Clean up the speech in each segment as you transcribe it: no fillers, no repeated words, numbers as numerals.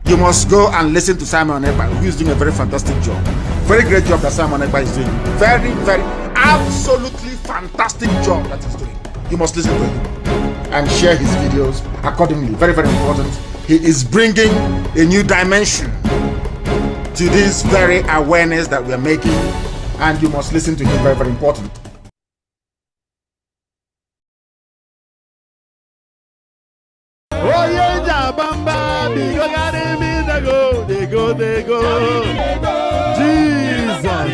You must go and listen to Simon Ekpa, who is doing a very fantastic job. Very great job that Simon Ekpa is doing. Very, very, absolutely fantastic job that he's doing. You must listen to him and share his videos accordingly. Very, very important. He is bringing a new dimension to this very awareness that we are making, and you must listen to him. Very, very important. They go. Jesus.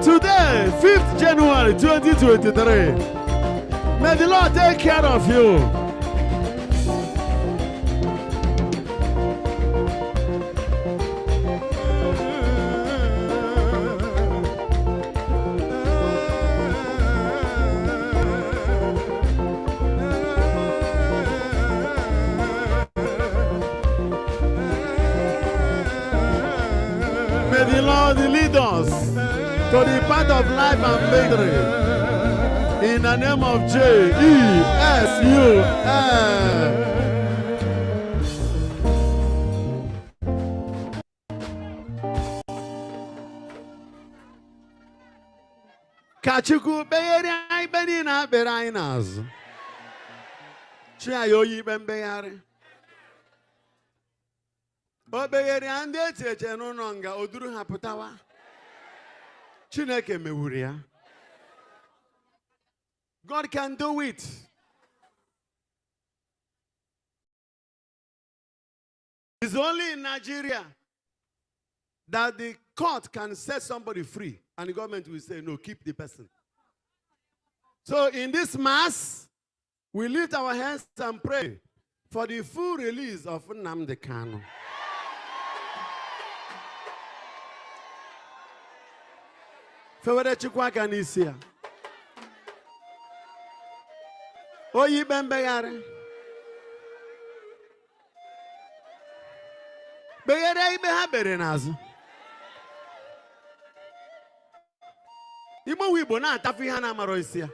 Today, 5th January 2023. May the Lord take care of you. May the Lord lead us to the path of life and victory. In the name of Jesus. Kachuku beyeri ay benina berainas. Chiayoyi bembeyari. Obeyeri ande cheche no nonga oduru haputawa. Chineke mewuria. God can do it. It's only in Nigeria that the court can set somebody free and the government will say, no, keep the person. So in this mass, we lift our hands and pray for the full release of Nnamdi Kanu. Fewere chukwa kanisia. Oyi bembeyare. Beyere ibe ha bere nazu. Igbo wibo na atafu ihe na amaro isia.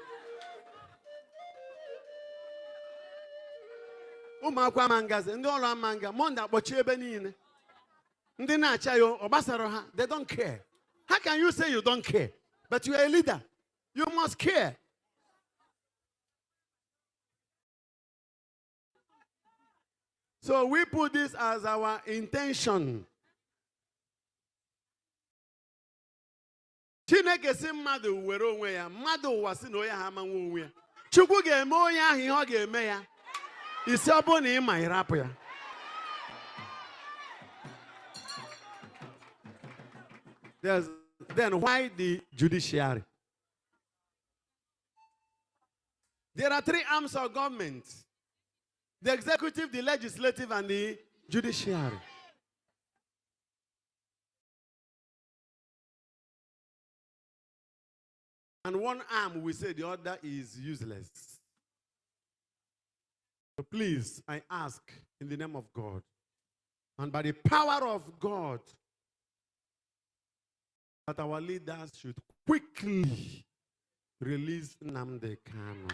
Ụmụakwa mangaze, ndị ọrụ amanga, monde akpọchi ebe niile. Ndị na-acha yo, obasaro ha, they don't care. How can you say you don't care? But you are a leader. You must care. So we put this as our intention. Chineke si mmadụ were onwe ya, mmadụ ụwa si na onye ha amanwe onwe ya. Chukwu ga-eme onye ahụ ihe ọ ga-eme ya. Isi ọ bụ na ị ma ịrapụ ya. Then why the judiciary? There are 3 arms of government: the executive, the legislative, and the judiciary. And one arm, we say the other is useless. So please, I ask in the name of God and by the power of God, that our leaders should quickly release Nnamdi Kanu.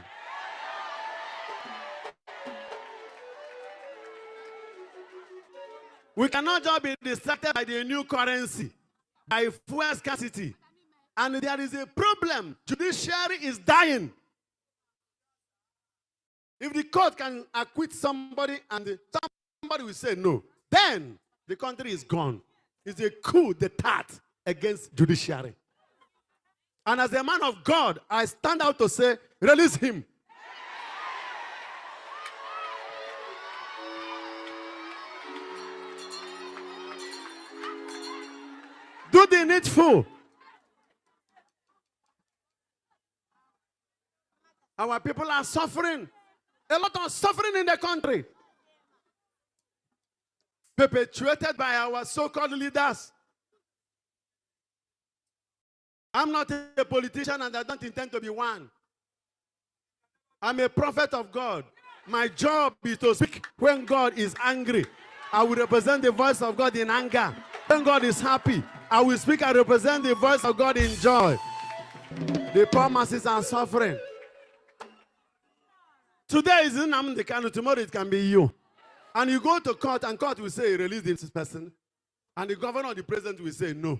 We cannot just be distracted by the new currency, by fuel scarcity. And there is a problem. Judiciary is dying. If the court can acquit somebody and somebody will say no, then the country is gone. It's a coup d'etat against judiciary. And as a man of God, I stand out to say, release him. Do the needful. Our people are suffering. A lot of suffering in the country. Perpetuated by our so-called leaders. I'm not a politician and I don't intend to be one. I'm a prophet of God. My job is to speak when God is angry. I will represent the voice of God in anger. When God is happy, I will speak and represent the voice of God in joy. The poor masses are suffering. Today is Nnamdi Kanu, tomorrow it can be you. And you go to court and court will say, release this person. And the governor or the president will say, no.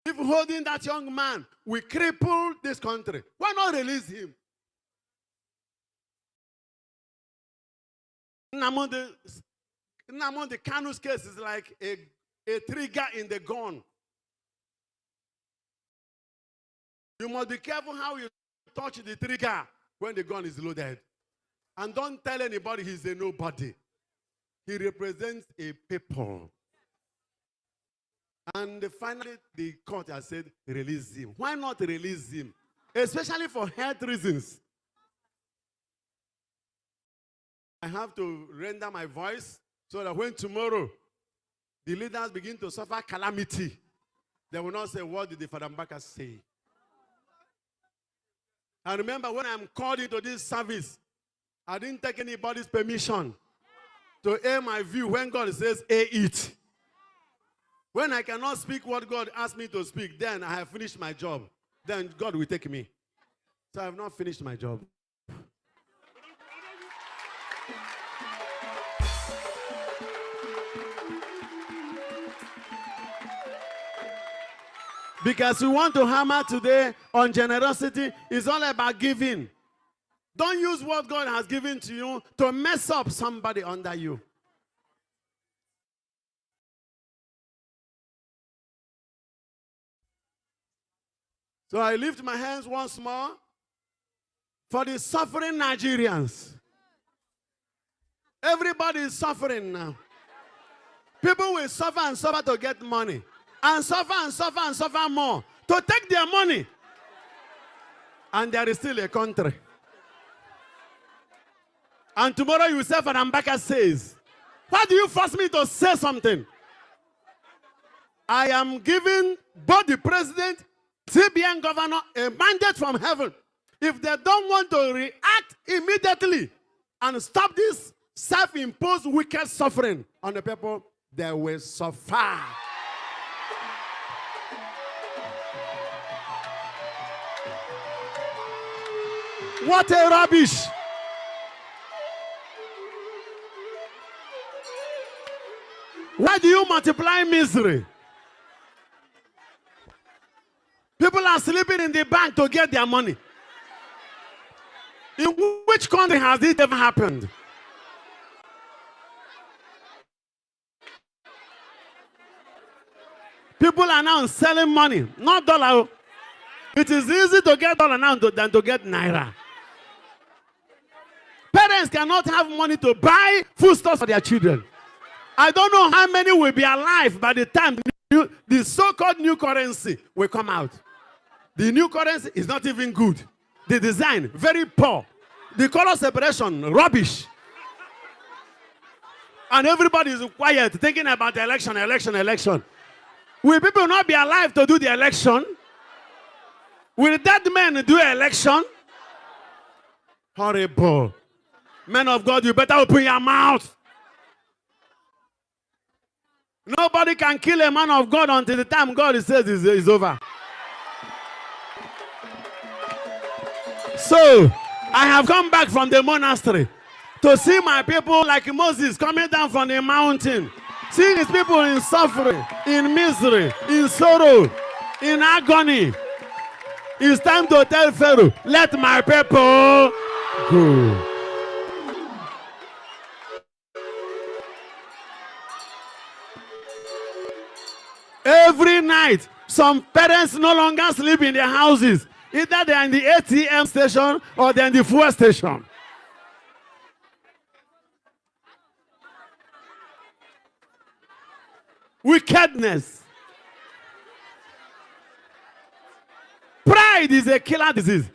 If holding that young man will cripple this country, why not release him? Nnamdi Kanu's case is like a trigger in the gun. You must be careful how you touch the trigger when the gun is loaded. And don't tell anybody he's a nobody. He represents a people. And finally, the court has said, release him. Why not release him? Especially for health reasons. I have to render my voice so that when tomorrow the leaders begin to suffer calamity, they will not say, what did the Father Mbaka say? And remember, when I'm called into this service, I didn't take anybody's permission to air my view when God says, air it. When I cannot speak what God asked me to speak, then I have finished my job. Then God will take me. So I have not finished my job. Because we want to hammer today on generosity. It's all about giving. Don't use what God has given to you to mess up somebody under you. So I lift my hands once more for the suffering Nigerians. Everybody is suffering now. People will suffer and suffer to get money. And suffer and suffer and suffer more to take their money. And there is still a country. And tomorrow you say, Father Mbaka says, why do you force me to say something? I am giving both the president, CBN governor, a mandate from heaven. If they don't want to react immediately and stop this self-imposed wicked suffering on the people, they will suffer. What a rubbish! Why do you multiply misery? People are sleeping in the bank to get their money. In which country has this ever happened? People are now selling money, not dollar. It is easy to get dollar now than to get naira. Parents cannot have money to buy foodstuffs for their children. I don't know how many will be alive by the time the so-called new currency will come out. The new currency is not even good. The design, very poor. The color separation, rubbish. And everybody is quiet, thinking about the election, election, election. Will people not be alive to do the election? Will dead men do election? Horrible. Men of God, you better open your mouth. Nobody can kill a man of God until the time God says it's over. So, I have come back from the monastery to see my people like Moses coming down from the mountain. Seeing his people in suffering, in misery, in sorrow, in agony. It's time to tell Pharaoh, let my people go. Every night, some parents no longer sleep in their houses. Either they are in the ATM station or they are in the fuel station. Wickedness. Pride is a killer disease.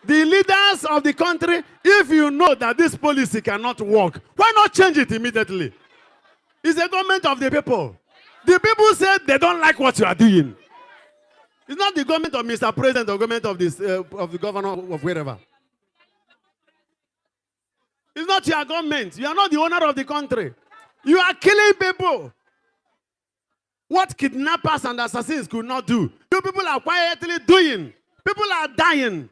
The leaders of the country, if you know that this policy cannot work, why not change it immediately? It's a government of the people. The people said they don't like what you are doing. It's not the government of Mr. President or government of this of the governor of wherever. It's not your government. You are not the owner of the country. You are killing people. What kidnappers and assassins could not do, you people are quietly doing. People are dying.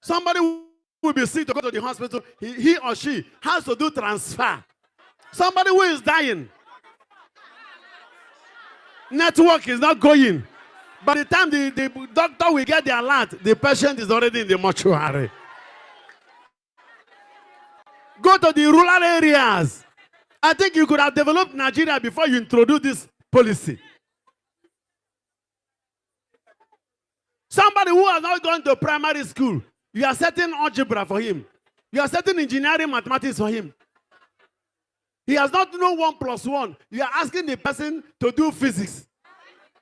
Somebody will be sick to go to the hospital. He or she has to do transfer. Somebody who is dying. Network is not going. By the time the doctor will get the alert, the patient is already in the mortuary. Go to the rural areas. I think you could have developed Nigeria before you introduce this policy. Somebody who has not gone to primary school, you are setting algebra for him. You are setting engineering mathematics for him. He has not known 1 + 1. You are asking the person to do physics.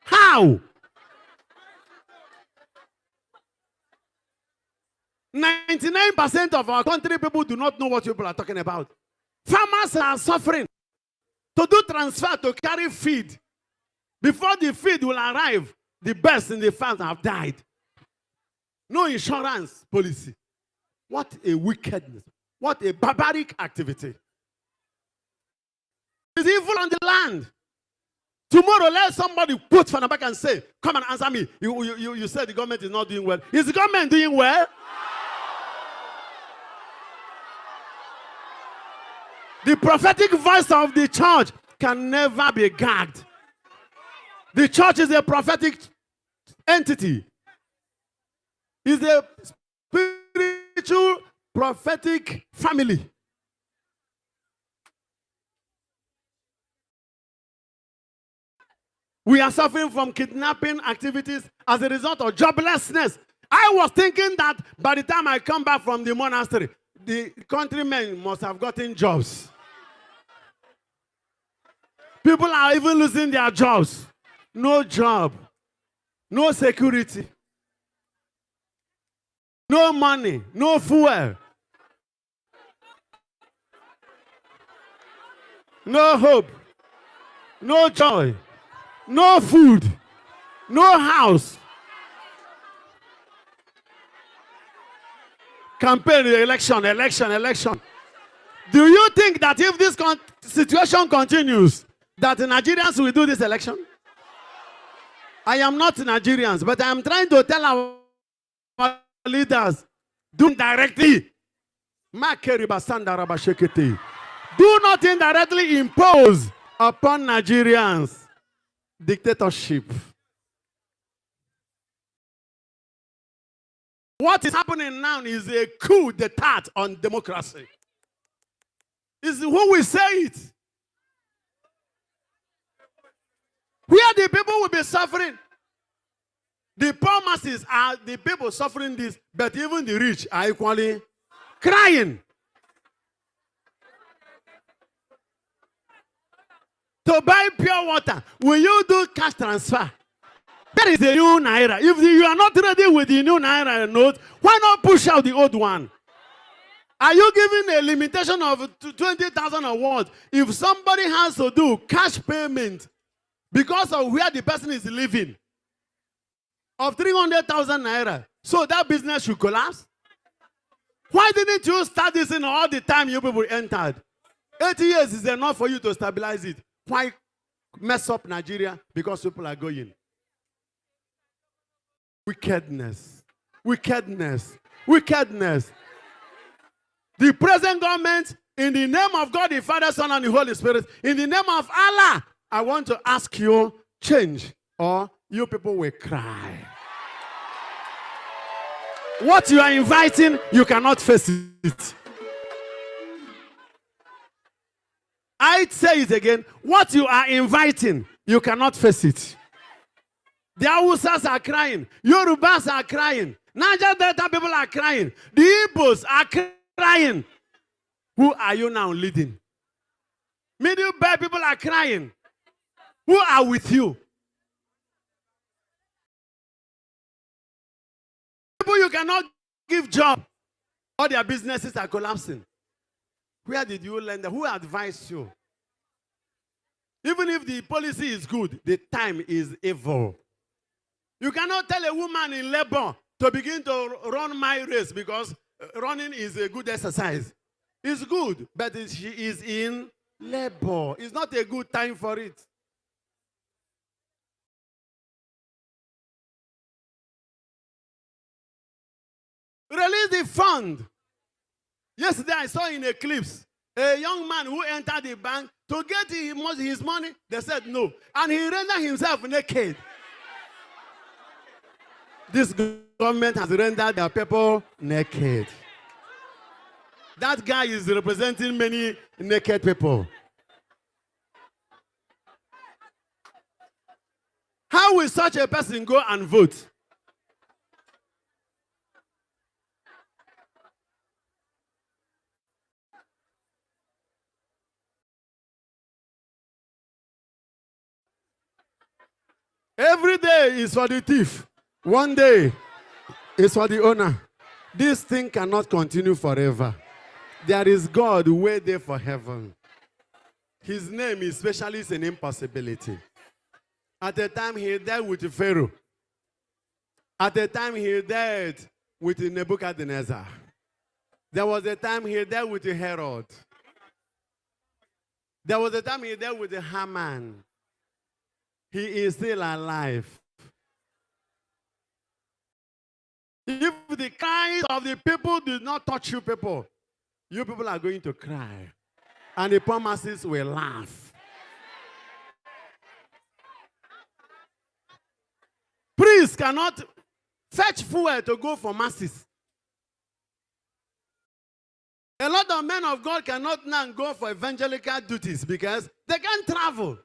How? 99% of our country people do not know what people are talking about. Farmers are suffering to do transfer to carry feed. Before the feed will arrive, the birds in the farms have died. No insurance policy. What a wickedness. What a barbaric activity. It's evil on the land. Tomorrow, let somebody put from the back and say, come and answer me. You said the government is not doing well. Is the government doing well? The prophetic voice of the church can never be gagged. The church is a prophetic entity. It's a spiritual prophetic family. We are suffering from kidnapping activities as a result of joblessness. I was thinking that by the time I come back from the monastery, the countrymen must have gotten jobs. People are even losing their jobs. No job. No security. No money. No fuel. No hope. No joy. No food. No house. Campaign, election. Do you think that if this situation continues, that the Nigerians will do this election? I am not Nigerians, but I am trying to tell our leaders, do directly. Do not indirectly impose upon Nigerians dictatorship. What is happening now is a coup d'etat on democracy. Is who will say it. Where the people will be suffering. The poor masses are the people suffering this, but even the rich are equally crying. To buy pure water, will you do cash transfer? That is the new naira. If you are not ready with the new naira note, why not push out the old one? Are you giving a limitation of 20,000 or what? If somebody has to do cash payment because of where the person is living of 300,000 naira, so that business should collapse? Why didn't you start this in all the time you people entered? 80 years is enough for you to stabilize it. Why mess up Nigeria? Because people are going. Wickedness. Wickedness. Wickedness. The present government, in the name of God, the Father, Son, and the Holy Spirit, in the name of Allah, I want to ask you, change, or you people will cry. What you are inviting, you cannot face it. I say it again. What you are inviting, you cannot face it. The Hausas are crying. Yorubas are crying. Niger Delta people are crying. The Igbos are crying. Who are you now leading? Middle Belt people are crying. Who are with you? People you cannot give job. All their businesses are collapsing. Where did you learn that? Who advised you? Even if the policy is good, the time is evil. You cannot tell a woman in labor to begin to run my race because running is a good exercise. It's good, but she is in labor. It's not a good time for it. Release the fund. Yesterday I saw in Eclipse a young man who entered the bank to get his money. They said no. And he rendered himself naked. This government has rendered their people naked. That guy is representing many naked people. How will such a person go and vote? Every day is for the thief. One day is for the owner. This thing cannot continue forever. There is God way there for heaven. His name is specialist in impossibility. At the time he dealt with Pharaoh. At the time he dealt with Nebuchadnezzar. There was a time he dealt with Herod. There was a time he dealt with Haman. He is still alive. If the cries of the people do not touch you people are going to cry. And the poor masses will laugh. Priests cannot fetch fuel to go for masses. A lot of men of God cannot now go for evangelical duties because they can't travel.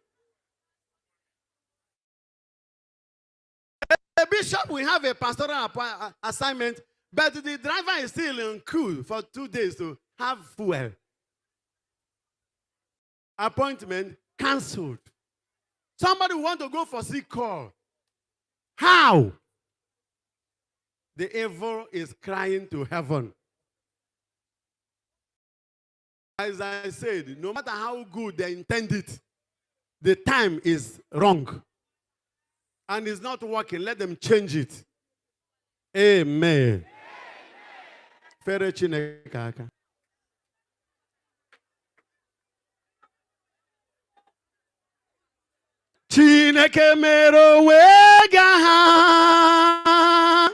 A bishop will have a pastoral assignment, but the driver is still in queue for 2 days to have fuel. Appointment cancelled. Somebody want to go for sick call. How? The evil is crying to heaven. As I said, no matter how good they intend it, the time is wrong. And it's not working. Let them change it. Amen. Fere Chineke aka. Chineke mere onwe ga ha.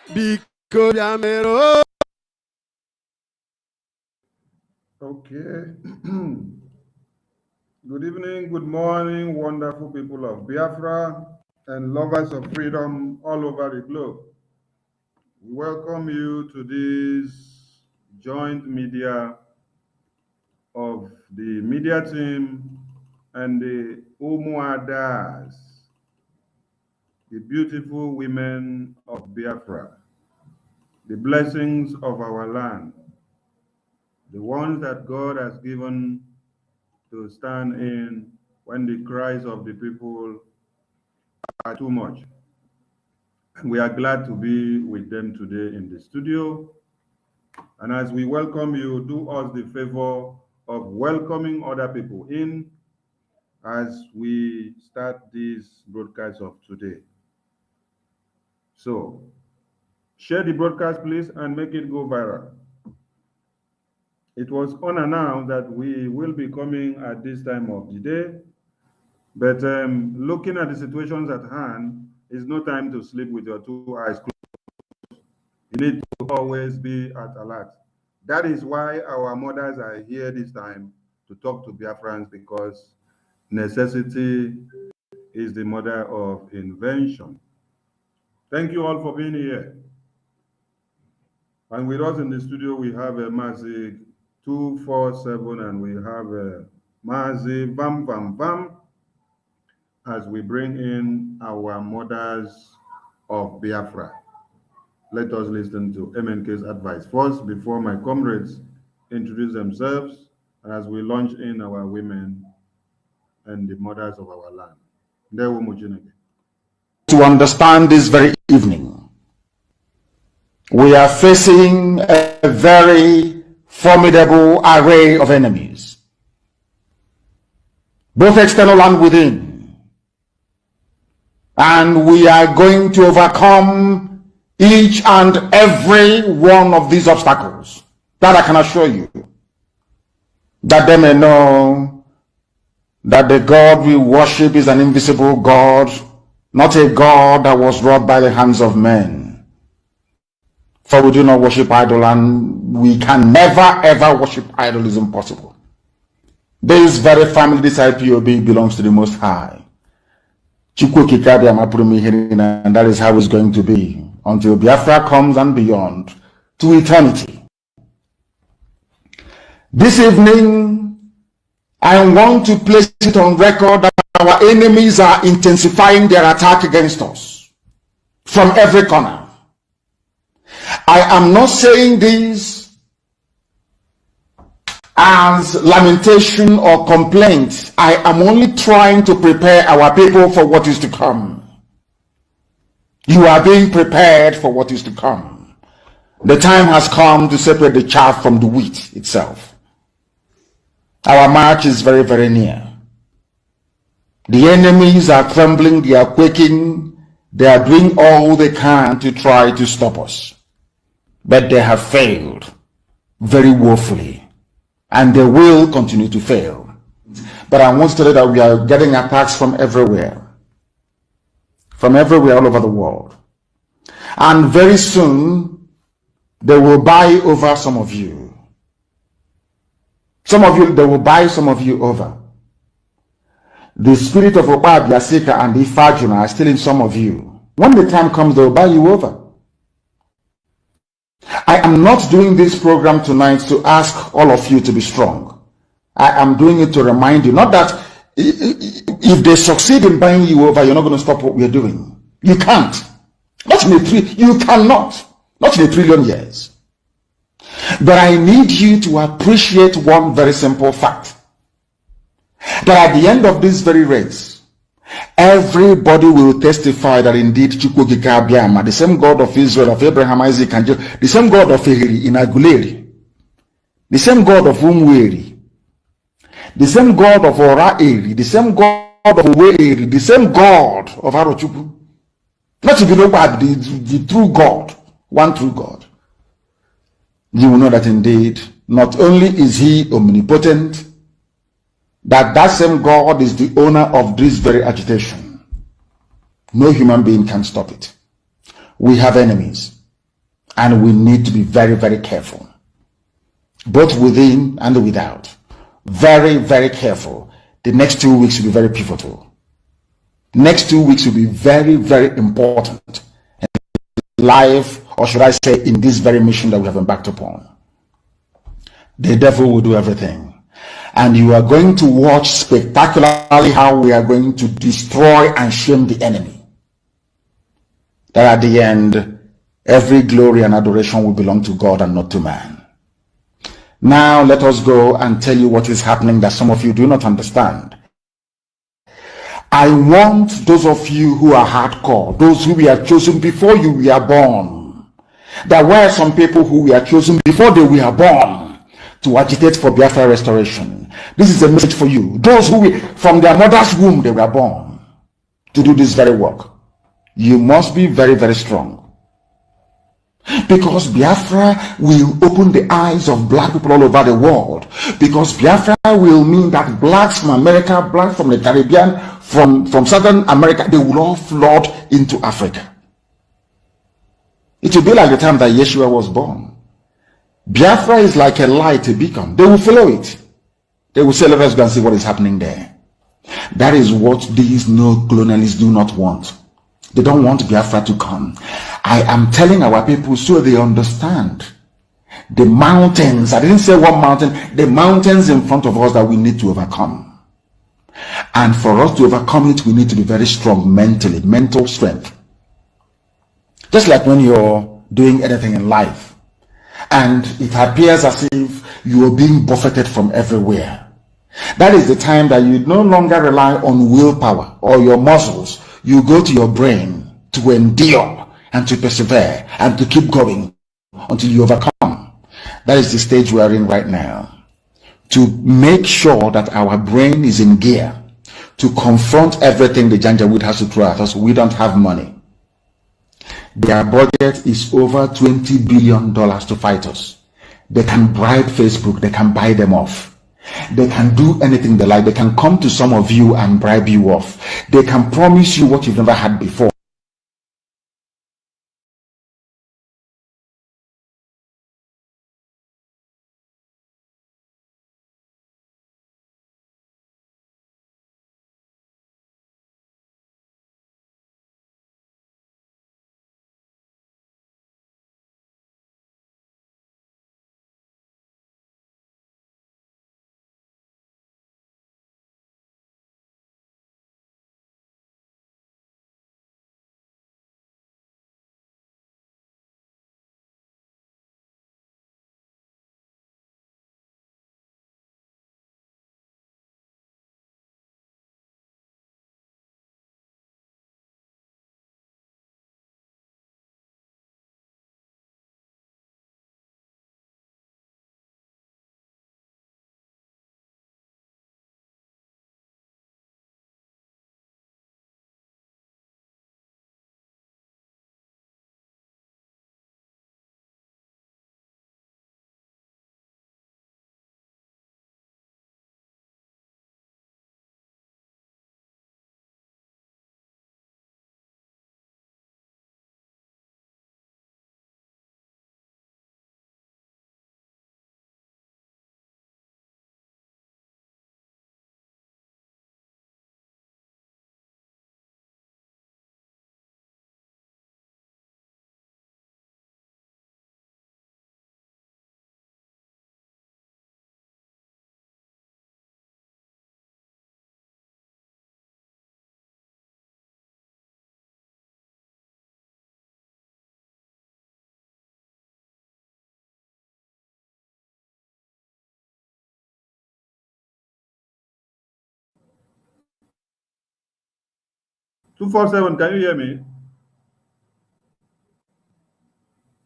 Biko bịa mere o. Okay. Good evening, good morning, wonderful people of Biafra and lovers of freedom all over the globe. We welcome you to this joint media of the media team and the Umuadas, the beautiful women of Biafra, the blessings of our land, the ones that God has given to stand in when the cries of the people are too much. And we are glad to be with them today in the studio. And as we welcome you, do us the favor of welcoming other people in as we start this broadcast of today. So, share the broadcast, please, and make it go viral. It was unannounced that we will be coming at this time of the day, but looking at the situations at hand, it's no time to sleep with your two eyes closed. You need to always be at alert. That is why our mothers are here this time to talk to Biafrans, because necessity is the mother of invention. Thank you all for being here. And with us in the studio, we have a Mazi 247 and we have a Mazi Bam Bam Bam as we bring in our mothers of Biafra. Let us listen to MNK's advice first before my comrades introduce themselves as we launch in our women and the mothers of our land. To understand this very evening, we are facing a very formidable array of enemies, both external and within. And we are going to overcome each and every one of these obstacles. That I can assure you, that they may know that the God we worship is an invisible God, not a God that was wrought by the hands of men. For we do not worship idol, and we can never ever worship idol. Is impossible. This very family, this IPOB, belongs to the Most High. And that is how it's going to be until Biafra comes and beyond to eternity. This evening, I want to place it on record that our enemies are intensifying their attack against us from every corner. I am not saying this as lamentation or complaint. I am only trying to prepare our people for what is to come. You are being prepared for what is to come. The time has come to separate the chaff from the wheat itself. Our march is very, very near. The enemies are trembling, they are quaking, they are doing all they can to try to stop us. But they have failed very woefully, and they will continue to fail. But I want to tell you that we are getting attacks from everywhere all over the world. And very soon, they will buy over some of you. They will buy some of you over. The spirit of Ekpa, Biasika, and Ifajuna are still in some of you. When the time comes, they will buy you over. I am not doing this program tonight to ask all of you to be strong. I am doing it to remind you, not that if they succeed in buying you over, you're not going to stop what we're doing. You can't. You cannot. Not in a trillion years. But I need you to appreciate one very simple fact. That at the end of this very race, everybody will testify that indeed Chukwukika, the same God of Israel, of Abraham, Isaac, and Jacob, the same God of Ehiri in Aguleri, the same God of Umweri, the same God of Ora-Eri, the same God of Uwe-Eri, the same God of Arochukwu. Not to be no bad, the true God, one true God. You will know that indeed, not only is he omnipotent, that same God is the owner of this very agitation. No human being can stop it. We have enemies, and we need to be very, very careful, both within and without. Very, very careful. The next 2 weeks will be very pivotal. Next 2 weeks will be very, very important in life, or should I say in this very mission that we have embarked upon. The devil will do everything. And you are going to watch spectacularly how we are going to destroy and shame the enemy. That at the end, every glory and adoration will belong to God and not to man. Now let us go and tell you what is happening that some of you do not understand. I want those of you who are hardcore, those who were chosen before you were born. There were some people who were chosen before they were born to agitate for Biafra restoration. This is a message for you. Those who from their mother's womb they were born to do this very work. You must be very, very strong. Because Biafra will open the eyes of black people all over the world. Because Biafra will mean that blacks from America, blacks from the Caribbean, from Southern America, they will all flood into Africa. It will be like the time that Yeshua was born. Biafra is like a light, a beacon. They will follow it. They will say, let us go and see what is happening there. That is what these neo-colonialists do not want. They don't want Biafra to come. I am telling our people so they understand. The mountains, I didn't say one mountain, the mountains in front of us that we need to overcome. And for us to overcome it, we need to be very strong mentally, mental strength. Just like when you're doing anything in life, and it appears as if you are being buffeted from everywhere. That is the time that you no longer rely on willpower or your muscles. You go to your brain to endure and to persevere and to keep going until you overcome. That is the stage we are in right now. To make sure that our brain is in gear to confront everything the Janjaweed has to throw at us. We don't have money. Their budget is over $20 billion to fight us. They can bribe Facebook. They can buy them off. They can do anything they like. They can come to some of you and bribe you off. They can promise you what you've never had before. 247, can you hear me?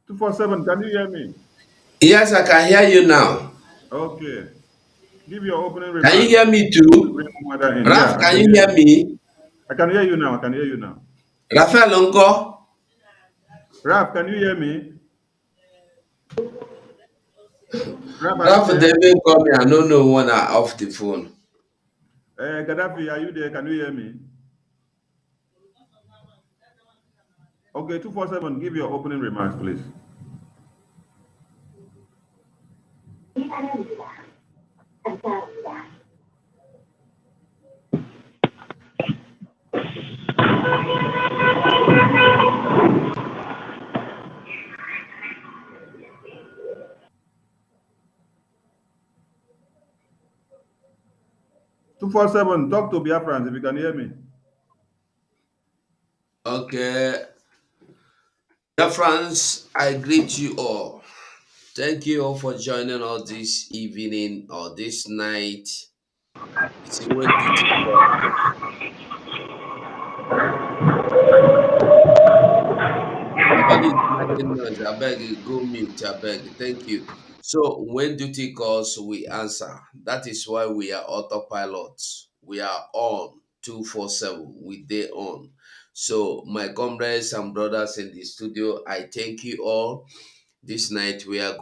247, can you hear me? Yes, I can hear you now. Okay. Give your opening remarks. Can you hear me too? Yeah, Raf, can you hear me? I can hear you now. I can hear you now. Rafael Unko? Raf, can you hear me? Raf, are you Raf, there? they may call me. I don't know when I off the phone. Gaddafi, are you there? Can you hear me? Okay, 247, give your opening remarks, please. Two 247, talk to Biafrans if you can hear me. Okay. Dear friends, I greet you all. Thank you all for joining us this evening or this night. It's a way duty call. Somebody is making noise. I beg you, go mute. I beg. Thank you. So when duty calls, we answer. That is why we are autopilots. We are on 247. We day on. So my comrades and brothers in the studio, I thank you all. This night we are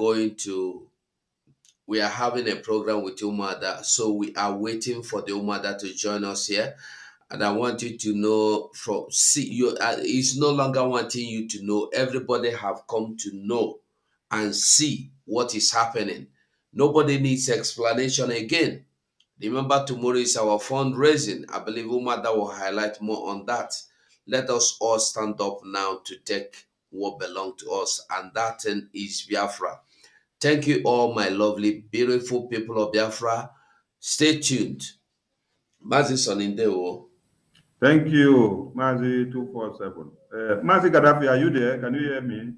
having a program with Umada. So we are waiting for the Umada to join us here. And I want you to know from see you it's no longer wanting you to know. Everybody have come to know and see what is happening. Nobody needs explanation again. Remember, tomorrow is our fundraising. I believe Umada will highlight more on that. Let us all stand up now to take what belongs to us, and that thing is Biafra. Thank you all, my lovely, beautiful people of Biafra. Stay tuned. Mazi Sonindewo. Thank you, Mazi 247. Mazi Gaddafi, are you there? Can you hear me?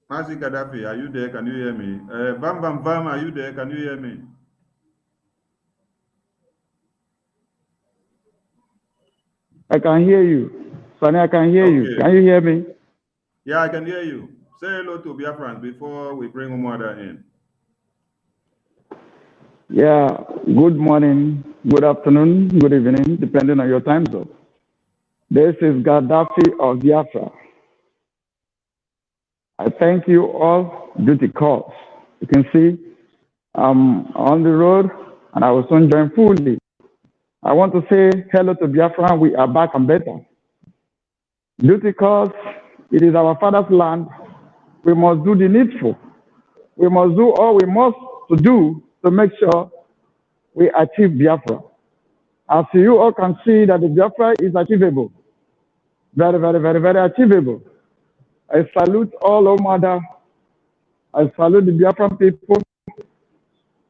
Mazi Gaddafi, are you there? Can you hear me? Bam Bam Bam, are you there? Can you hear me? I can hear you. Sonny, I can hear you. Can you hear me? Yeah, I can hear you. Say hello to Biafrans before we bring Umwada in. Yeah, good morning, good afternoon, good evening, depending on your time zone. This is Gaddafi of Biafra. I thank you all duty calls. You can see I'm on the road and I will soon join fully. I want to say hello to Biafra. We are back and better. Duty calls, it is our father's land. We must do the needful. We must do all we must to do to make sure we achieve Biafra. As you all can see that the Biafra is achievable. Very, very, very, very achievable. I salute all Omada. I salute the Biafran people.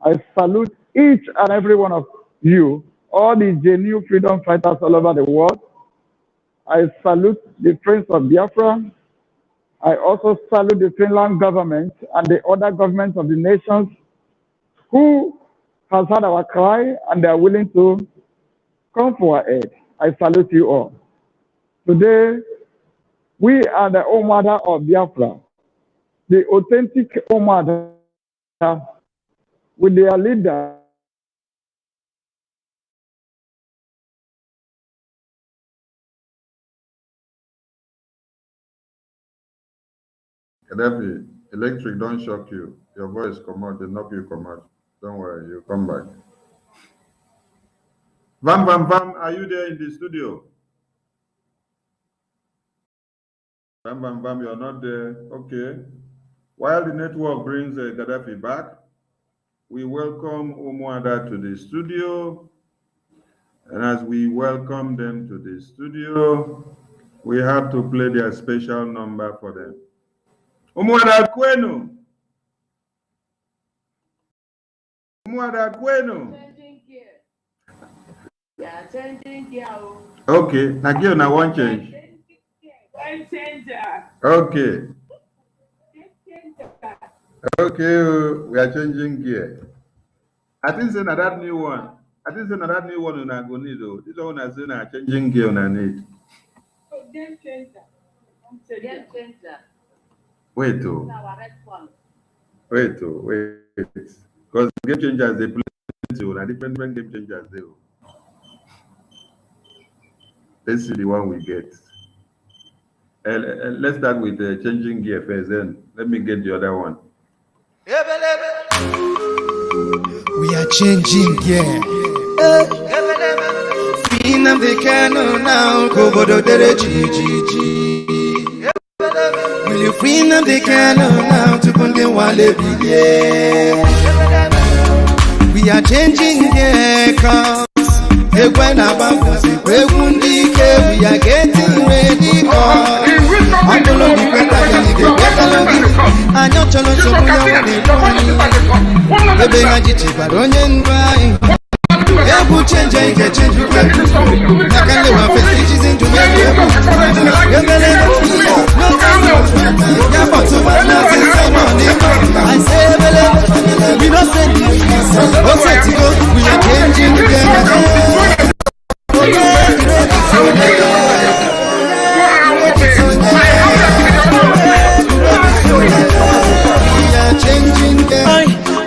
I salute each and every one of you, all the genuine freedom fighters all over the world. I salute the friends of Biafra. I also salute the Finland government and the other governments of the nations who has heard our cry and they are willing to come for our aid. I salute you all. Today, we are the Omada of Biafra, the authentic Omada with their leader. Gaddafi, electric don't shock you. Your voice come out, they knock you come out. Don't worry, you come back. Vam Vam Vam, are you there in the studio? Vam Vam Vam, you're not there. Okay. While the network brings Gaddafi back, we welcome Umuada to the studio. And as we welcome them to the studio, we have to play their special number for them. Umuada Kwenu! Umuada Kwenu! Yeah, changing gear. Okay, Nakio na one change. One changer. Okay. Okay, we are changing gear. I think so that new one. I think that new one on go need though. This one is saying changing gear on need. Oh, game changer. Game changer. Wait oh. Our response. Wait oh, wait. Because game changers they play to different game changers they. Let's see the one we get. Let's start with the changing gear first, then let me get the other one. We are changing gear. Freedom the canoe now, Kobodo Dere G. Will you free them the canoe now to Bunge Wale Bigye? We are changing gear, cause when about we are getting ready, cause I'm gonna be better. I know Cholo the big agitated, but on your Ebu change, I get change. I can live off stages into my I say, we don't send you. We are changing again.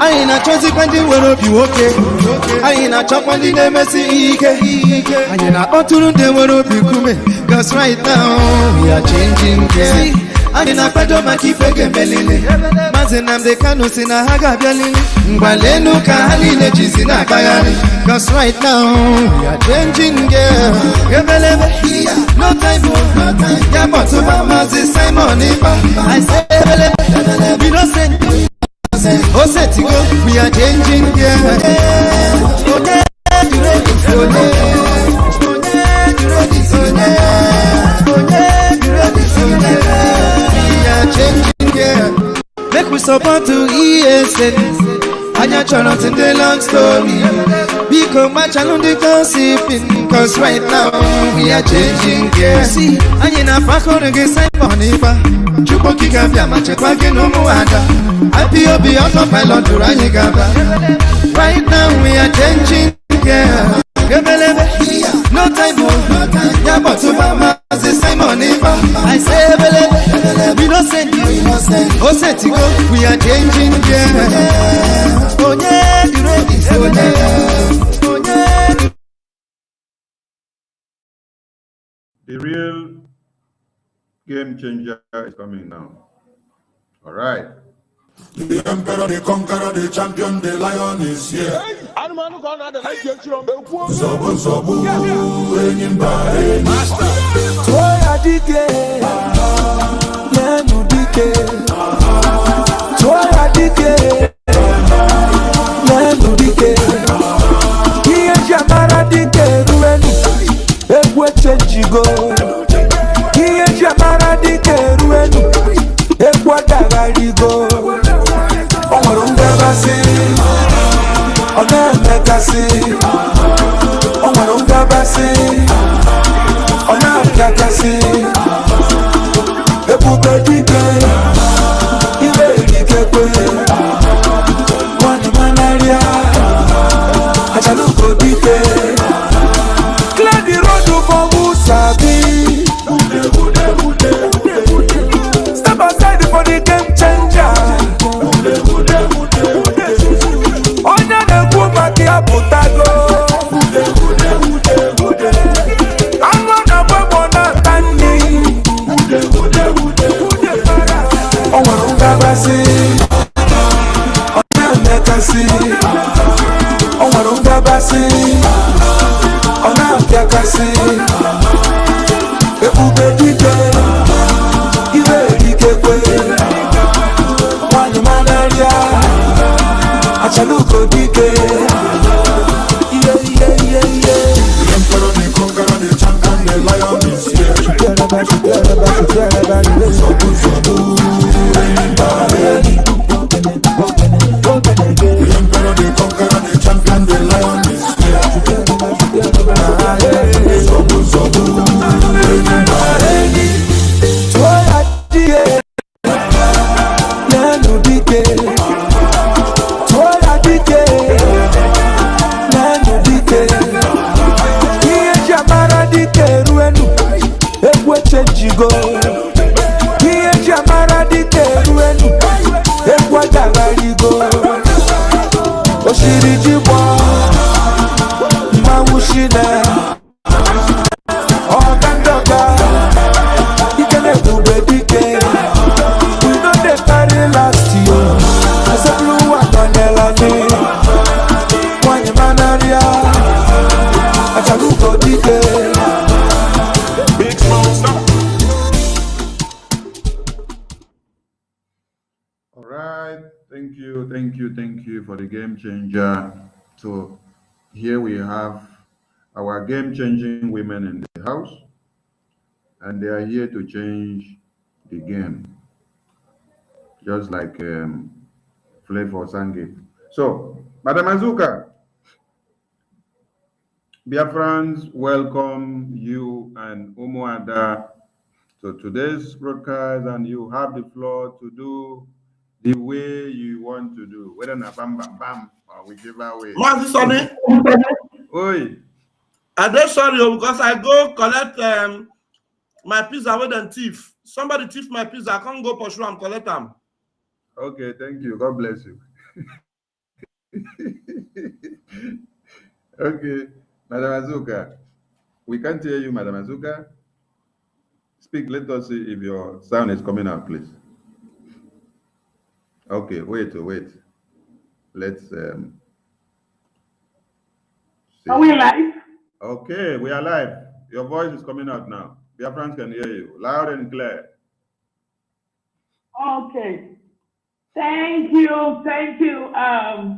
I ain't a chosen when will be okay. I ain't a chop on the name of CEK. I ain't a autumn they will be coming. Cause right now we are changing gear. I ain't a pedo maki fege melini. Mazin am the canus in a haga belini. Mbalenu kahali chizina kayani. Cause right now we are changing gear. No time for no time. Yamoto mama Simon I say we don't send. Oh, set to go, we are changing gear. We are changing gear. Make we support to ESN. Anya channels in the long story. Become my channel the gossiping. Cause right now we are changing gear. See, Anya na fako rege Simon Chupo kika vya mache kwa kinu muada. IPOB autopilot to Ranyigaba. Right now we are changing gear. No time for Yabo to Mama Simon I say we don't send you. Oh set to go, we are changing gear. Oh yeah, you ready? Oh yeah. The real game changer is coming now. All right. The emperor, the conqueror, the champion, the lion is here. Zobu, zobu, enyimba, master. Toya dike, nenu dike. Toya dike, nenu dike. Kiye jamara dike ruenu, ebwe chenjigo. Kiye jamara dike ruenu, ebwe dagarigo. Omarunga basi, ona megasi. Omarunga basi, ona megasi. Ebube dike, ibe dike kwe. Wani manaria, achaluko dike. Clear the road for Musabi. Step aside for the game changer. Onya ne kuma ki abutago. Amo na babo na tani. Omarunga basi. Onya mekasi. Omarunga basi. Ona mekasi. Ebube dike. Iwe dike kwe. Wani manaria. Achaluko dike. The emperor, the conqueror, the champion, the lion is here. Zobu, zobu, enyimba. The emperor, the conqueror, the champion, the lion is here. Zobu, Thank you for the game changer. So here we have our game changing women in the house, and they are here to change the game, just like Flavor Sange. So, Madam Azuka, Biafrans, welcome you and Umuada to today's broadcast, and you have the floor to do the way you want to do, whether na bam bam bam or whichever way. Mazi Sonny, Oi, I dey sorry because I go collect my pizza with them thief. Somebody thief my pizza. I can't go pursue am collect am. okay, thank you. God bless you. Okay, Madam Azuka, we can't hear you, Madam Azuka. Speak. Let us see if your sound is coming out, please. Okay, wait. Let's see. Are we live? Okay, we are live. Your voice is coming out now. Biafrans can hear you loud and clear. Okay. Thank you.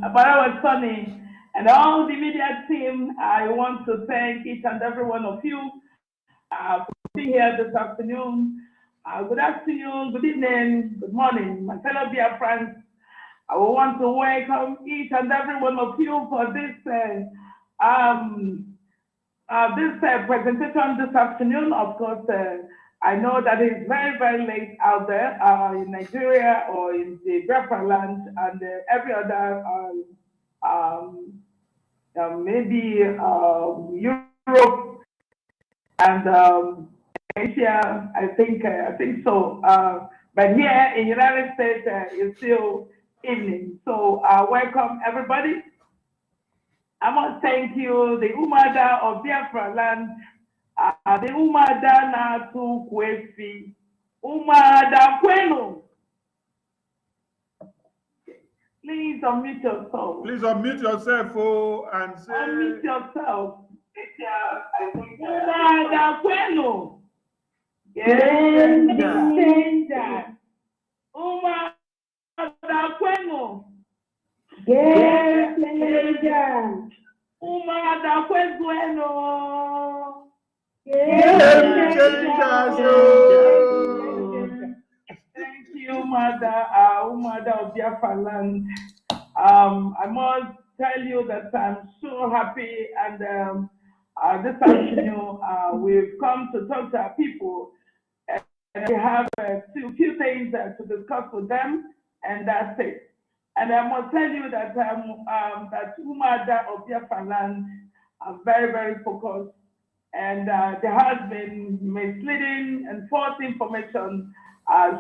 About Sonny and all the media team. I want to thank each and every one of you for being here this afternoon. Good afternoon, good evening, good morning, my fellow Biafrans. I want to welcome each and every one of you for this presentation this afternoon. Of course, I know that it's very, very late out there in Nigeria or in the Biafra land and every other, maybe Europe and Asia. I think so. But here in United States, it's still evening. So welcome everybody. I must thank you, the Umada of Biafra land, the Umada Natu Kwefi, Umada Kwenu. Please unmute yourself. Please unmute yourself, and say. Unmute yourself. Umada Kwenu. Yes. Umada Kwenu. Yes, Major. Umada Kwezueno. Thank you, Mother, Umada of Biafra land. I must tell you that I'm so happy, and this afternoon we've come to talk to our people, and we have a few things to discuss with them, and that's it. And I must tell you that that Umada of Biafra land are very, very focused, and there has been misleading and false information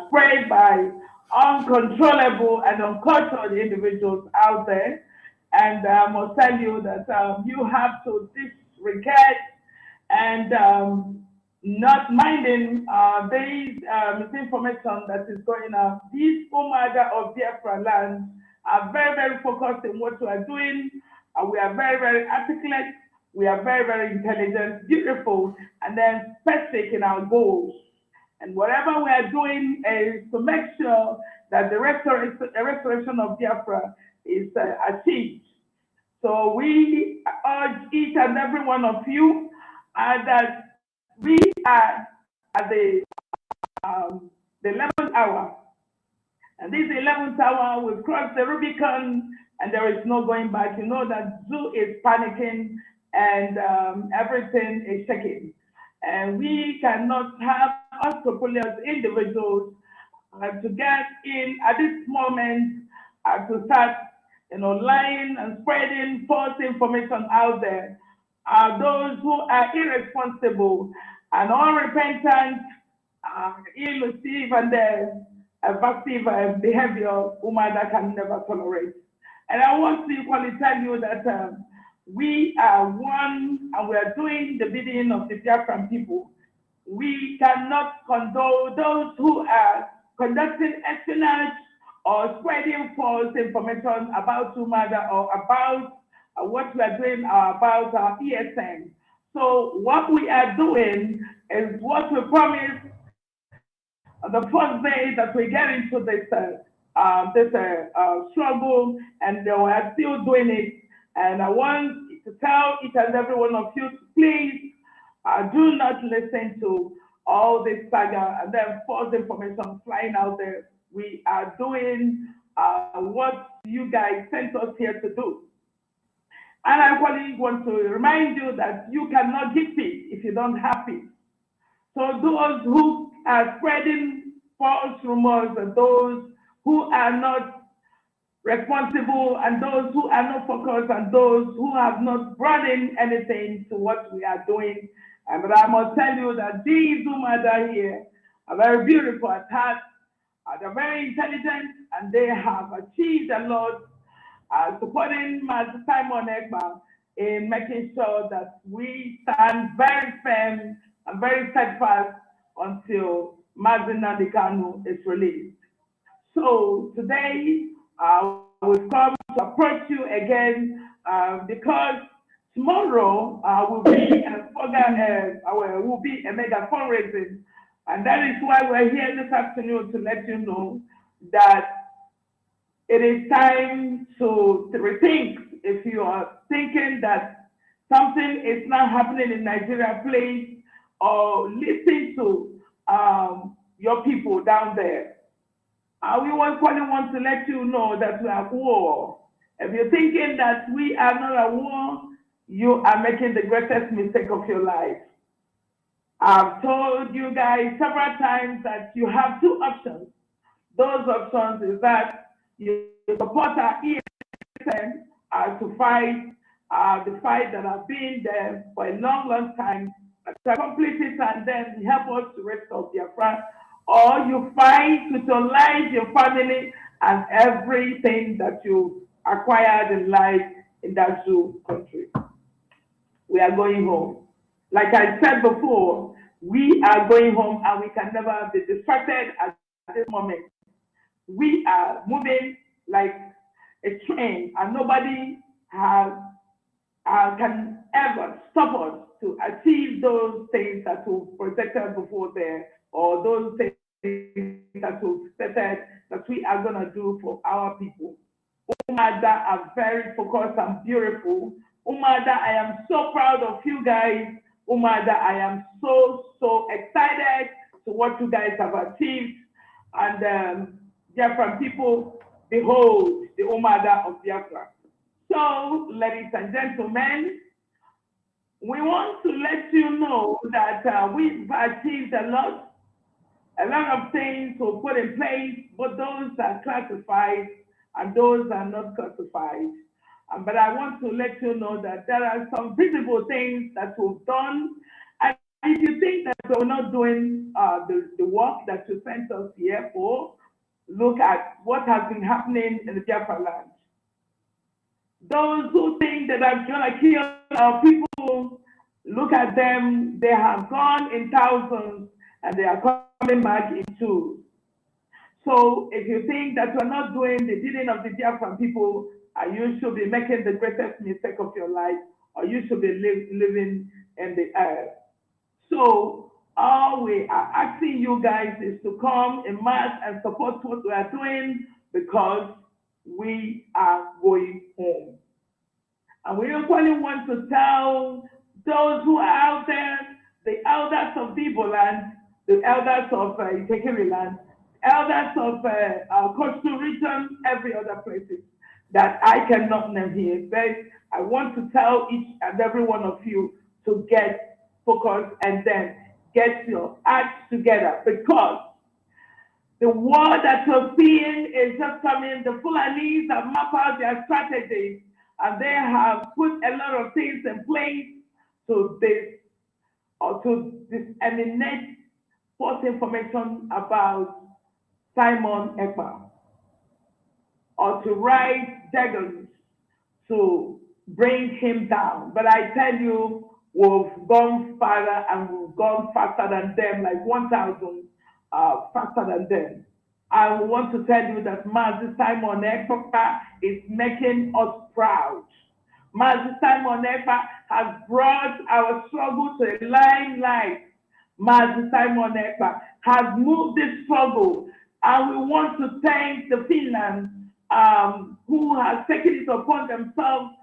spread by uncontrollable and uncultured individuals out there. And I must tell you that you have to disregard and not minding this misinformation that is going on. These Umada of Biafra land are very, very focused in what we are doing. We are very, very articulate. We are very, very intelligent, beautiful, and then specific in our goals. And whatever we are doing is to make sure that the restoration of Biafra is achieved. So we urge each and every one of you that we are at the 11th hour. And this 11th hour, we've crossed the Rubicon and there is no going back. You know that Zoo is panicking and everything is shaking. And we cannot have unscrupulous individuals to get in at this moment to start lying and spreading false information out there. Those who are irresponsible and unrepentant, elusive and evasive behavior, Umada can never tolerate. And I want to equally tell you that we are one and we are doing the bidding of the Biafran people. We cannot condone those who are conducting espionage or spreading false information about Umada or about what we are doing about our ESN. So what we are doing is what we promised on the first day that we get into this this struggle, and they are still doing it. And I want to tell each and every one of you, please do not listen to all this saga and then false information flying out there. We are doing what you guys sent us here to do. And I really want to remind you that you cannot give peace if you don't have peace. So those who are spreading false rumors and those who are not responsible and those who are not focused and those who have not brought in anything to what we are doing. But I must tell you that these Umada here are very beautiful at heart, they're very intelligent, and they have achieved a lot, supporting Master Simon Ekpa in making sure that we stand very firm and very steadfast until Mazi Nnamdi Kanu is released. So today, we've come to approach you again because tomorrow will be a mega fundraising, and that is why we're here this afternoon to let you know that it is time to rethink. If you are thinking that something is not happening in Nigeria, please, or listen to your people down there. We want to let you know that we are at war. If you're thinking that we are not at war, you are making the greatest mistake of your life. I've told you guys several times that you have two options. Those options is that you support our ESN to fight the fight that have been there for a long, long time, to complete it and then help us to restore Biafra, or you fight with your life, your family, and everything that you acquired in life in that zoo country. We are going home. Like I said before, we are going home and we can never be distracted at this moment. We are moving like a train and nobody can ever stop us to achieve those things that we projected before there, or those things that we stated that we are going to do for our people. Umada are very focused and beautiful. Umada, I am so proud of you guys. Umada, I am so excited to what you guys have achieved. And Biafran people, behold the Umada of Biafra. So, ladies and gentlemen, we want to let you know that we've achieved a lot of things were put in place, but those are classified and those are not classified. But I want to let you know that there are some visible things that we've done. And if you think that we're not doing the work that you sent us here for, look at what has been happening in the Biafra land. Those who think that I'm gonna kill our people, look at them. They have gone in thousands and they are coming back in twos. So if you think that we're not doing the dealing of the Biafran people, you should be making the greatest mistake of your life, or you should be living in the earth. So all we are asking you guys is to come in mass and support what we are doing, because we are going home. And we equally want to tell those who are out there, the elders of Bibo land, the elders of Itekiri land, elders of coastal region, every other places that I cannot name here, but I want to tell each and every one of you to get focused and then get your acts together, because the war that you're seeing is just coming. The Fulanis have mapped out their strategies and they have put a lot of things in place to disseminate false information about Simon Ekpa, or to write daggers to bring him down. But I tell you, we've gone farther and we've gone faster than them, like 1,000 faster than them. I want to tell you that Mazi Simon Ekpa is making us proud. Mazi Simon Ekpa has brought our struggle to a limelight. Mazi Simon Ekpa has moved this struggle And we want to thank the Finland who has taken it upon themselves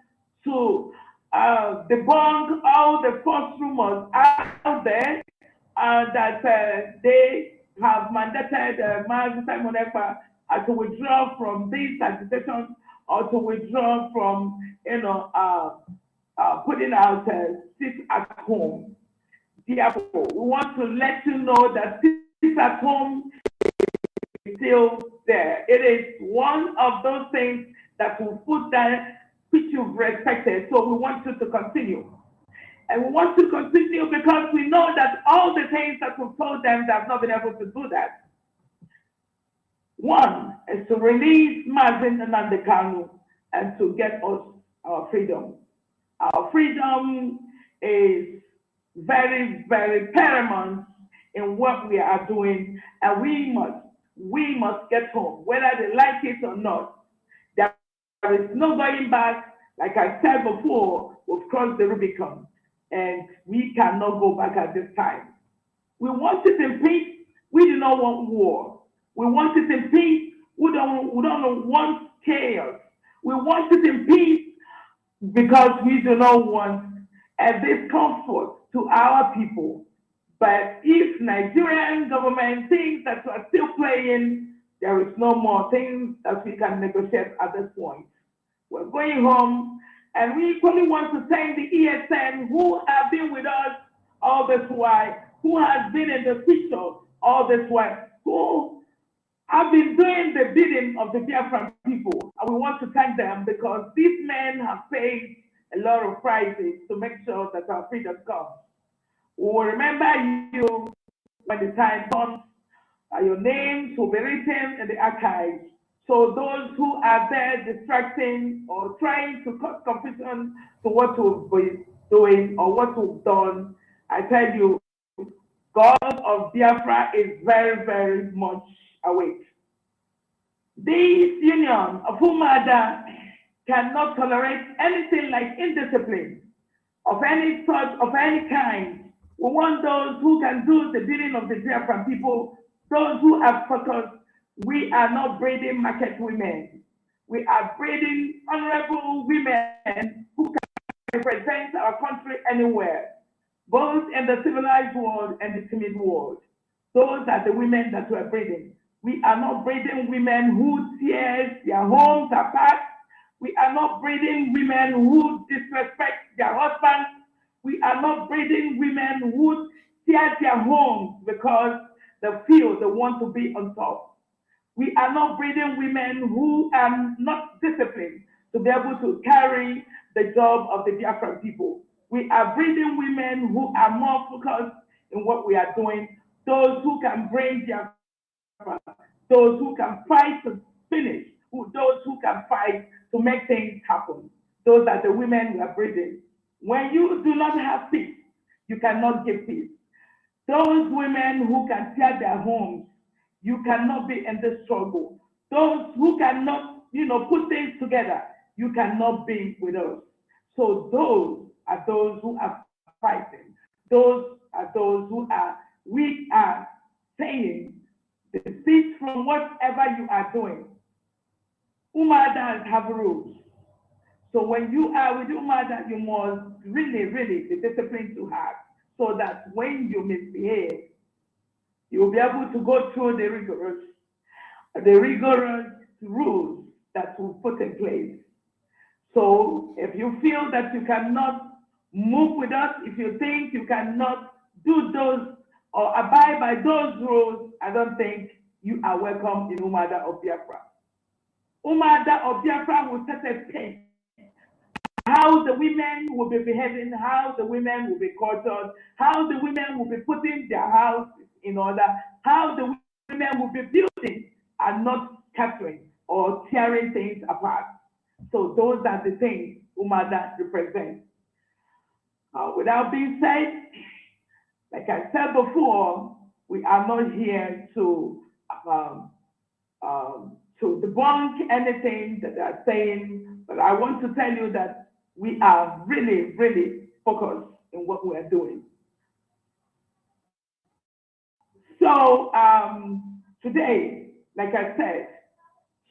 to debunk all the false rumors out there that they have mandated Simon Ekpa to withdraw from these accusations or to withdraw from, putting out sit at home. Therefore, we want to let you know that sit at home is still there. It is one of those things that will put that which you've respected. So we want you to continue. And we want to continue because we know that all the things that we've told them, they have not been able to do that. One is to release Mazin Nnamdi Kanu and to get us our freedom. Our freedom is very, very paramount in what we are doing, and we must get home, whether they like it or not. There is no going back. Like I said before, we've crossed the Rubicon, and we cannot go back at this time. We want it in peace. We do not want war. We want it in peace. We don't want chaos. We want it in peace because we do not want discomfort to our people. But if Nigerian government thinks that we are still playing, there is no more things that we can negotiate at this point. We're going home, and we equally want to thank the ESN who have been with us all this while, who has been in the picture all this while, who have been doing the bidding of the Biafra people. And we want to thank them because these men have paid a lot of prices to make sure that our freedom comes. We will remember you when the time comes. Your names will be written in the archives. So those who are there distracting or trying to cause confusion to what we've been doing or what we've done, I tell you, God of Biafra is very, very much awake. This union of Umada cannot tolerate anything like indiscipline of any sort, of any kind. We want those who can do the bidding of the Biafran people, those who have focused. We are not breeding market women. We are breeding honorable women who can represent our country anywhere, both in the civilized world and the timid world. Those are the women that we are breeding. We are not breeding women who tear their homes apart. We are not breeding women who disrespect their husbands. We are not breeding women who tear their homes because they feel they want to be on top. We are not breeding women who are not disciplined to be able to carry the job of the Biafran people. We are breeding women who are more focused in what we are doing, those who can bring their, those who can fight to finish, those who can fight to make things happen. Those are the women we are breeding. When you do not have peace, you cannot give peace. Those women who can tear their homes, you cannot be in this struggle. Those who cannot, put things together, you cannot be with us. So those are those who are fighting. Those are those who are, we are saying, desist from whatever you are doing. Umadas have rules. So when you are with Umada, you must really, really be disciplined to have, so that when you misbehave, you will be able to go through the rigorous rules that will put in place. So if you feel that you cannot move with us, if you think you cannot do those or abide by those rules, I don't think you are welcome in Umada of Biafra. Umada of Biafra will set a pace. How the women will be behaving, how the women will be cultured, how the women will be putting their house in order, how the women will be building and not scattering or tearing things apart. So those are the things Umada represents. Without being said, like I said before, we are not here to debunk anything that they are saying, but I want to tell you that we are really, really focused in what we are doing. So today, like I said,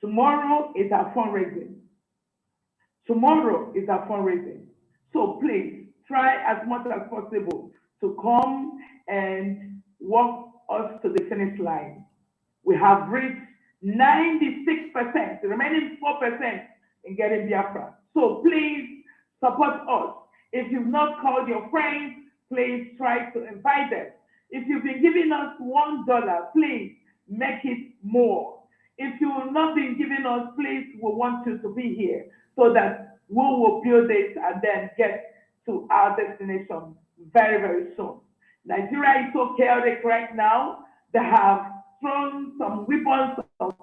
tomorrow is our fundraising. Tomorrow is our fundraising. So please try as much as possible to come and walk us to the finish line. We have reached 96%, the remaining 4% in getting Biafra. So please support us. If you've not called your friends, please try to invite them. If you've been giving us $1, please make it more. If you've not been giving us, please, we want you to be here so that we will build it and then get to our destination very, very soon. Nigeria is so chaotic right now. They have thrown some weapons of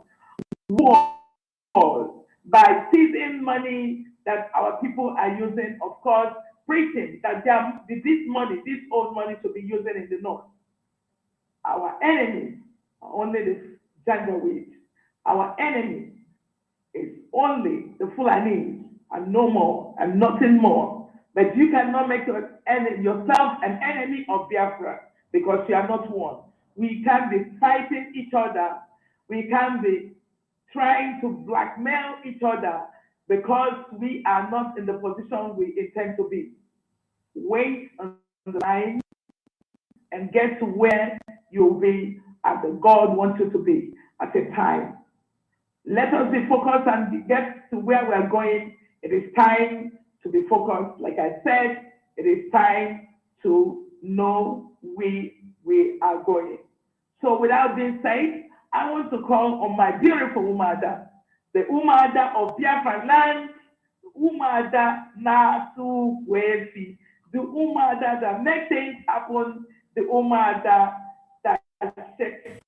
war by seizing money that our people are using, of course, preaching that this money, this old money, should be used in the north. Our enemies are only the Janjaweed. Our enemy is only the Fulanis and no more and nothing more. But you cannot make yourself an enemy of Biafra because you are not one. We can't be fighting each other. We can't be trying to blackmail each other because we are not in the position we intend to be. Wait on the line and get to where you'll be as God wants you to be at a time. Let us be focused and get to where we are going. It is time to be focused. Like I said, it is time to know where we are going. So without being said, I want to call on my beautiful Umada, the Umada of Biafra land, Umada Nasu Wefi, the Umada that makes things happen, the Umada that shakes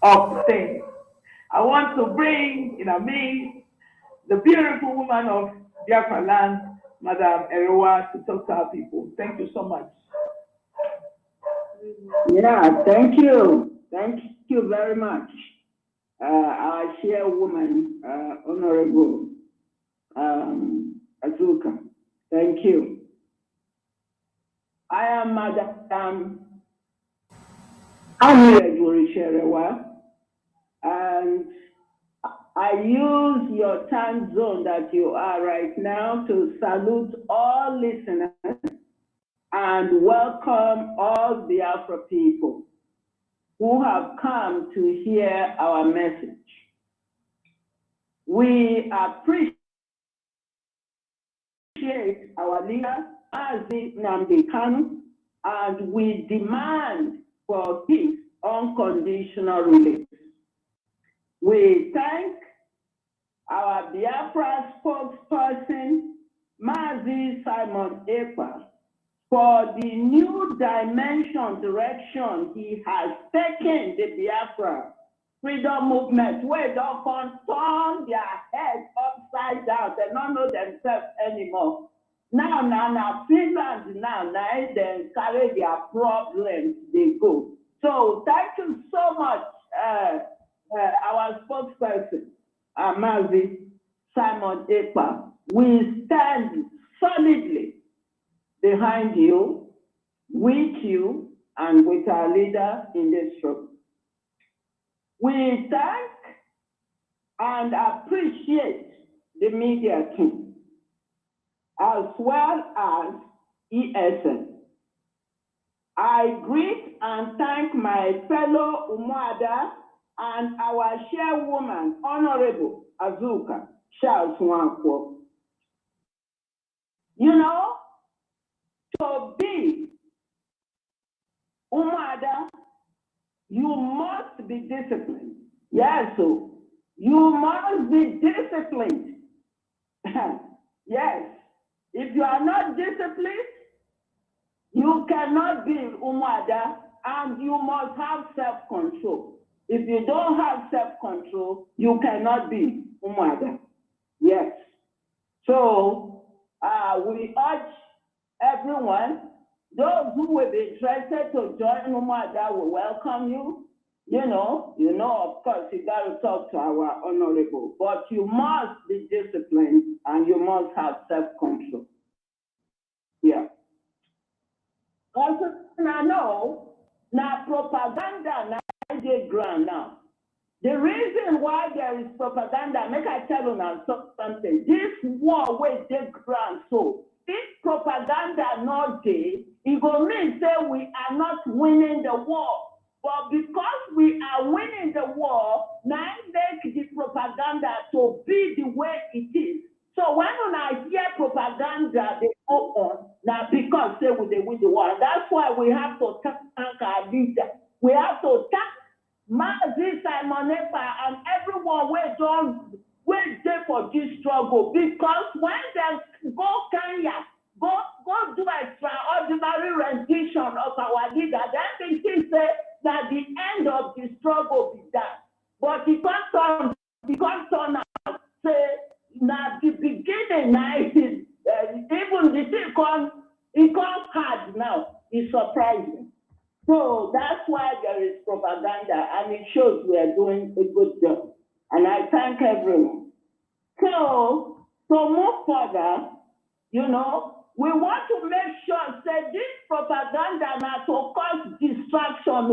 up things. I want to bring in a midst the beautiful woman of Biafra land, Madam Erewa, to talk to our people. Thank you so much. Yeah, thank you. Thank you very much. Our chairwoman, Honorable Azuka. Thank you. I am Madam Erewa, and I use your time zone that you are right now to salute all listeners and welcome all Biafra people who have come to hear our message. We appreciate our leader, Azi Nnamdi Kanu, and we demand for peace, unconditional release. We thank our Biafra spokesperson, Mazi Simon Ekpa, for the new direction he has taken the Biafra freedom movement, where they don't turn their heads upside down. They don't know themselves anymore. Now, Finland now, they carry their problems, they go. So thank you so much, our spokesperson, Mazi Simon Ekpa. We stand solidly behind you, with you, and with our leader in this struggle. We thank and appreciate the media team, as well as ESN. I greet and thank my fellow Umada and our chairwoman, Honorable Azuka Charles Nwankwo. You know, to be Umada, you must be disciplined. Yes, so you must be disciplined. Yes, if you are not disciplined, you cannot be Umada, and you must have self-control. If you don't have self-control, you cannot be Umada. Yes. So we urge everyone, those who will be interested to join Umada, we welcome you. You know, of course, you got to talk to our honorable, but you must be disciplined and you must have self-control. Yeah. Also, I know, now propaganda, now I get ground now. The reason why there is propaganda, make I tell you now something. This war wey dey ground so, if propaganda not there, it go mean say we are not winning the war. But because we are winning the war, now make the propaganda to be the way it is. So when I hear propaganda, they go on, now because say they win the war. That's why we have to thank our leader. We have to thank Mazi Simon Ekpa and everyone wait there for this struggle, because when they go Kenya, go do extraordinary rendition of our leader, then they think say that the end of the struggle be that. But it can't turn out say now the beginning now it is even the thing it comes hard now. It's surprising. So that's why there is propaganda, and it shows we are doing a good job. And I thank everyone. So, to move further, we want to make sure that this propaganda not to cause distraction.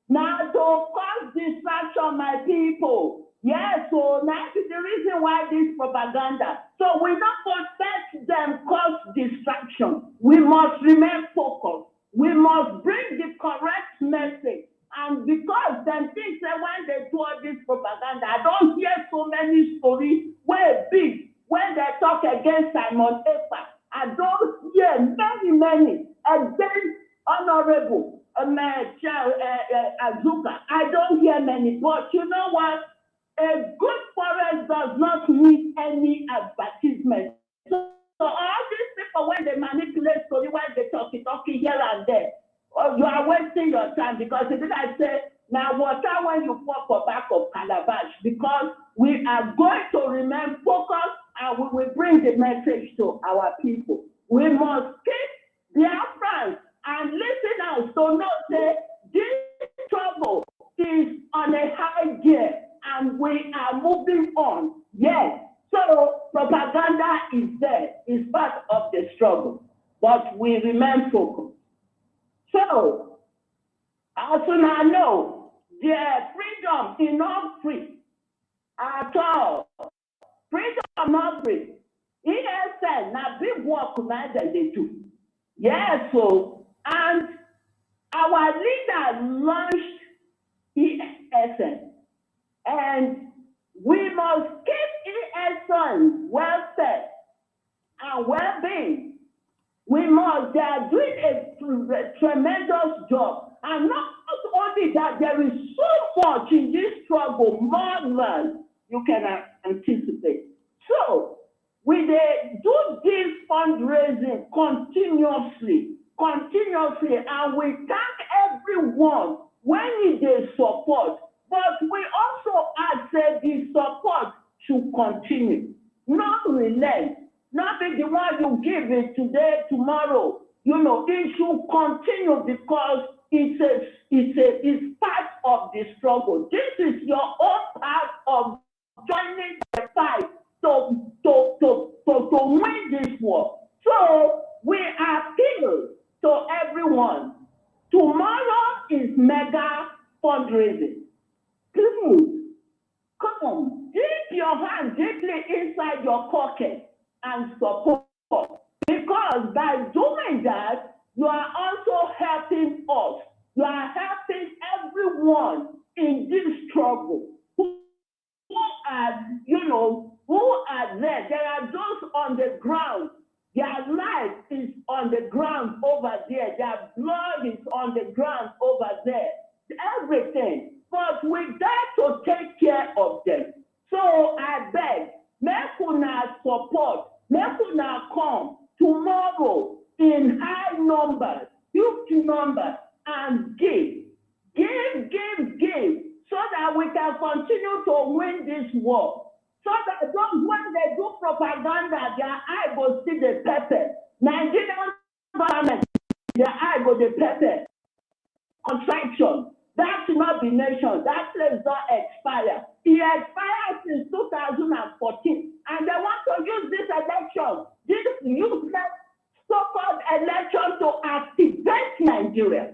Now to cause distraction, my people. Yes, so that is the reason why this propaganda. So we don't let them cause distraction. We must remain focused. We must bring the correct message. And because them things say when they do all this propaganda, I don't hear so many stories where big when they talk against Simon Ekpa. I don't hear many against Honorable Azuka. I don't hear many. But you know what? A good forest does not need any advertisement. So all these people, when they manipulate story, when they talking here and there, you are wasting your time, because if I say, now water when you pour for back of calabash, because we are going to remain focused and we will bring the message to our people. We must keep Biafra and listen out to know that this trouble is on a high gear and we are moving on. Yes. So propaganda is there, is part of the struggle, but we remain focused. So, as soon as I know, their freedom is not free at all. Freedom not free. ESN, now big work that they do. Yes, so, and our leader launched ESN, and we must keep ESN well set and well-being. We must, they are doing a tremendous job. And not only that, there is so much in this struggle, more than you can anticipate. So, we do this fundraising continuously, and we thank everyone when they support. But we also ask that the support should continue, not relent. Not be the one you give it today, tomorrow. It should continue, because it's part of the struggle. This is your own part of joining the fight to win this war. So we appeal to everyone. Tomorrow is mega fundraising. Please, come on, dip your hand deeply inside your pocket and support, because by doing that, you are also helping us. You are helping everyone in this struggle who are there. There are those on the ground. Their life is on the ground over there. Their blood is on the ground over there. Everything. But we dare to take care of them. So I beg, make una support. Make una come tomorrow in high numbers, huge numbers, and give, so that we can continue to win this war. So that those, when they do propaganda, their eye will see the pepper. Nigerian government, their eye will the pepper. Contraction. That should not be nation. That place don't expire. It expired since 2014. And they want to use this election, this useless so-called election, to activate Nigeria.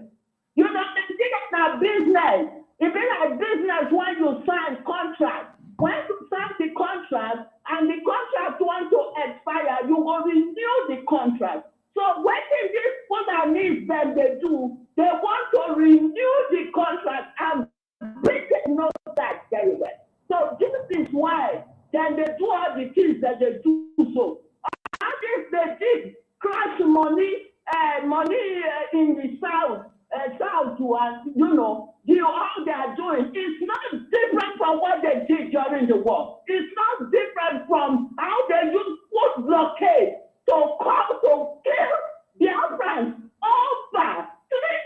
They think it's a business. It be like business when you sign contract. When you sign the contract and the contract want to expire, you will renew the contract. So what is this Fulani that they do? They want to renew the contract, and Britain knows that very well. So this is why then they do all the things that they do. So all this they did, crash money, in the south, and all they are doing is not different from what they did during the war. It's not different from how they use food blockade to kill Biafrans. Over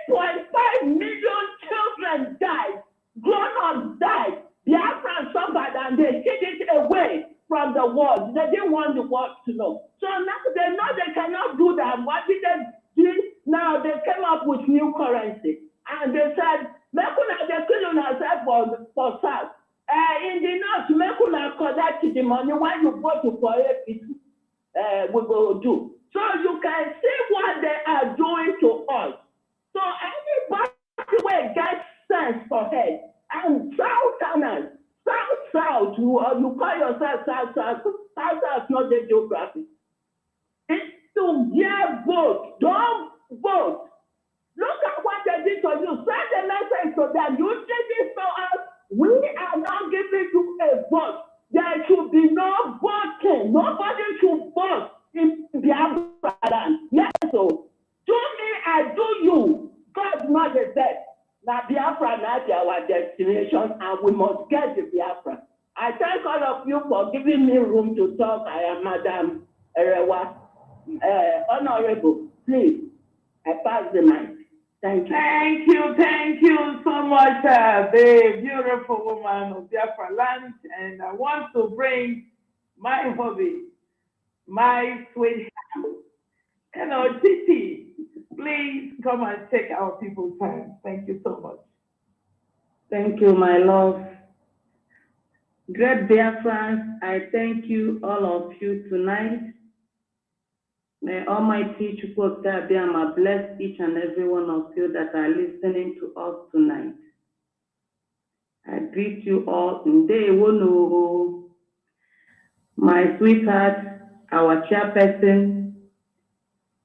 3.5 million children died, grown-ups died. Biafrans suffered and they hid it away from the world. They didn't want the world to know. So now they know they cannot do that. What did they do? Now they came up with new currency. And they said, Mekuna, they kill yourself for South. In the north, Mekuna collect the money when you go to for APC. We will do. So you can see what they are doing to us. So anybody will get sense for head. And Southerners, South, you call yourself South, not the geography. It's to get vote. Don't vote. Look at what they did to you. Send a message to them. You did this to us. We are not giving you a vote. There should be no voting. Nobody should vote in Biafra. Yes, so do me, I do you. God not the dead. Now Biafra not our destination, and we must get the Biafra. I thank all of you for giving me room to talk. I am Madam Erewa. Honorable, please, I pass the mic. Thank you. Thank you so much, the beautiful woman of Biafra land. And I want to bring my hobby, my sweetheart, Titi. Please come and take our people's time. Thank you so much. Thank you, my love. Great Biafrans, I thank you, all of you tonight. May Almighty Chukwuka bless each and every one of you that are listening to us tonight. I greet you all in day one, my sweetheart, our chairperson,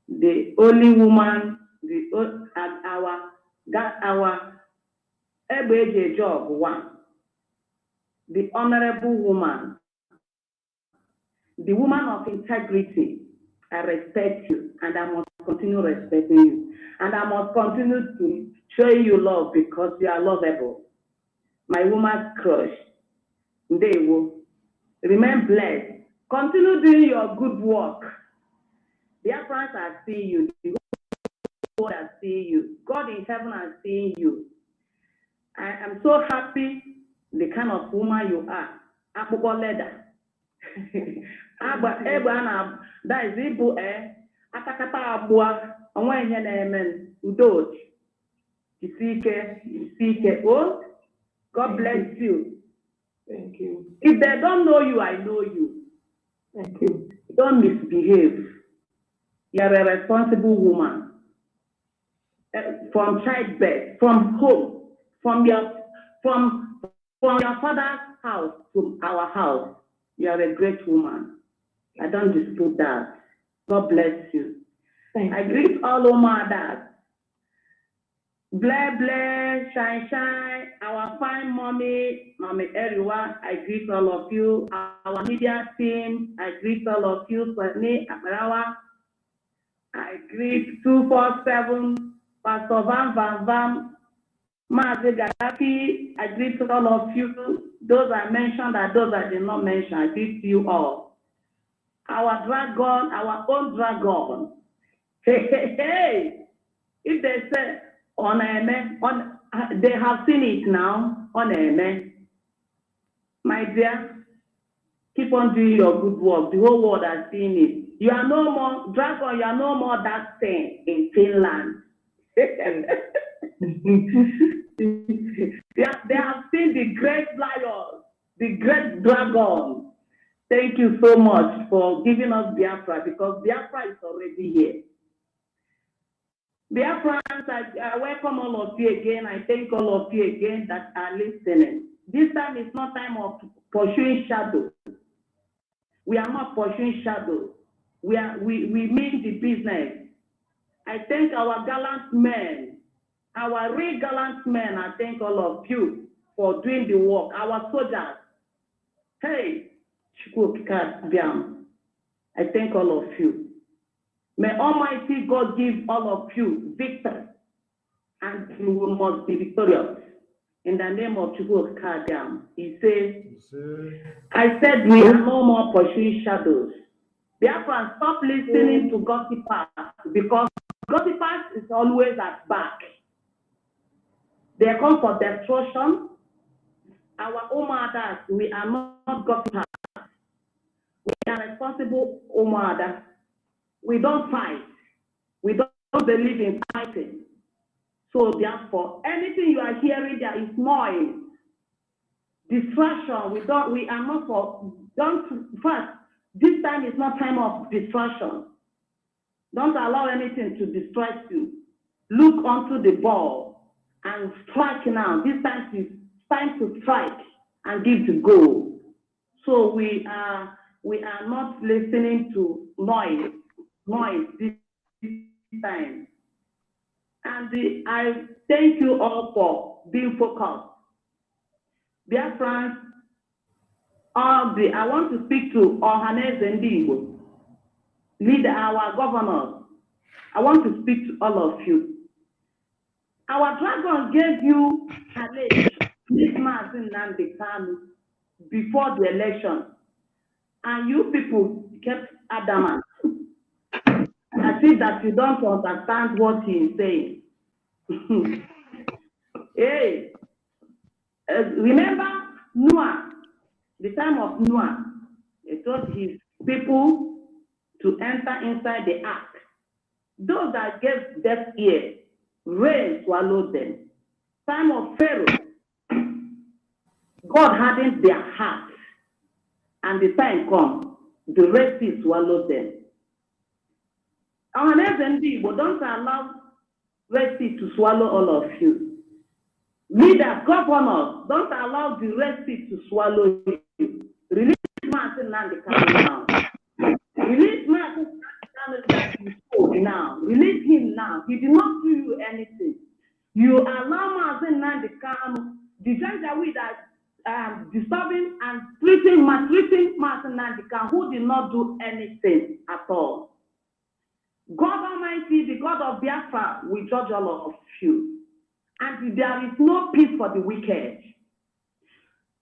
the only woman, our every job one, the honorable woman, the woman of integrity. I respect you, and I must continue respecting you. And I must continue to show you love because you are lovable. My woman's crush, they will remain blessed. Continue doing your good work. The friends are seeing you. The world are seeing you. God in heaven are seeing you. I am so happy the kind of woman you are. Akpụkpọ leather. That is Igbo, atakata abua, onwe ihe na-eme udo. Isike. Oh, God bless you. Thank you. If they don't know you, I know you. Thank you. Don't misbehave. You are a responsible woman. From childbirth, from home, from your father's house to our house. You are a great woman. I don't dispute that. God bless you. I greet all mothers. Bless, shine, our fine mommy Eriwa. I greet all of you. Our media team, I greet all of you. Swani Amarawa. I greet 247, Pastor Van, Mazi Gaddafi. I greet all of you. Those I mentioned and those I did not mention, I greet you all. Our dragon, our own dragon. Hey. If they say, they have seen it now, my dear, keep on doing your good work. The whole world has seen it. You are no more, dragon, you are no more that thing in Finland. They have seen the great lion, the great dragon. Thank you so much for giving us Biafra, because Biafra is already here. Biafrans, I welcome all of you again. I thank all of you again that are listening. This time is not time of pursuing shadows. We are not pursuing shadows. We mean the business. I thank our gallant men, our real gallant men. I thank all of you for doing the work. Our soldiers. Hey, I thank all of you. May Almighty God give all of you victory, and you must be victorious. In the name of Chukwu Kadiam, he says, I said we are no more pursuing shadows. Therefore, stop listening to gossipers, because gossipers is always at back. They come for destruction. Our Umadas, we are not gossipers. We are responsible Umadas. We don't fight. We don't believe in fighting. So therefore, anything you are hearing there is noise, distraction. We are not for, first, this time is not time of distraction. Don't allow anything to distract you. Look onto the ball and strike now. This time is time to strike and give the goal. So we are not listening to noise this time. And I thank you all for being focused. Dear friends, I want to speak to Ohanes and Igbo, leader, our governors. I want to speak to all of you. Our dragon gave you challenge this month in Nandekanu before the election, and you people kept adamant. I see that you don't understand what he is saying. Hey, remember Noah, the time of Noah, he told his people to enter inside the ark. Those that gave deaf ear, rain swallowed them. Time of Pharaoh, God hardened their hearts, and the time come, the Red Sea swallowed them. Our people, don't allow Red Sea to swallow all of you. Leaders, governors, don't allow the Red Sea to swallow you. Release Martin Nandekanu now. Release Martin Nandekanu now. Release him now. He did not do you anything. You allow Martin Nandekanu, the Janjaweed that disturbing and maltreating Martin Nandekanu, who did not do anything at all. God Almighty, the God of Biafra, will judge all of you. And there is no peace for the wicked.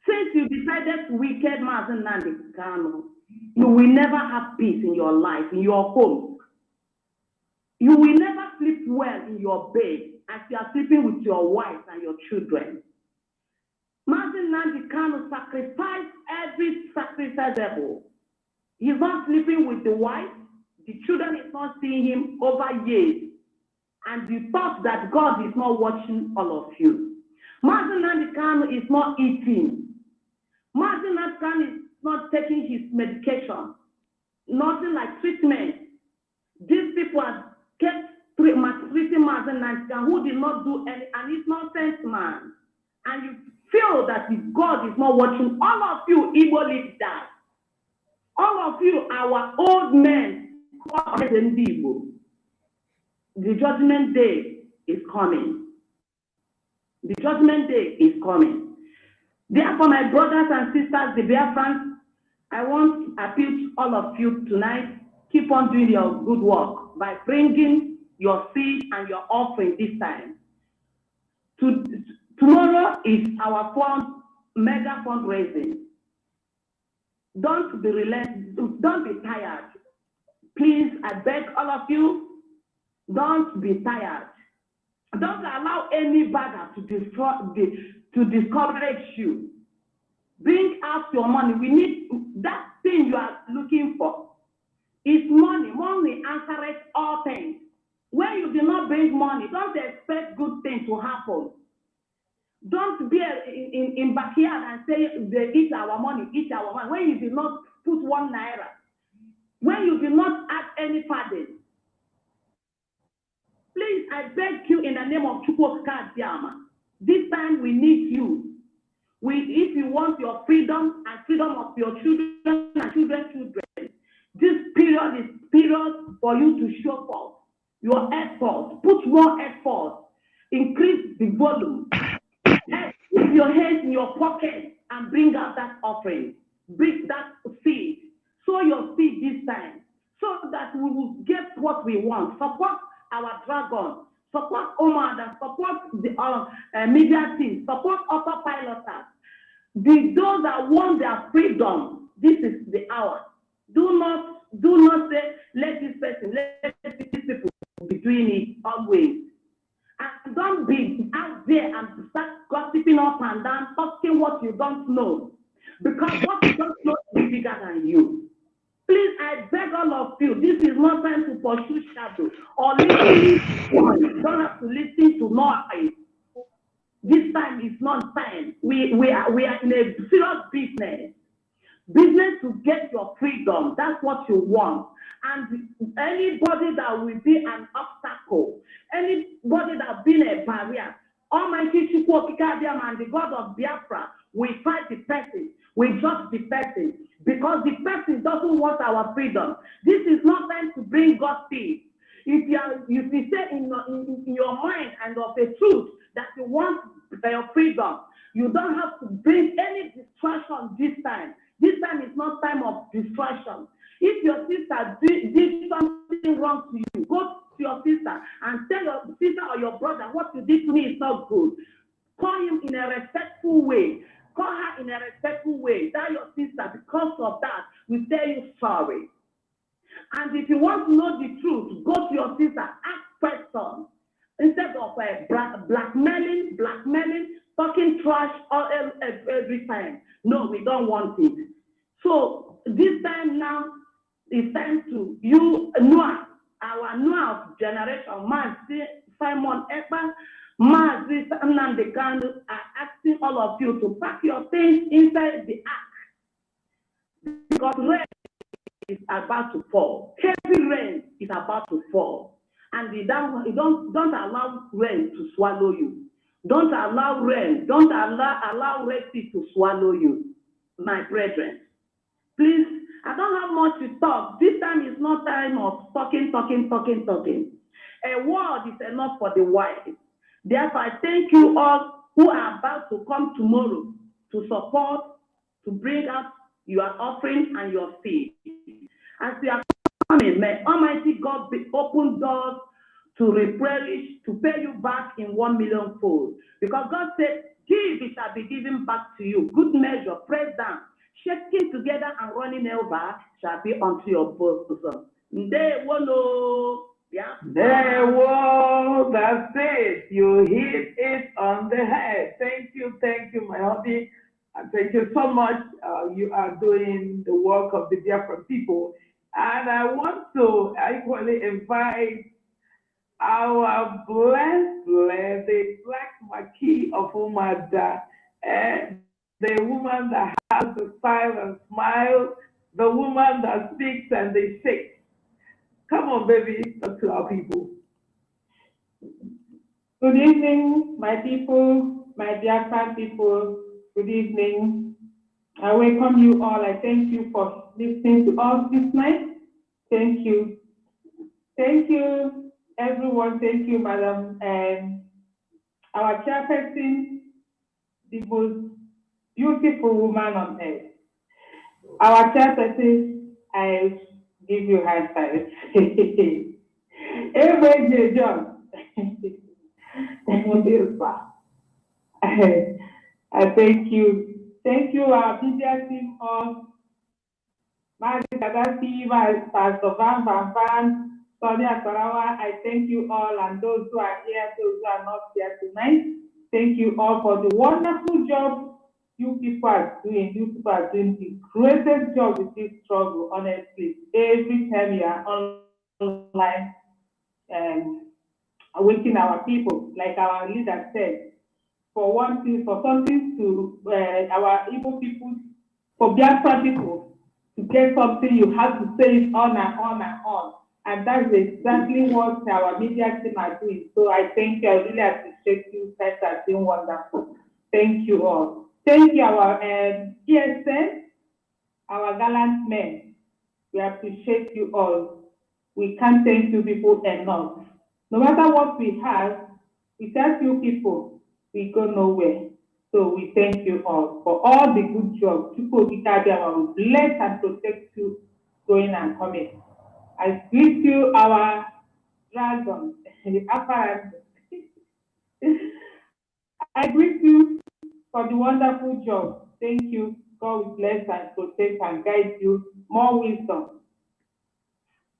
Since you decided to wicked Mazen Nandekanu, you will never have peace in your life, in your home. You will never sleep well in your bed as you are sleeping with your wife and your children. Mazen Nandekanu sacrificed every sacrificeable. He's not sleeping with the wife. The children is not seeing him over years. And you thought that God is not watching all of you. Mazen Nandekanu is not eating. Mazen Nandekanu is not taking his medication. Nothing like treatment. These people are kept maltreating Mazen Nandekanu, who did not do any, and he's not sense man. And you feel that if God is not watching, all of you Igbo leaders, all of you, our old men, the judgment day is coming. The judgment day is coming. Therefore, my brothers and sisters, the Biafrans, I want to appeal to all of you tonight. Keep on doing your good work by bringing your seed and your offering this time. Tomorrow is our mega fundraising. Don't be relentless. Don't be tired. Please, I beg all of you, don't be tired. Don't allow any bagger to discourage you. Bring out your money. We need that thing you are looking for. It's money. Money answers all things. When you do not bring money, don't expect good things to happen. Don't be in backyard and say they eat our money, when you did not put 1 naira. When you do not add any pardon, Please, I beg you in the name of Chukwuka Diama, this time we need you. If you want your freedom and freedom of your children and children's children, this period is period for you to show forth your effort. Put more effort. Increase the volume. Put your hands in your pocket and bring out that offering. Bring that seed. Sow your seed this time so that we will get what we want. Support our dragon. Support Omar, support the media team. Support autopiloters. Those that want their freedom, this is the hour. Do not say, let this person, let these people be doing it always. And don't be out there and start gossiping up and down, talking what you don't know. Because what you don't know is bigger than you. Please, I beg all of you, this is not time to pursue shadow or listen. You don't have to listen to noise. This time is not time. We are in a serious business. Business to get your freedom. That's what you want. And anybody that will be an obstacle, anybody that will be a barrier, Almighty Chukwuka and the God of Biafra will fight the person, will judge the person, because the person doesn't want our freedom. This is not time to bring God peace. If you say in your mind and of the truth that you want your freedom, you don't have to bring any distraction this time. This time is not time of distraction. If your sister did something wrong to you, go to your sister and tell your sister or your brother, what you did to me is not good. Call him in a respectful way. Call her in a respectful way. That your sister, because of that, will tell you sorry. And if you want to know the truth, go to your sister, ask questions. Instead of blackmailing, talking trash every time. No, we don't want it. So this time now, it's time to you, Noah, our Noah generation, Simon Ekpa, Mazi and the candle are asking all of you to pack your things inside the ark. Because rain is about to fall. Heavy rain is about to fall. And don't allow rain to swallow you. Don't allow rain, don't allow Red Sea to swallow you, my brethren. Please, I don't have much to talk. This time is not time of talking. A word is enough for the wise. Therefore, I thank you all who are about to come tomorrow to support, to bring out your offering and your seed. As we are coming, may Almighty God be open doors to replenish, to pay you back in 1 million fold. Because God said, give, it shall be given back to you. Good measure, pressed down, shaking together and running over shall be unto your bosom. They will know. Yeah. There was, that's it. You hit it on the head. Thank you, my hubby. And thank you so much. You are doing the work of the Biafra people. And I want to equally invite our blessed, the Black Marquis of Umada, the woman that has the silent smile, the woman that speaks and they shake. Come on, baby, talk to our people. Good evening, my people, my Biafran people. Good evening. I welcome you all. I thank you for listening to us this night. Thank you. Thank you, everyone. Thank you, madam. And our chairperson, the most beautiful woman on earth. Our chairperson, I give you high five. Every John. I thank you. Thank you, our media team of Margaret Gaddafi, Pastor Van, Sonia Sarawa. I thank you all, and those who are here, those who are not here tonight. Thank you all for the wonderful job you people are doing. You people are doing the greatest job with this struggle, honestly. Every time you are online awakening our people, like our leader said, for one thing, for something to our Igbo people, for Biafra people, to get something, you have to say it on and on and on. And that's exactly what our media team are doing. So I thank you. I really appreciate you. Guys are doing wonderful. Thank you all. Thank you, our PSN, our gallant men. We appreciate you all. We can't thank you people enough. No matter what we have, without you people, we go nowhere. So we thank you all for all the good job. People will bless and protect you going and coming. I greet you, our dragon, the apparent. I greet you for the wonderful job. Thank you. God will bless and protect and guide you. More wisdom.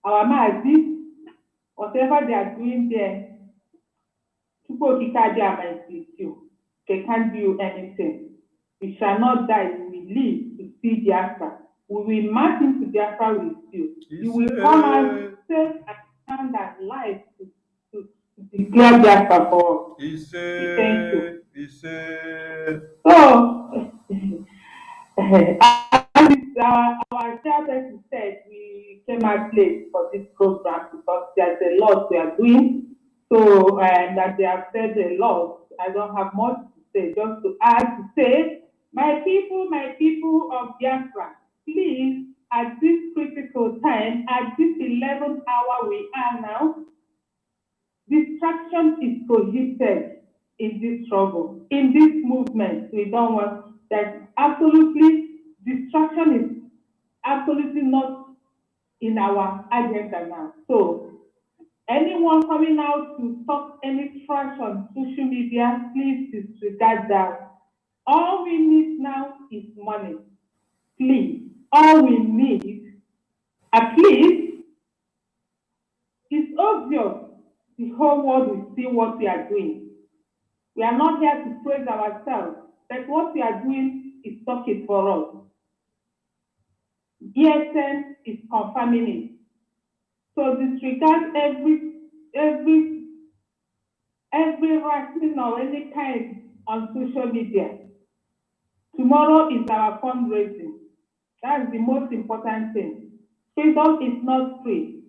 Our Mazi, whatever they are doing there, people might with you. They can't do anything. We shall not die. We will live to see Biafra. We will march into Biafra with you. You will come out safe and sound and life to declare Biafra for us. Thank you. So, our chairperson said we came out late for this program because there's a lot we are doing. So, and that they have said a lot. I don't have much to say, just to add to say, my people of Biafra, please, at this critical time, at this 11th hour we are now, distraction is prohibited in this struggle, in this movement. We don't want that. Absolutely, distraction is absolutely not in our agenda now. So, anyone coming out to stop any trash on social media, please disregard that. All we need now is money. Please, all we need, at least, it's obvious. The whole world will see what we are doing. We are not here to praise ourselves, but what we are doing is talking for us. ESN is confirming it. So disregard every writing or any kind on social media. Tomorrow is our fundraising. That's the most important thing. Freedom is not free.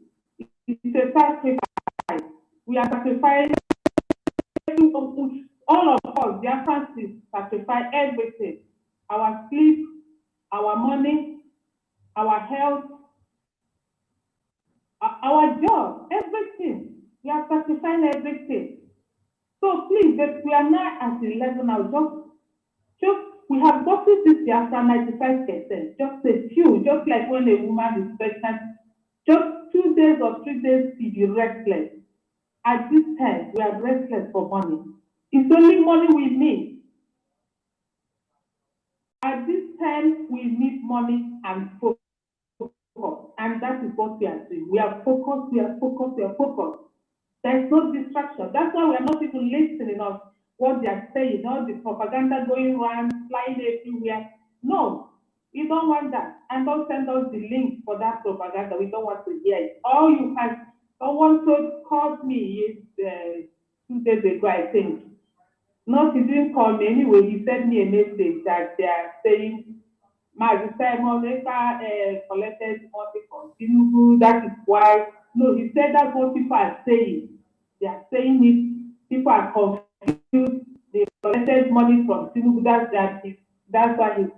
It's a sacrifice. We are sacrificing, all of us, their families sacrifice everything. Our sleep, our money, our health, our job, everything. We are sacrificing everything. So please, we are not at the level now. Just we have gotten this after 95%. Just a few, just like when a woman is pregnant, just 2 days or 3 days to be restless. At this time, we are restless for money. It's only money we need. At this time, we need money and focus. And that is what we are doing. We are focused, we are focused, we are focused. There's no distraction. That's why we are not even listening to what they are saying, all the propaganda going around, flying everywhere. No, we don't want that. And don't send us the link for that propaganda. We don't want to hear it. All you have, someone called me 2 days ago, I think. No, he didn't call me anyway. He sent me a message that they are saying, Mazi Simon Ekpa collected money from Tinubu. That is why. No, he said that's what people are saying. They are saying it. People are confused. They collected money from Tinubu. That's why he's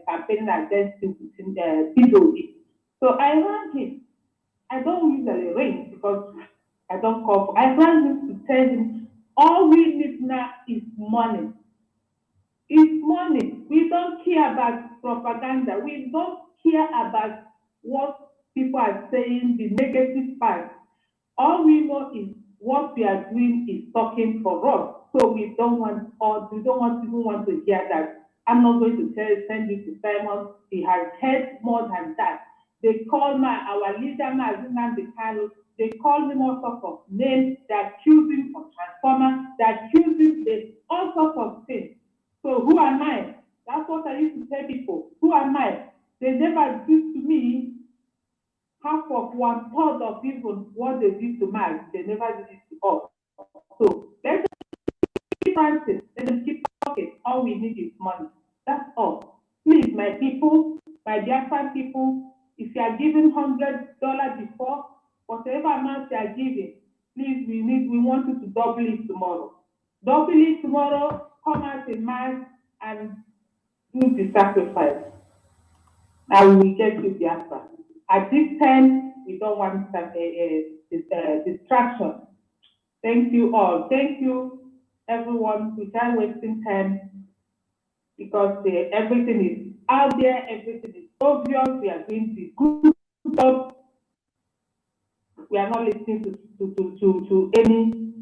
campaigning against Tinubu. So I rang him. I don't usually ring because I don't call. I rang him to tell him all we need now is money. It's money. We don't care about propaganda. We don't care about what people are saying, the negative part. All we know is what we are doing is talking for us. So we don't want people want to hear that. I'm not going to send you to Simon. He has heard more than that. They call our leader, Mazinam Carlos. They call him all sorts of names. They're accusing of transformer. They're accusing all sorts of things. So who am I? That's what I used to tell people. Who am I? They never did to me half of 1/3 of even what they did to Mike. They never did it to us. So let's keep dancing. Let them keep talking. All we need is money. That's all. Please, my people, my Biafran people, if you are giving $100 before, whatever amount you are giving, please, we want you to double it tomorrow. Double it tomorrow, come out in mass and do the sacrifice. And we will get you Biafra. At this time, we don't want distraction. Thank you all. Thank you, everyone, without wasting time, because everything is out there, everything is obvious. We are doing the good stuff. We are not listening to any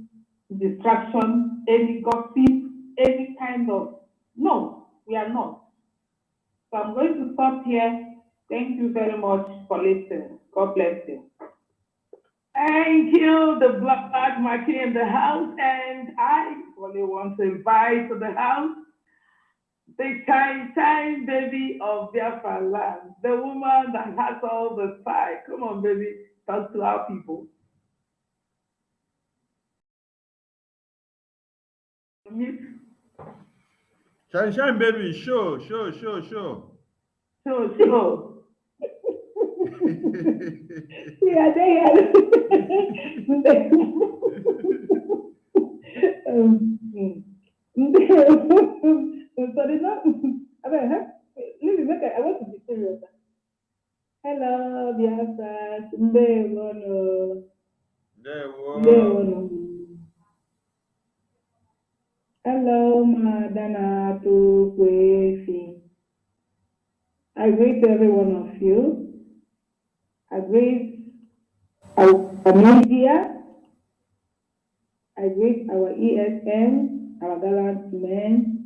distraction, any gossip, any kind of, no, we are not. So I'm going to stop here. Thank you very much for listening. God bless you. Thank you, the Black Marquis in the house, and I only want to invite to the house the time baby of Biafra land, the woman that has all the style. Come on, baby, talk to our people. Shine, baby, show. Sure. Yeah, they are. Sorry, not. I want to be serious. Hello, Biafra. Hello, Madana Tukwefi. I greet every one of you. I greet our media. I greet our ESN, our gallant men,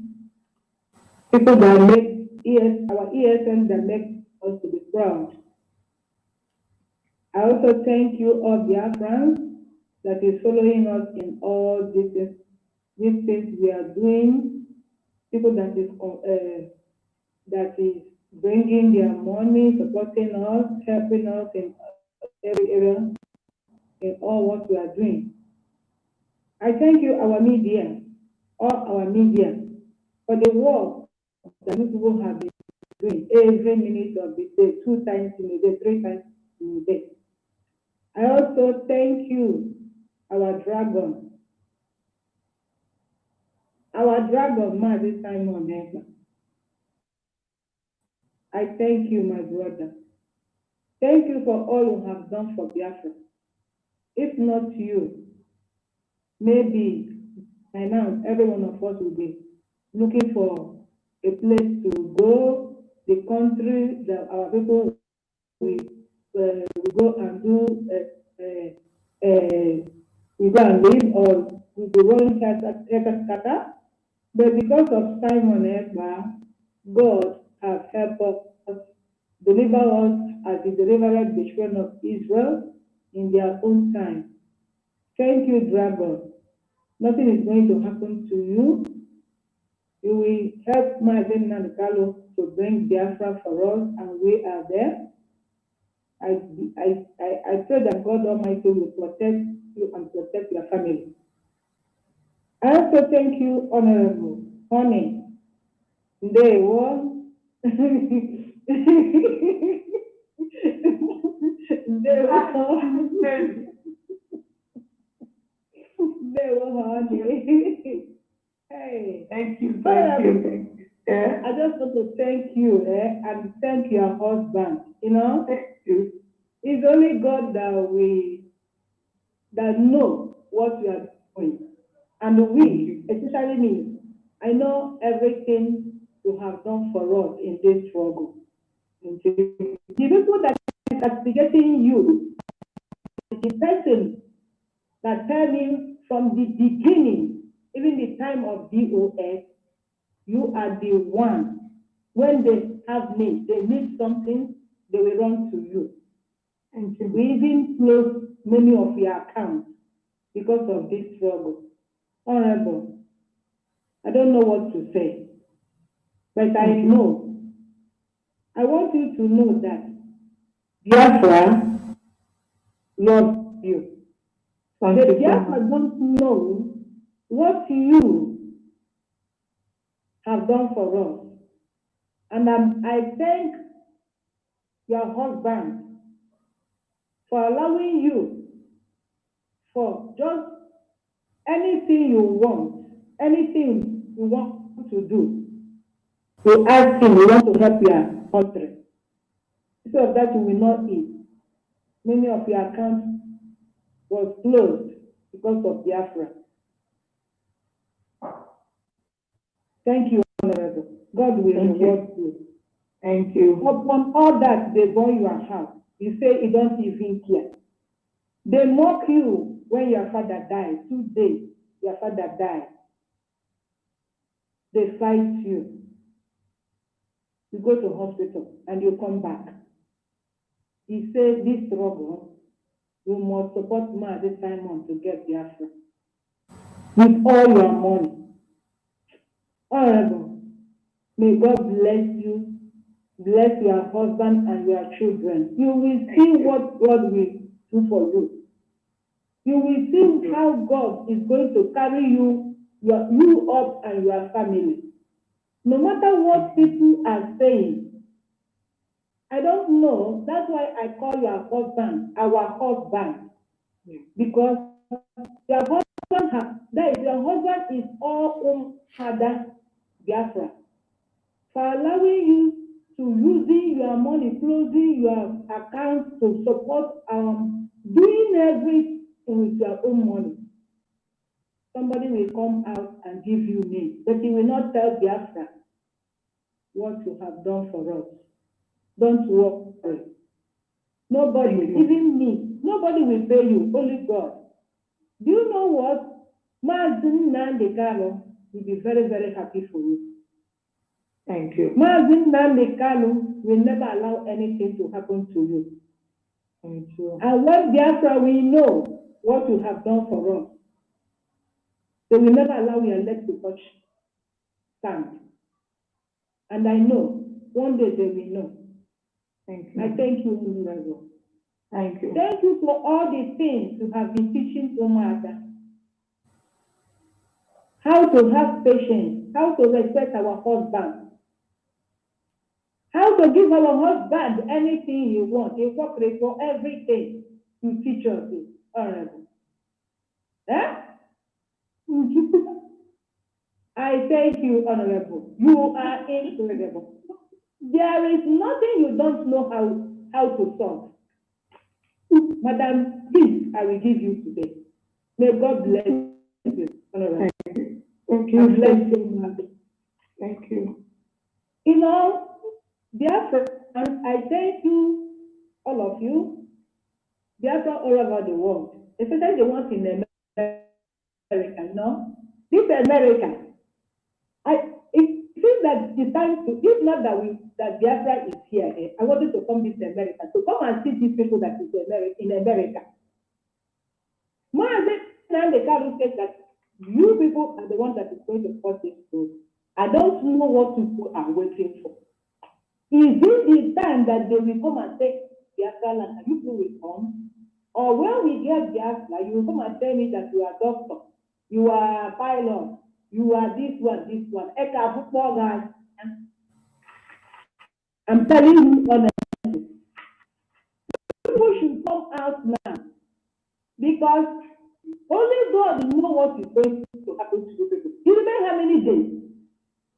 people that make our ESN that make us to be proud. I also thank you all Biafrans that is following us in all these things we are doing. People that is bringing their money, supporting us, helping us in every area, in all what we are doing. I thank you, our media, all our media, for the work that you people have been doing every minute of the day, 2 times in a day, 3 times in a day. I also thank you, our dragon, Mazi Simon Ekpa. I thank you, my brother. Thank you for all you have done for Biafra. If not you, maybe by now every one of us will be looking for a place to go, the country that our people will go and do, we go and live, or we go running kata. But because of Simon Ekpa, God has helped us, deliver us as the deliverer of the children of Israel in their own time. Thank you, Dragon. Nothing is going to happen to you. You will help Mazen Nankalo to bring Biafra for us, and we are there. I pray that God Almighty will protect you and protect your family. I also thank you, Honorable Honey. They won. They were honey. Hey. Thank you. Yeah. I just want to thank you and thank your husband. You know, Thank you. It's only God that know what we are doing. And we, especially me, I know everything you have done for us in this struggle. The people that is castigating you, the person that tell me from the beginning, even the time of DOS, you are the one. When they have need, they need something, they will run to you. And we even close many of your accounts because of this struggle. Honorable, I don't know what to say, but I know. I want you to know that Biafra loves you. The Biafra don't know what you have done for us. And I thank your husband for allowing you for just anything you want, anything you want to do. You ask him, you want to help your country. Instead of that, you will not eat. Many of your accounts was closed because of Biafra. Thank you, Honorable. God will reward you. Thank you. Upon all that they burn your house, you say you don't even care. They mock you when your father died. 2 days, your father died. They fight you. You go to hospital and you come back. He says this struggle, you must support me at this time on to get Biafra. With all your money. Honorable, may God bless you, bless your husband and your children. You will see what God will do for you. You will see how God is going to carry you up and your family. No matter what people are saying, I don't know. That's why I call your husband our husband. Because your husband is all father Biafra. For allowing you to using your money, closing your account to support doing everything with your own money. Somebody will come out and give you name, but he will not tell Biafra what you have done for us. Don't work for it. Nobody, even me, nobody will pay you, only God. Do you know what? Mazin Nandekalo will be very, very happy for you. Thank you. Mazin Nandekalo will never allow anything to happen to you. Thank you. And when Biafra will know what you have done for us, they will never allow your leg to touch sand. And I know, one day they will know. Thank you. I thank you, Honorable. Thank you. Thank you for all the things you have been teaching Omada. How to have patience, how to respect our husband, how to give our husband anything he wants, a corporate for everything. You teach us this, Honorable. Eh? I thank you, Honorable. You are incredible. There is nothing you don't know how to solve. Madam, please, I will give you today. May God bless you, Honorable. Thank you. Bless you, Mother. Thank you. You know, Biafra, and I thank you, all of you, Biafra all over the world, especially the ones in America, you know? This America, it seems that the time to, if not that Biafra is here, I wanted to come to America, to come and see these people that is in America. More than the Carol said that you people are the ones that is going to support this group. I don't know what people are waiting for. Is it the time that they will come and take Biafra land and you people will come? Or when we get Biafra, you will come and tell me that you are doctor, you are pilot, you are this one. Ekpa football guys. I'm telling you honestly. People should come out now. Because only God knows what is going to happen to people. You remember how many days?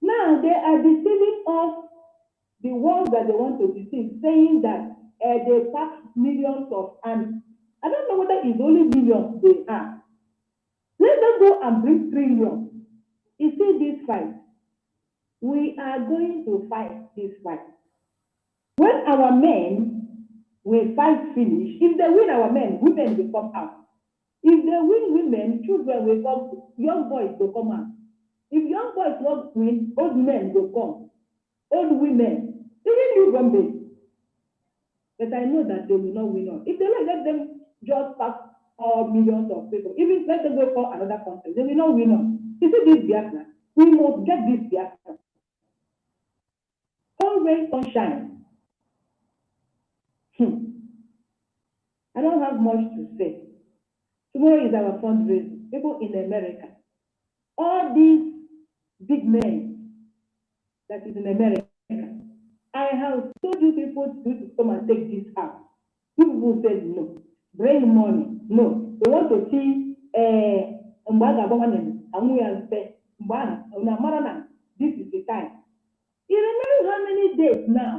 Now they are deceiving us, the ones that they want to deceive, saying that they tax millions of army. I don't know whether it's only millions they have. Let them go and bring trillions. You see this fight? We are going to fight this fight. When our men will fight finish, if they win our men, women will come out. If they win women, children will come, young boys will come out. If young boys won't win, old men will come. Old women, even you Gombe. But I know that they will not win on. If they let them just pass all millions of people, even let them go for another country, they will not win on. You see this Biafra? We must get this Biafra. All rain, sunshine. I don't have much to say. Tomorrow is our fundraising. People in America. All these big men that is in America. I have told you people to come and take this house. People said no. Bring money. No. They want to see Mbaga Bomanen, and we are say, Mbaga, this is the time. You remember how many days now?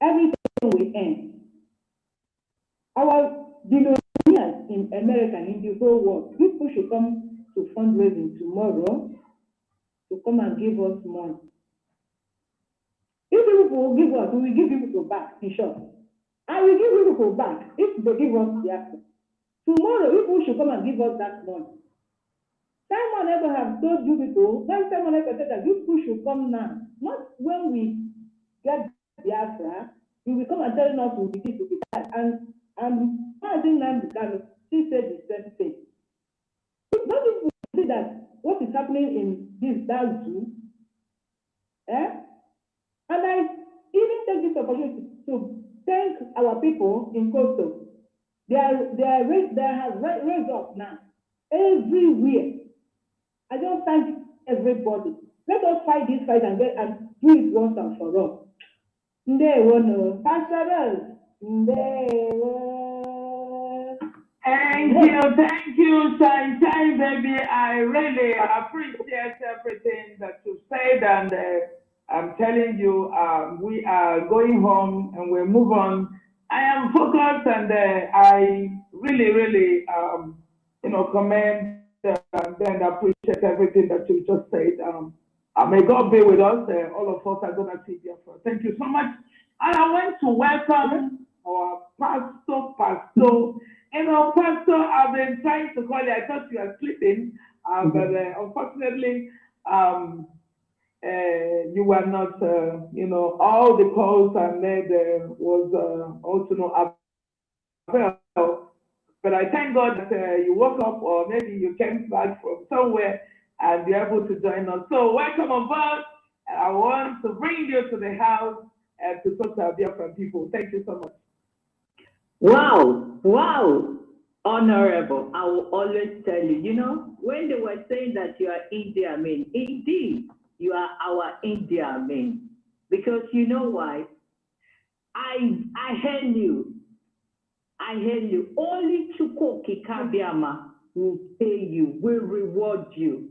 Everything will end. Our billionaires in America and in the whole world, people should come to fundraising tomorrow to come and give us money. If people will give us, we will give people back, in short. I will give people back if they give us the access. Tomorrow, people should come and give us that money. Simon ever have told you people, when Simon ever said that people should come now, not when we get Biafra, he will come and tell us we'll be this, we'll be that. And I think she said the same thing. Don't people see that what is happening in that zoo? And I even take this opportunity to thank our people in Kosovo. They have raised up now everywhere. I just thank everybody. Let us fight this fight and do it once and for all. Thank you, Shine baby. I really appreciate everything that you said, and I'm telling you, we are going home and we'll move on. I am focused, and I really, commend and appreciate everything that you just said. May God be with us. All of us are going to see Biafra. Thank you so much. And I want to welcome our pastor. Pastor, I've been trying to call you. I thought you were sleeping, but unfortunately, you were not. All the calls I made was also available. But I thank God that you woke up, or maybe you came back from somewhere and you're able to join us. So welcome on board. I want to bring you to the house and to talk to our Biafran people. Thank you so much. Wow, honorable. I will always tell you, when they were saying that you are India man, indeed, you are our India man. Because you know why? I hail you. Only Chukoki Kabiama will pay you, will reward you.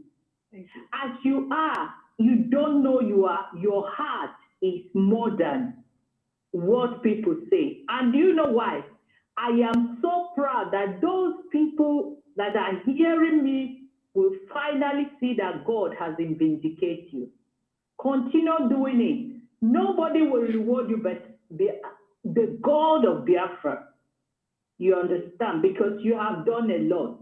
As you are, you don't know your heart is more than what people say. And do you know why? I am so proud that those people that are hearing me will finally see that God has vindicated you. Continue doing it. Nobody will reward you but the God of Biafra. You understand? Because you have done a lot.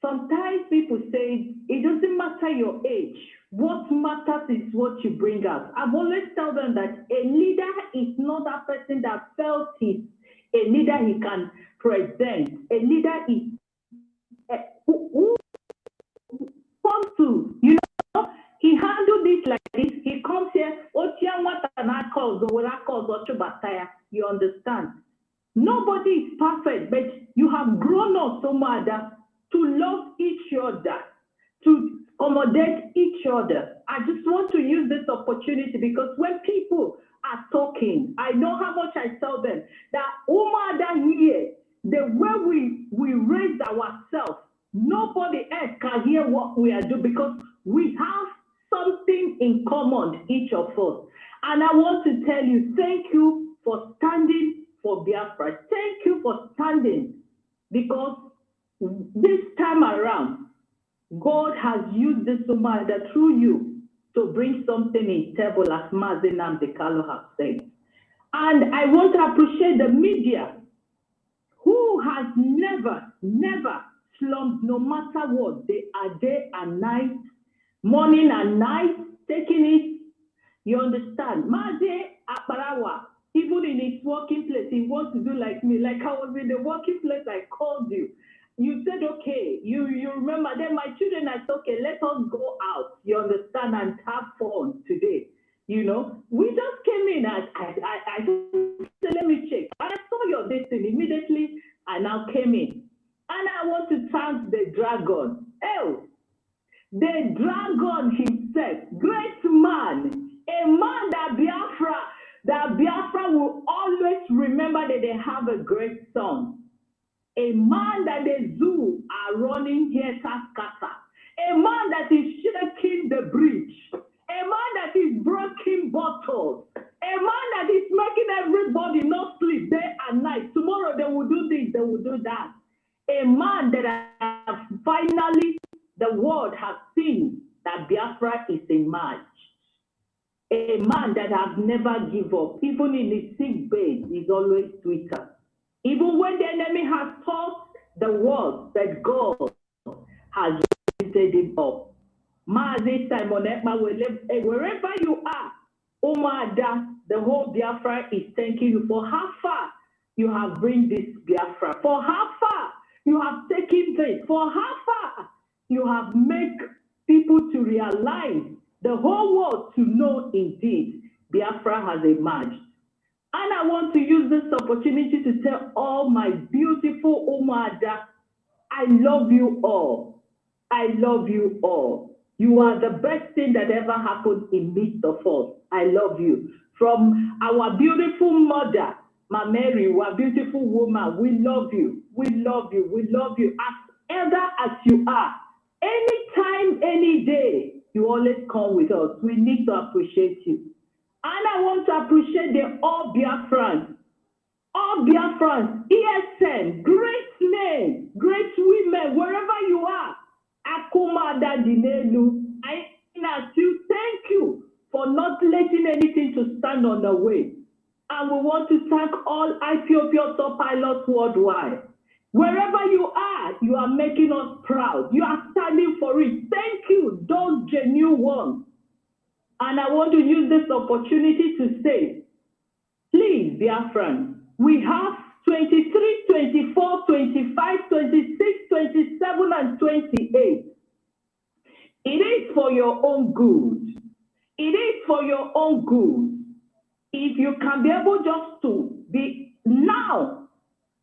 Sometimes people say it doesn't matter your age. What matters is what you bring out. I've always told them that a leader is not a person that felt a leader he can present. A leader is who comes to, he handled it like this. He comes here, you understand? Nobody is perfect, but you have grown up so much to love each other, to accommodate each other. I just want to use this opportunity because when people are talking, I know how much I tell them that Umada here, the way we raise ourselves, nobody else can hear what we are doing because we have something in common, each of us. And I want to tell you, thank you for standing for Biafra. Thank you for standing because this time around, God has used this woman that through you to bring something in table, as Mazi Nnamdi Kanu has said. And I want to appreciate the media who has never slumped, no matter what. They are day and night, morning and night, taking it. You understand? Mazi Akbarawa, even in his working place, he wants to do like me. Like I was in the working place, I called you. You said, okay, you remember, then my children, I said, okay, let us go out, you understand, and have fun today. We just came in, I said, let me check. And I saw your destiny immediately, I now came in. And I want to thank the dragon. The dragon himself, great man, a man that Biafra that Biafra will always remember that they have a great son. A man that the zoo are running here, scarce. A man that is shaking the bridge. A man that is breaking bottles. A man that is making everybody not sleep day and night. Tomorrow they will do this, they will do that. A man that finally the world has seen that Biafra is emerged. A man that has never given up. Even in his sick bed, he's always sweeter. Even when the enemy has thought the world that God has lifted him up. Mazi Simon Ekpa, wherever you are, Umada, the whole Biafra is thanking you for how far you have bring this Biafra, for how far you have taken this, for how far you have made people to realize, the whole world to know indeed Biafra has emerged. And I want to use this opportunity to tell all my beautiful Umada, I love you all. I love you all. You are the best thing that ever happened in midst of us. I love you. From our beautiful mother, Ma Mary, our beautiful woman, we love you. We love you. We love you. As elder as you are, anytime, any day, you always come with us. We need to appreciate you. And I want to appreciate the all Biafrans, ESN, great men, great women, wherever you are. Akumada Dinelu, I still thank you for not letting anything to stand on the way. And we want to thank all IPOP pilots worldwide. Wherever you are making us proud. You are standing for it. Thank you, those genuine ones. And I want to use this opportunity to say, please, dear friends, we have 23, 24, 25, 26, 27, and 28. It is for your own good. It is for your own good. If you can be able just to be now,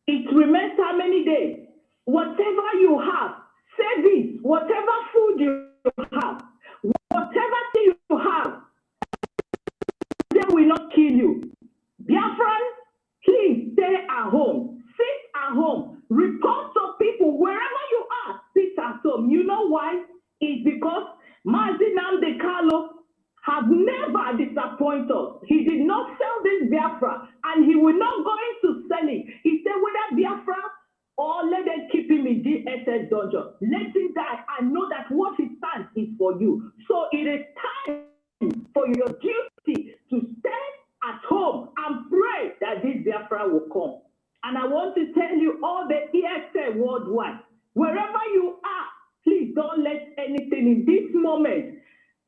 it remains how many days? Whatever you have, save it. Whatever food you have, whatever thing you have, they will not kill you. Biafran, please stay at home. Sit at home. Report to people wherever you are. Sit at home. You know why? It's because Mazi Nnamdi Kanu have never disappointed us. He did not sell this Biafra, and he will not going to sell it. He said whether Biafra or let them keep him in DSS dungeon. Let him die and know that what he stands is for you. So it is time for your duty to stand at home and pray that this Biafra will come. And I want to tell you all the ESA worldwide, wherever you are, please don't let anything in this moment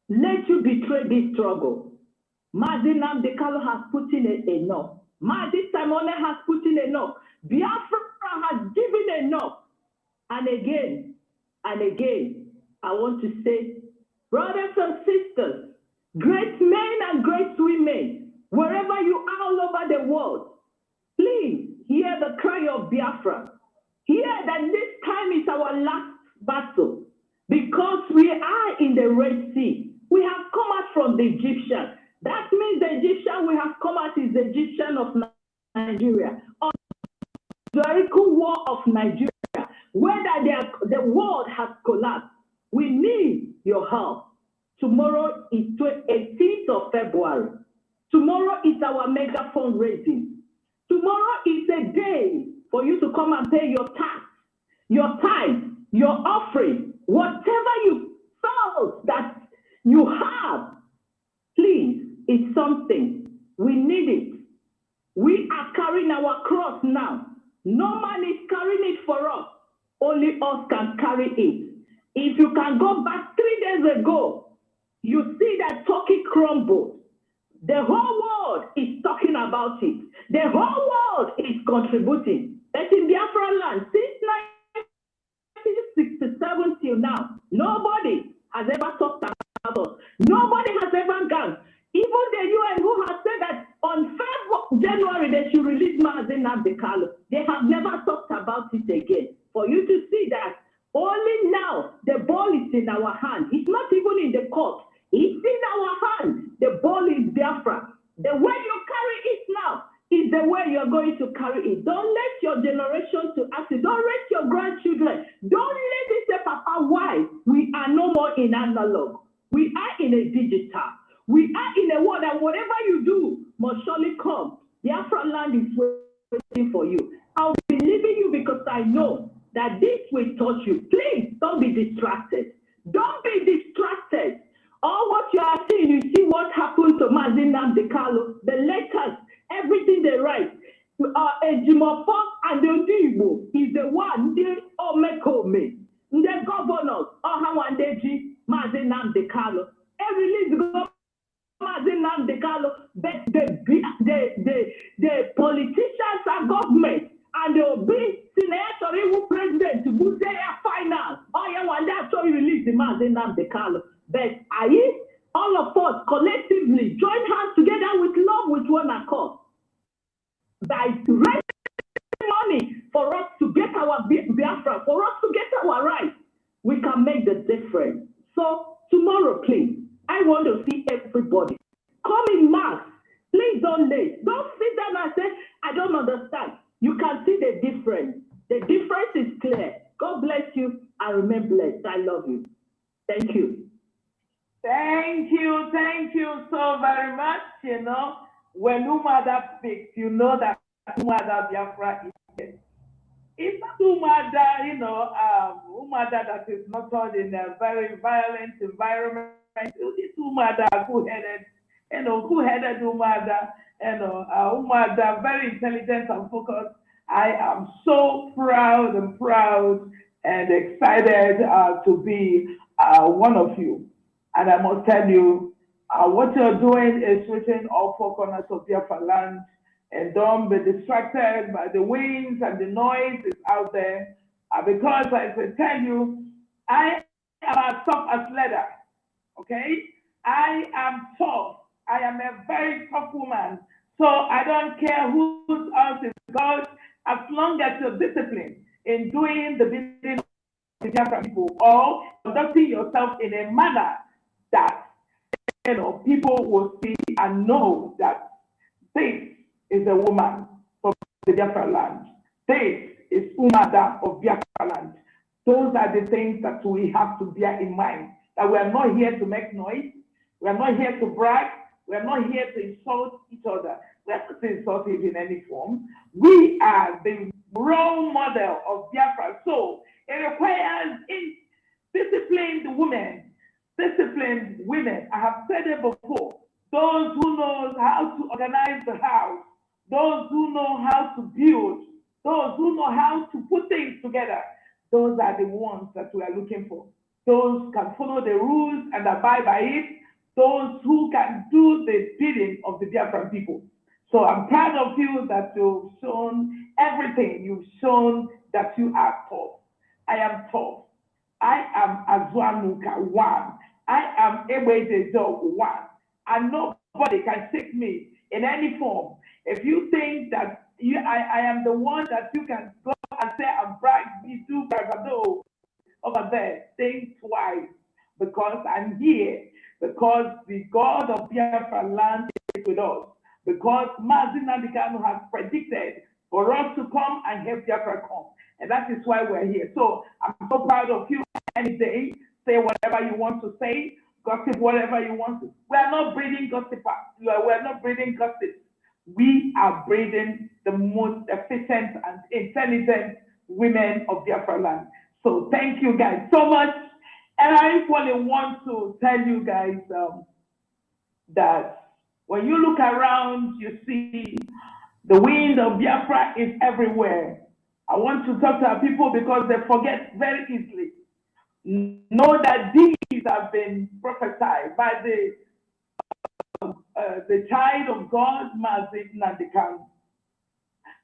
let you betray this struggle. Mazi Nnamdi Kanu has put in enough. Mazi Simone has put in enough. Biafra has given enough. And again, I want to say, brothers and sisters, great men and great women, wherever you are all over the world, please hear the cry of Biafra. Hear that this time is our last battle, because we are in the Red Sea. We have come out from the Egyptian. That means the Egyptian we have come out is the Egyptian of Nigeria. On the historical war of Nigeria, whether the world has collapsed, we need your help. Tomorrow is 18th of February. Tomorrow is our mega fundraising. Tomorrow is a day for you to come and pay your tax, your tithe, your offering, whatever you felt that you have. Please, it's something. We need it. We are carrying our cross now. No man is carrying it for us. Only us can carry it. If you can go back 3 days ago, you see that Turkey crumbled. The whole world is talking about it. The whole world is contributing. But in Biafra land, since 1967 till now, nobody has ever talked about us. Nobody has ever gone. Even the UN, who has said that on 1st of January they should release Mazi Nnamdi Kanu, they have never talked about it again. For you to see that only now the ball is in our hand. It's not even in the court. It's in our hand. The ball is Biafra. The way you carry you. Don't let your generation to ask you. Don't let your grandchildren. Don't let them say, Papa, why? We are no more in analog. We are in a digital. We are in a world that whatever you do must surely come. Biafra land is waiting for you. I'll be leaving you because I know that this will touch you. Please don't be distracted. Don't be distracted. All what you are seeing, you see what happened to Mazin Namdekalo, the letters, everything they write. Ejimofo and the Igbo is the one, the Omekome, the governors, Ohawandeji, Mazin Namdekalo. Every release Mazin Namdekalo, the politicians and government, and there will be senator who president to go say finance. Oh, yeah, one day so you release the Mazin Namdekalo. But all of us collectively join hands together with love, with one accord. By raising money for us to get our Biafra, for us to get our rights, we can make the difference. So tomorrow, please, I want to see everybody come in mass. Please don't late. Don't sit down and say, I don't understand. You can see the difference. The difference is clear. God bless you and remain blessed. I love you. Thank you. Thank you so very much. You know, when Umada speaks, you know that Umada Biafra is here. It's Umada, you know, Umada that is not taught in a very violent environment. It's Umada who-headed Umada, you know, Umada, very intelligent and focused. I am so proud and excited to be one of you. And I must tell you, what you're doing is reaching all four corners of Biafra land. And don't be distracted by the winds and the noise is out there. Because as I tell you, I am a tough as leather. Okay? I am tough. I am a very tough woman. So I don't care whose else is God, as long as you're disciplined in doing the bidding of the Biafra people or conducting yourself in a manner that, you know, people will see and know that this is a woman from the Biafra land. This is Umada of Biafra land. Those are the things that we have to bear in mind. That we are not here to make noise. We are not here to brag. We are not here to insult each other. We are not to insult it in any form. We are the role model of Biafra. So it requires disciplined women. Disciplined women. I have said it before. Those who know how to organize the house, those who know how to build, those who know how to put things together, those are the ones that we are looking for. Those can follow the rules and abide by it. Those who can do the bidding of the Biafran people. So I'm proud of you that you've shown everything. You've shown that you are tough. I am tough. I am Azwanuka one. I am Ebe Dog one. And nobody can take me in any form. If you think that I am the one that you can go and say I'm brag, me too, bragado over there, think twice. Because I'm here. Because the God of Biafra land is with us. Because Mazin Namdekalo has predicted for us to come and help Biafra come. And that is why we're here. So I'm so proud of you. Any day, say whatever you want to say, gossip whatever you want to. We are not breeding gossip. We're not breeding gossip. We are breeding the most efficient and intelligent women of Biafra land. So thank you guys so much. And I equally want to tell you guys that when you look around, you see the wind of Biafra is everywhere. I want to talk to our people because they forget very easily. Know that these have been prophesied by the child of God, Mazin Namdekalo.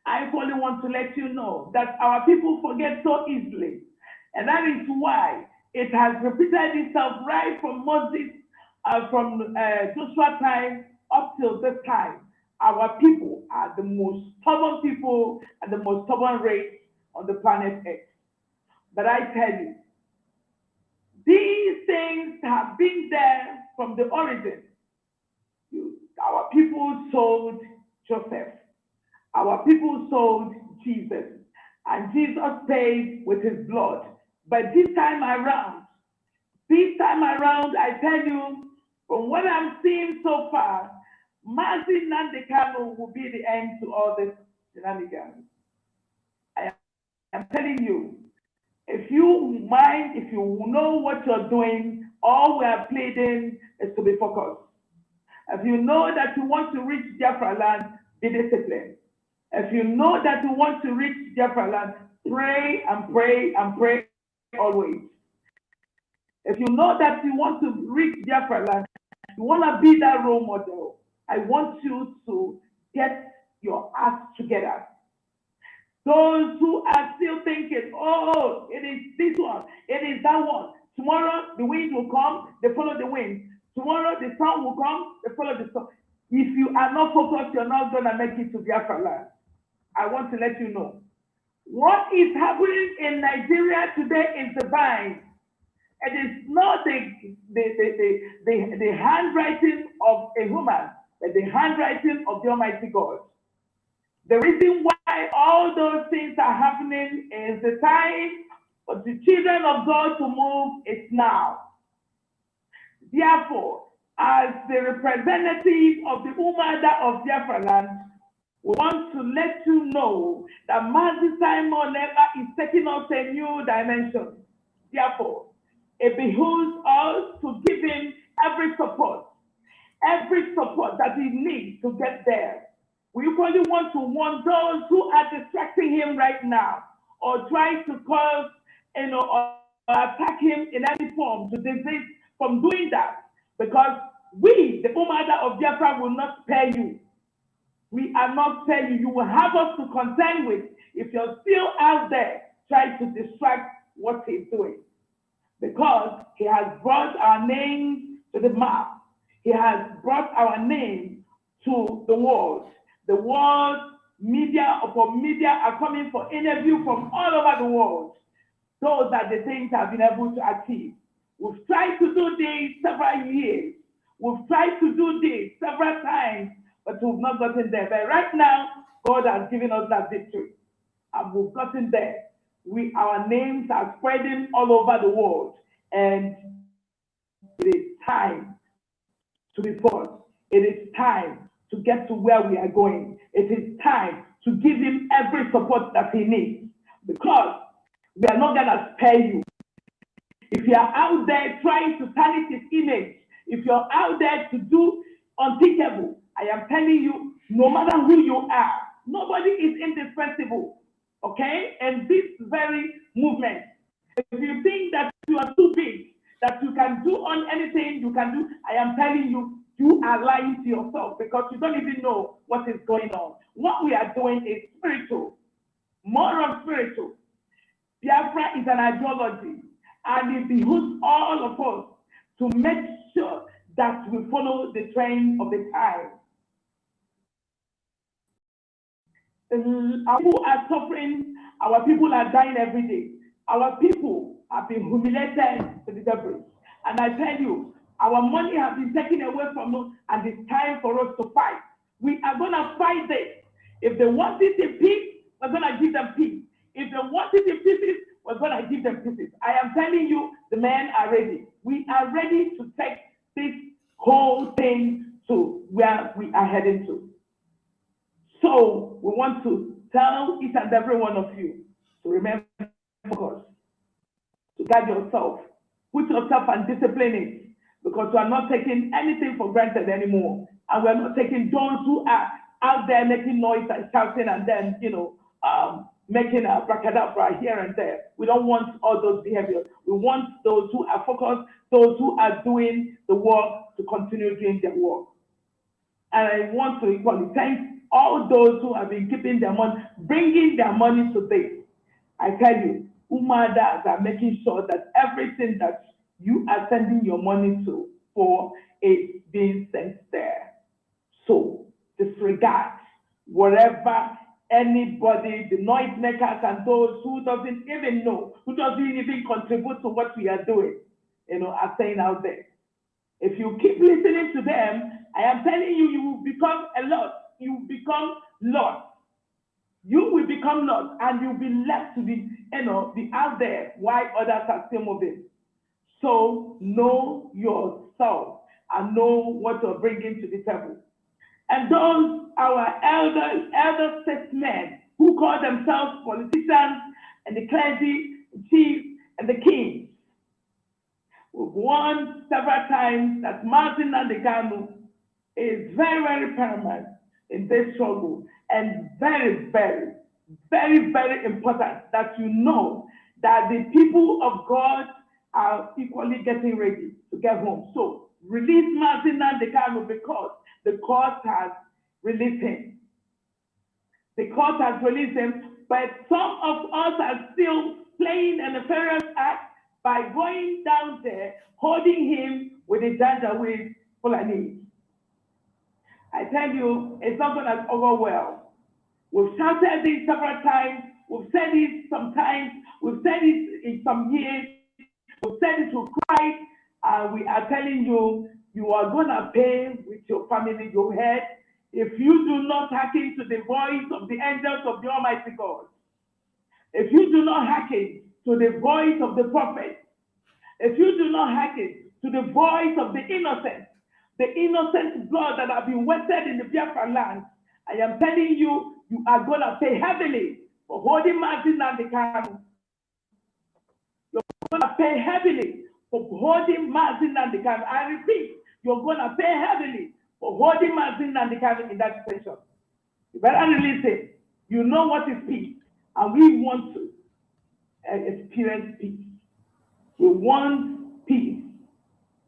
I only want to let you know that our people forget so easily. And that is why it has repeated itself right from Moses, from Joshua time up till this time. Our people are the most stubborn people and the most stubborn race on the planet Earth. But I tell you, these things have been there from the origin. Our people sold Joseph. Our people sold Jesus. And Jesus paid with his blood. But this time around, I tell you, from what I'm seeing so far, Mazi Nandekano will be the end to all this shenanigans. I am telling you, if you mind, if you know what you're doing, all we are pleading is to be focused. If you know that you want to reach Biafra land, be disciplined. If you know that you want to reach Biafra land, pray and pray and pray always. If you know that you want to reach Biafra land, you want to be that role model, I want you to get your act together. Those who are still thinking, oh, it is this one, it is that one. Tomorrow the wind will come, they follow the wind. Tomorrow the sun will come, they follow the sun. If you are not focused, you're not going to make it to Biafra land. I want to let you know. What is happening in Nigeria today is divine. It is not the handwriting of a human, but the handwriting of the Almighty God. The reason why all those things are happening is the time for the children of God to move is now. Therefore, as the representative of the Umada of Biafra land, we want to let you know that Mazi Simon Ekpa is taking us a new dimension. Therefore, it behooves us to give him every support that he needs to get there. We equally want to warn those who are distracting him right now or trying to cause, or attack him in any form to desist from doing that, because we, the Umada of Biafra, will not spare you. We are not sparing you. You will have us to contend with if you're still out there trying to distract what he's doing. Because he has brought our names to the map. He has brought our name to the world. The world, media upon media are coming for interview from all over the world. Those are the things I've been able to achieve. We've tried to do this several years. We've tried to do this several times, but we've not gotten there. But right now, God has given us that victory, and we've gotten there. Our names are spreading all over the world, and it is time to be forced. It is time to get to where we are going. It is time to give him every support that he needs, because we are not gonna spare you. If you are out there trying to tarnish his image, if you're out there to do unthinkable, I am telling you, no matter who you are, nobody is indispensable, okay? And this very movement, if you think that you are too big, that you can do on anything you can do, I am telling you, you are lying to yourself, because you don't even know what is going on. What we are doing is spiritual, more of spiritual. Biafra is an ideology, and it behooves all of us to make sure that we follow the trend of the time. Our people are suffering, our people are dying every day. Our people have been humiliated to the devil. And I tell you, our money has been taken away from us, and it's time for us to fight. We are going to fight this. If they want it in peace, we're going to give them peace. If they want it in pieces, we're going to give them pieces. I am telling you, the men are ready. We are ready to take this whole thing to where we are heading to. So we want to tell each and every one of you to remember focus, to guide yourself, put yourself and discipline it, because we are not taking anything for granted anymore. And we're not taking those who are out there making noise and shouting and then, making a bracadabra here and there. We don't want all those behaviors. We want those who are focused, those who are doing the work to continue doing their work. And I want to equally thank all those who have been keeping their money, bringing their money to this. I tell you, Umadas are making sure that everything that you are sending your money to for is being sent there. So disregard whatever anybody, the noisemakers and those who doesn't even know, who doesn't even contribute to what we are doing, are saying out there. If you keep listening to them, I am telling you, you will become a lot. You will become lost. You will become lost and you'll be left to be out there while others are still moving. So know yourself and know what you're bringing to the table. And those our elder statesmen who call themselves politicians and the clergy, the chiefs, and the kings. We've warned several times that Martin Nandekanu is very, very paramount in this struggle, and very, very, very, very important that you know that the people of God are equally getting ready to get home. So release Martin Nandekanu because the court has released him. The court has released him, but some of us are still playing a nefarious act by going down there, holding him with a Janjaweed Fulani. I tell you, it's not going to over well. We've shouted this several times. We've said it sometimes. We've said it in some years. We've said it to Christ. We are telling you, you are going to pay with your family, your head, if you do not hearken to the voice of the angels of the Almighty God. If you do not hearken to the voice of the prophet, if you do not hearken to the voice of the innocent blood that have been wasted in the Biafra land, I am telling you, you are going to pay heavily for holding Martin Nandekanu. You're going to pay heavily for holding Martin Nandekanu. I repeat, you're going to pay heavily for holding Martin Nandekanu in that situation. You better release it. You know what is peace, and we want to experience peace. We want peace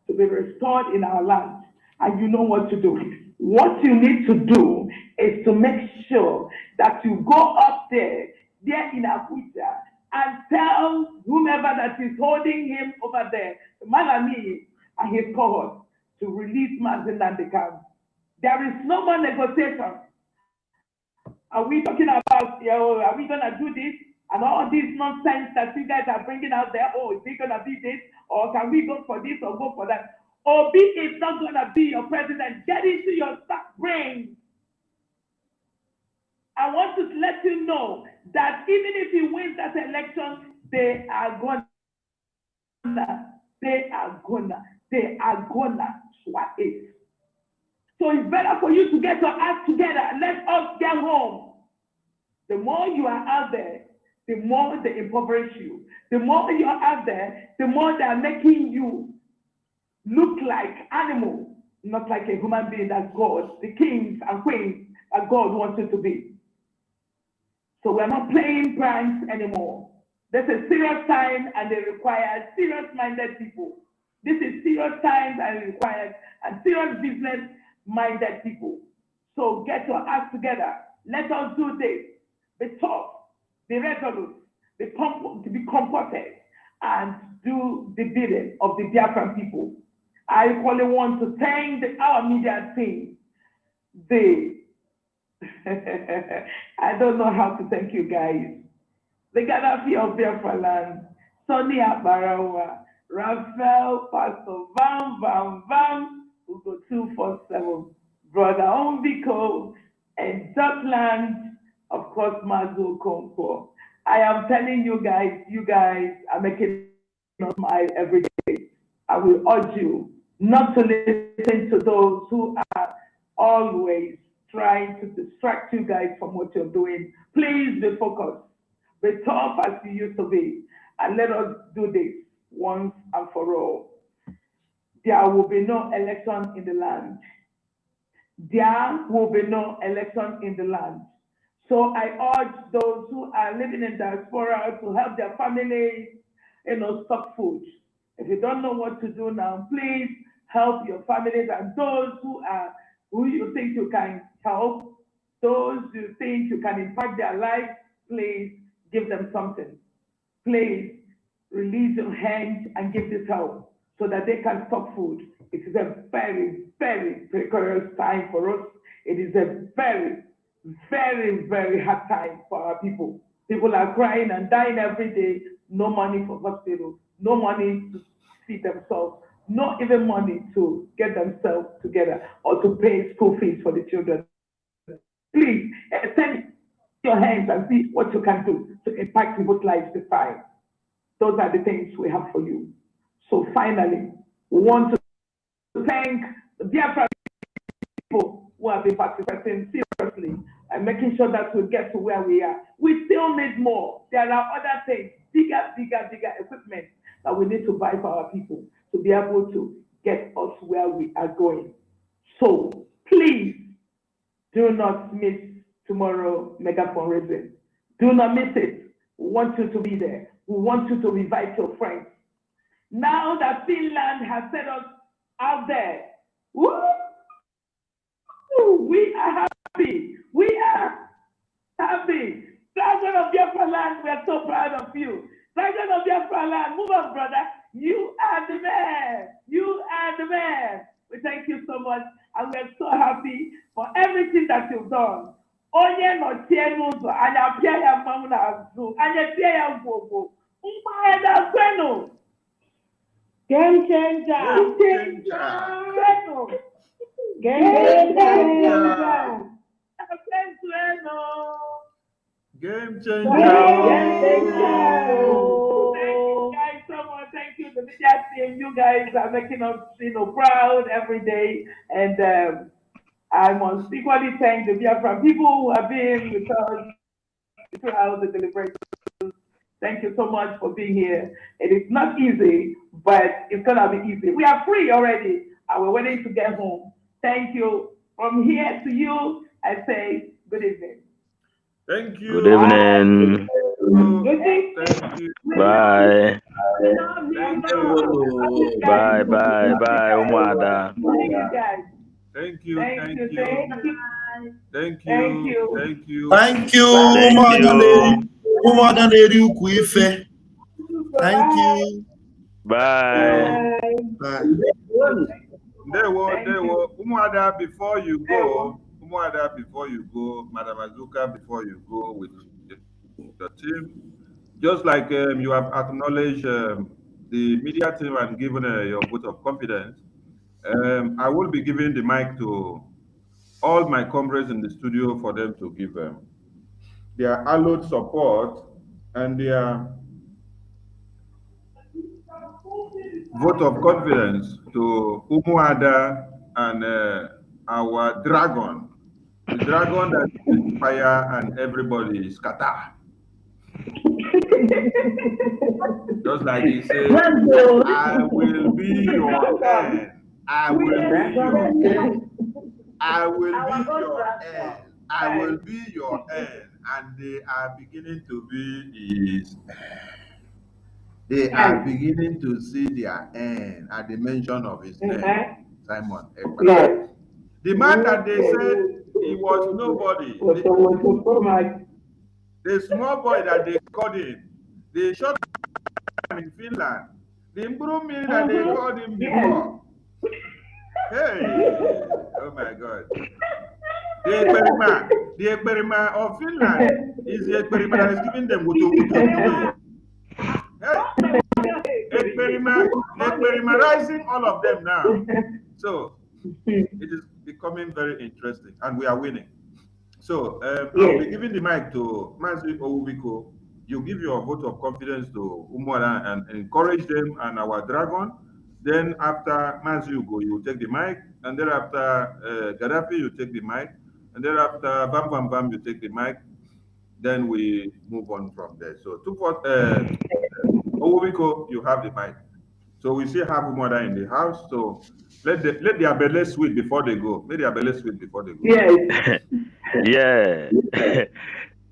to be restored in our land, and you know what to do. What you need to do is to make sure that you go up there in Abuja, and tell whomever that is holding him over there, Malami and his cohort, to release Martin Nandekanu. There is no more negotiation. Are we talking about, are we going to do this? And all this nonsense that you guys are bringing out there, is it going to be this? Or can we go for this or go for that? Obi is not going to be your president. Get into your brain. I want to let you know that even if he wins that election, they are gonna swat it. So it's better for you to get your act together. Let us get home. The more you are out there, the more they impoverish you. The more you are out there, the more they are making you look like animal, not like a human being that God, the kings and queens that God wants you to be. So we're not playing pranks anymore. This is serious time and it requires serious-minded people. This is serious times and it requires serious business-minded people. So get your acts together. Let us do this. Be tough, be resolute, be comforted, and do the bidding of the Biafran people. I equally want to thank our media team. I don't know how to thank you guys. The Gaddafi of Biafra land, Sonny Abarawa, Raphael, Pastor Vam, who go 247, Brother Ombiko, and Jutland, of course, Mazu Kompo. I am telling you guys are making me smile every day. I will urge you not to listen to those who are always trying to distract you guys from what you're doing. Please be focused. Be tough as you used to be. And let us do this once and for all. There will be no election in the land. There will be no election in the land. So I urge those who are living in diaspora to help their families, stock food. If you don't know what to do now, please help your families and those who you think you can help, those you think you can impact their lives, please give them something. Please release your hand and give this help so that they can stock food. It is a very, very precarious time for us. It is a very, very, very hard time for our people. People are crying and dying every day. No money for hospital, no money to feed themselves, not even money to get themselves together or to pay school fees for the children. Please, your hands and see what you can do to impact people's lives this time. Those are the things we have for you. So finally, we want to thank the Biafra people who have been participating seriously and making sure that we get to where we are. We still need more. There are other things, bigger equipment that we need to buy for our people to be able to get us where we are going. So please do not miss tomorrow mega fundraising. Do not miss it. We want you to be there. We want you to invite your friends. Now that Finland has set us out there, woo, we are happy. We are happy. Dragon of Biafra land, we are so proud of you. Dragon of Biafra land, move on, brother. You are the man. You are the man. We thank you so much, and we're so happy for everything that you've done. Onye no tie n'ụzọ, anya pịa ya mmanwụ n'azụ, anya tie ya ngwogwo. Mkpa ya na-akwenu. Game changer. Game changer. Game changer. Game changer. Thank you guys so much. Thank you, the media team. You guys are making us, proud every day. And I must equally thank the Biafra people who have been with us throughout the deliberations. Thank you so much for being here. It is not easy, but it's gonna be easy. We are free already, and we're waiting to get home. Thank you. From here to you, I say good evening. Thank you. Good evening. Thank you. Bye. Thank you. Bye, Umada. Thank you. Thank you. Thank you. Thank you. Thank you, Umada Neri Ukwife. Thank you. Bye. Bye. There were Umada before you go, Madam Azuka before you go with the team. Just like you have acknowledged the media team and given your vote of confidence, I will be giving the mic to all my comrades in the studio for them to give their hallowed support and their vote of confidence to Umuada and our dragon, the dragon that is fire and everybody is scatter. Just like he said, I will be your end. I will be your end. I will be your end. I will be your end. And they are beginning to be his end. They are beginning to see their end at the mention of his name, Simon Ekpa. Yes. The man that they said he was nobody, the small boy that they called him, they shot him in Finland, the Mbrumi that they called him before. Hey, oh my God. The Ekperima of Finland is the Ekperima that is giving them Wutu. Hey, Ekperimarizing all of them now. So it is becoming very interesting, and we are winning. So I'll be giving the mic to Mazi Owubiko. You give your vote of confidence to Umwara and encourage them and our dragon. Then after Mazi Ugo, you take the mic, and then after Gaddafi, you take the mic, and then after Bam Bam Bam, you take the mic. Then we move on from there. So Owubiko, you have the mic. So we still have Umwara in the house. So let their belly sweet before they go. Let their belly sweet before they go. Yes. Yeah.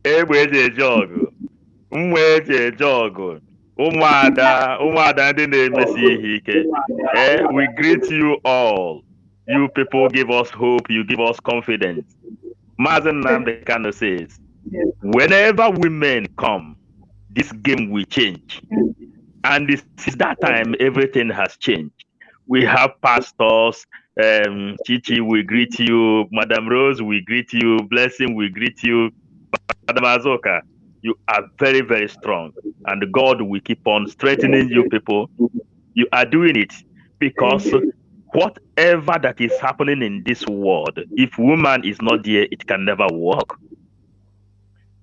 Egbeje jogo. Umweje jogo. Umada ndị na-emesi ihe ike. We greet you all. You people give us hope. You give us confidence. Mazen Namdekano says, whenever women come, this game will change. And since that time, everything has changed. We have pastors, Chichi, we greet you. Madam Rose, we greet you. Blessing, we greet you. Madam Azoka, you are very, very strong. And God will keep on strengthening you people. You are doing it because whatever that is happening in this world, if woman is not there, it can never work.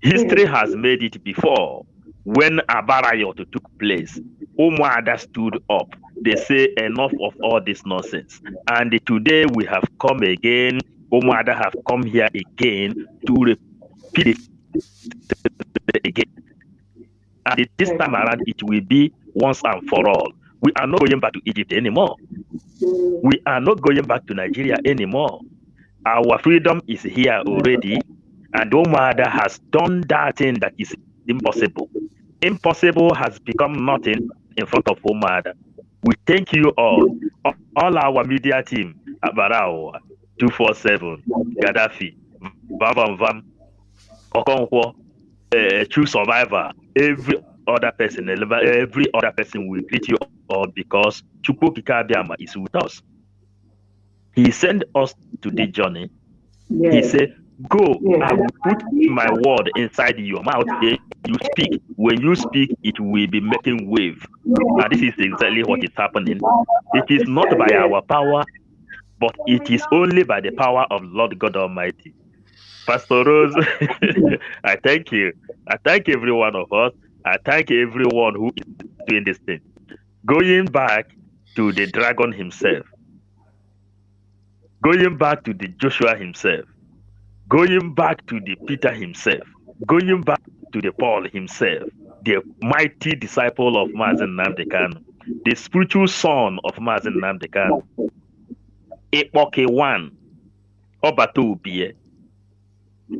History has made it before. When Abarayot took place, Umuada stood up. They say enough of all this nonsense. And today we have come again. Umuada have come here again to repeat it again. And this time around, it will be once and for all. We are not going back to Egypt anymore. We are not going back to Nigeria anymore. Our freedom is here already. And Umuada has done that thing that is impossible. Impossible has become nothing in front of Umuada. We thank you all our media team, Abarawa, 247, Gaddafi, Vam Vam, Okonkwo, True Survivor, every other person will greet you all because Chukwu Kikabiama is with us. He sent us to the journey. He said, go, I will put my word inside your mouth. You speak. When you speak, it will be making wave. And this is exactly what is happening. It is not by our power, but it is only by the power of Lord God Almighty. Pastor Rose, I thank you. I thank every one of us. I thank everyone who is doing this thing. Going back to the dragon himself, going back to the Joshua himself, going back to the Peter himself, going back to the Paul himself, the mighty disciple of Mazen Nnamdi Kanu, the spiritual son of Mazen Nnamdi Kanu, Ekpa one, Obatobie.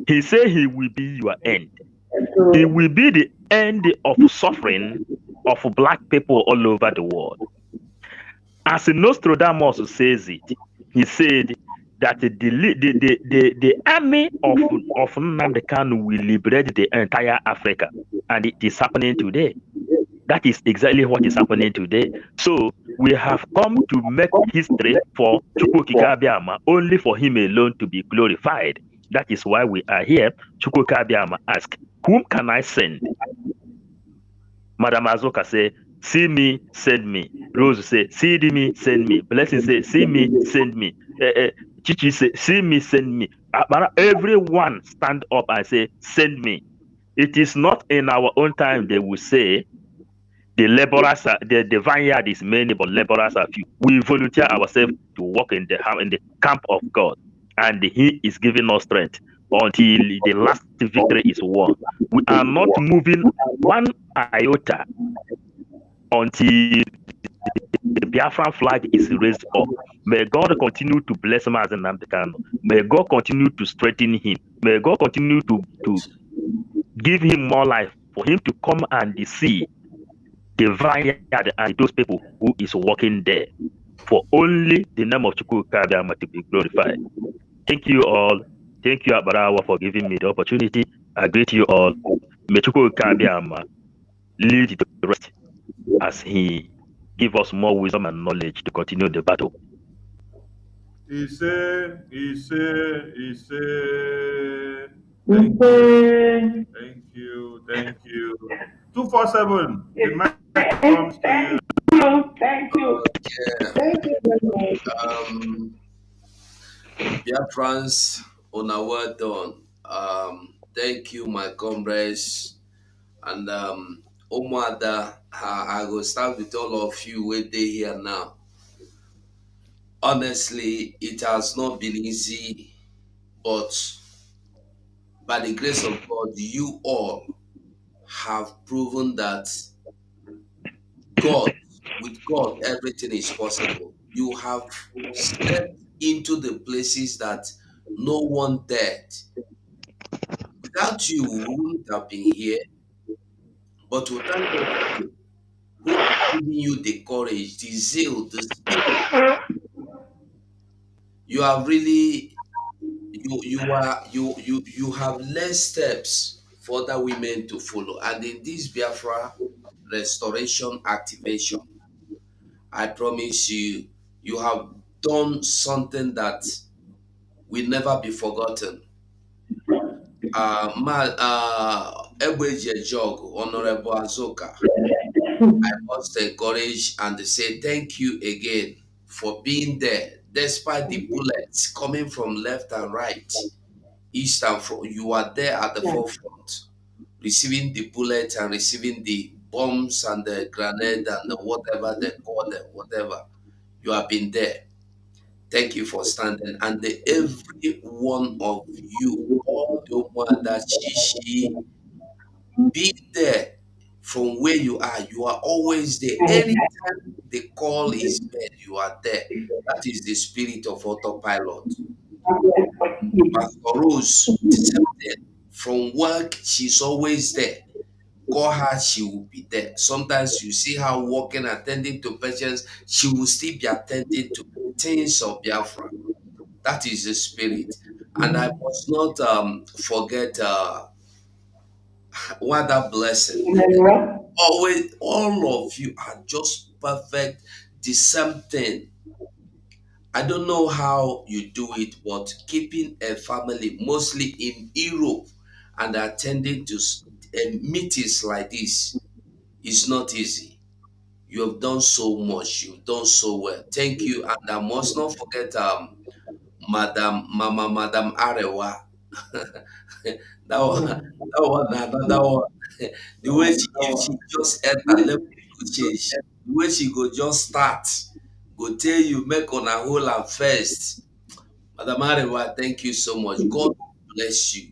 He said he will be your end. He will be the end of suffering of black people all over the world. As Nostradamus says it, he said that the army of Nnamdi Kanu will liberate the entire Africa, and it is happening today. That is exactly what is happening today. So we have come to make history for Chukwu Kikabiama, only for him alone to be glorified. That is why we are here. Chukwu Kikabiama asked, whom can I send? Madam Azoka say, see me, send me. Rose say, see me, send me. Blessing say, see me, send me. Chichi say, see me, send me. Everyone stand up and say, send me. It is not in our own time they will say, the laborers are, the vineyard is many, but laborers are few. We volunteer ourselves to work in the camp of God, and He is giving us strength until the last victory is won. We are not moving one iota until the Biafran flag is raised up. May God continue to bless Mazen Nnamdi Kanu. May God continue to strengthen him. May God continue to give him more life for him to come and see the vineyard and those people who is working there, for only the name of Chukwu Kikabiama to be glorified. Thank you all. Thank you, Abarawa, for giving me the opportunity. I greet you all. May Chukwu Kikabiama lead the rest as he give us more wisdom and knowledge to continue the battle. He said. Thank you. 247, the mic comes to you. Thank you. Yeah. Thank you very much. Biafrans, on our well done. Thank you, my comrades. And Omoada, I will start with all of you where they here now. Honestly, it has not been easy, but by the grace of God, you all have proven that with God, everything is possible. You have stepped into the places that no one dared. Without you, we wouldn't have been here. But we thank God for you, who has given you the courage, the zeal, the spirit. You have really, you have led steps for other women to follow. And in this Biafra restoration activation, I promise you, you have done something that will never be forgotten. Egbeje Jog, Honorable Azoka, I must encourage and say thank you again for being there, despite the bullets coming from left and right, east and from. You are there at the forefront. receiving the bullets and receiving the bombs and the grenade and the whatever they call them, whatever. You have been there. Thank you for standing. And every one of you, all the one that she be there from where you are always there. Anytime the call is made, you are there. That is the spirit of autopilot. Pastor Rose, the same thing. From work, she's always there. Call her, she will be there. Sometimes you see her walking, attending to patients, she will still be attending to things of Biafra. That is the spirit. And I must not forget what that blessing. Always, all of you are just perfect, the same thing. I don't know how you do it, but keeping a family, mostly in Europe, and attending to meetings like this is not easy. You have done so much. You've done so well. Thank you. And I must not forget Madam Arewa. That one, another one. The way she, if she just enter, level go change. The way she go just start, go tell you, make on a whole and first. Madam Arewa, thank you so much. God will bless you.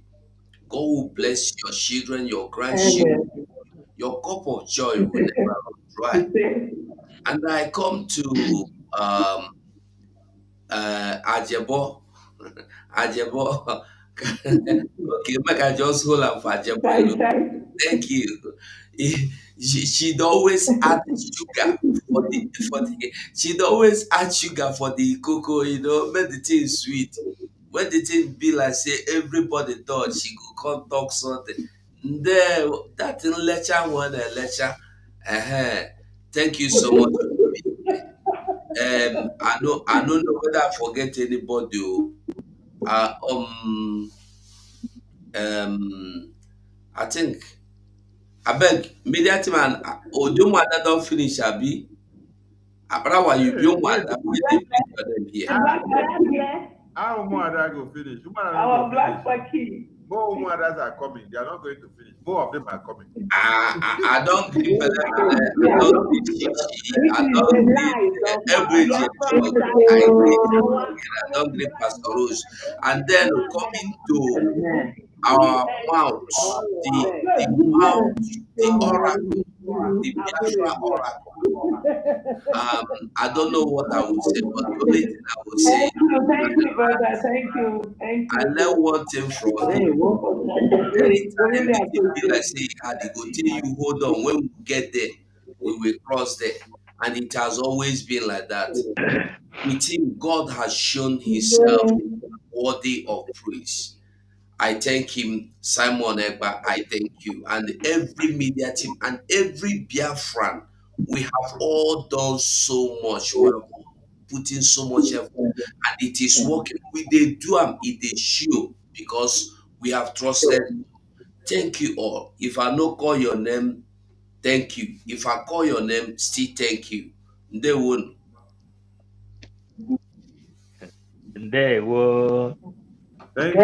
God will bless your children, your grandchildren. Your cup of joy will never run dry. And I come to Ajebo. Ajebo. Okay, make I just hold on for Ajebo. Thank you. She'd always add sugar she'd always add sugar for the cocoa, make the thing sweet. When the thing be like say everybody thought she could come talk something. There that lecture one lecture. Thank you so much. I don't know whether I forget anybody. Uh, um I think abeg media team and Odomada don finish abi? Abrawa you be Omoada wey dey picture dem here. How Umuada go finish? Umuada Our go black finish. Paki. More Umuadas are coming. They are not going to finish. More of them are coming. I don gree Pele Pele, I don gree Chichi, I don gree Egbeje, I don gree Pastor Rose. And then coming to our mouth, the mouth, the oracle, the Biafra oracle. I don't know what I would say, but the only thing I would say, Thank you, brother. Thank you. I learn one thing from him. Anytime it be like say he had to go till you hold on. When we get there, we will cross there. And it has always been like that. With him, God has shown himself worthy of praise. I thank him, Simon Ekpa, I thank you. And every media team and every Biafran, we have all done so much. We have put in so much effort. And it is working. We they do them, it is show because we have trusted. Thank you all. If I no call your name, thank you. If I call your name, still thank you. They won't. Ndewo. Thank you.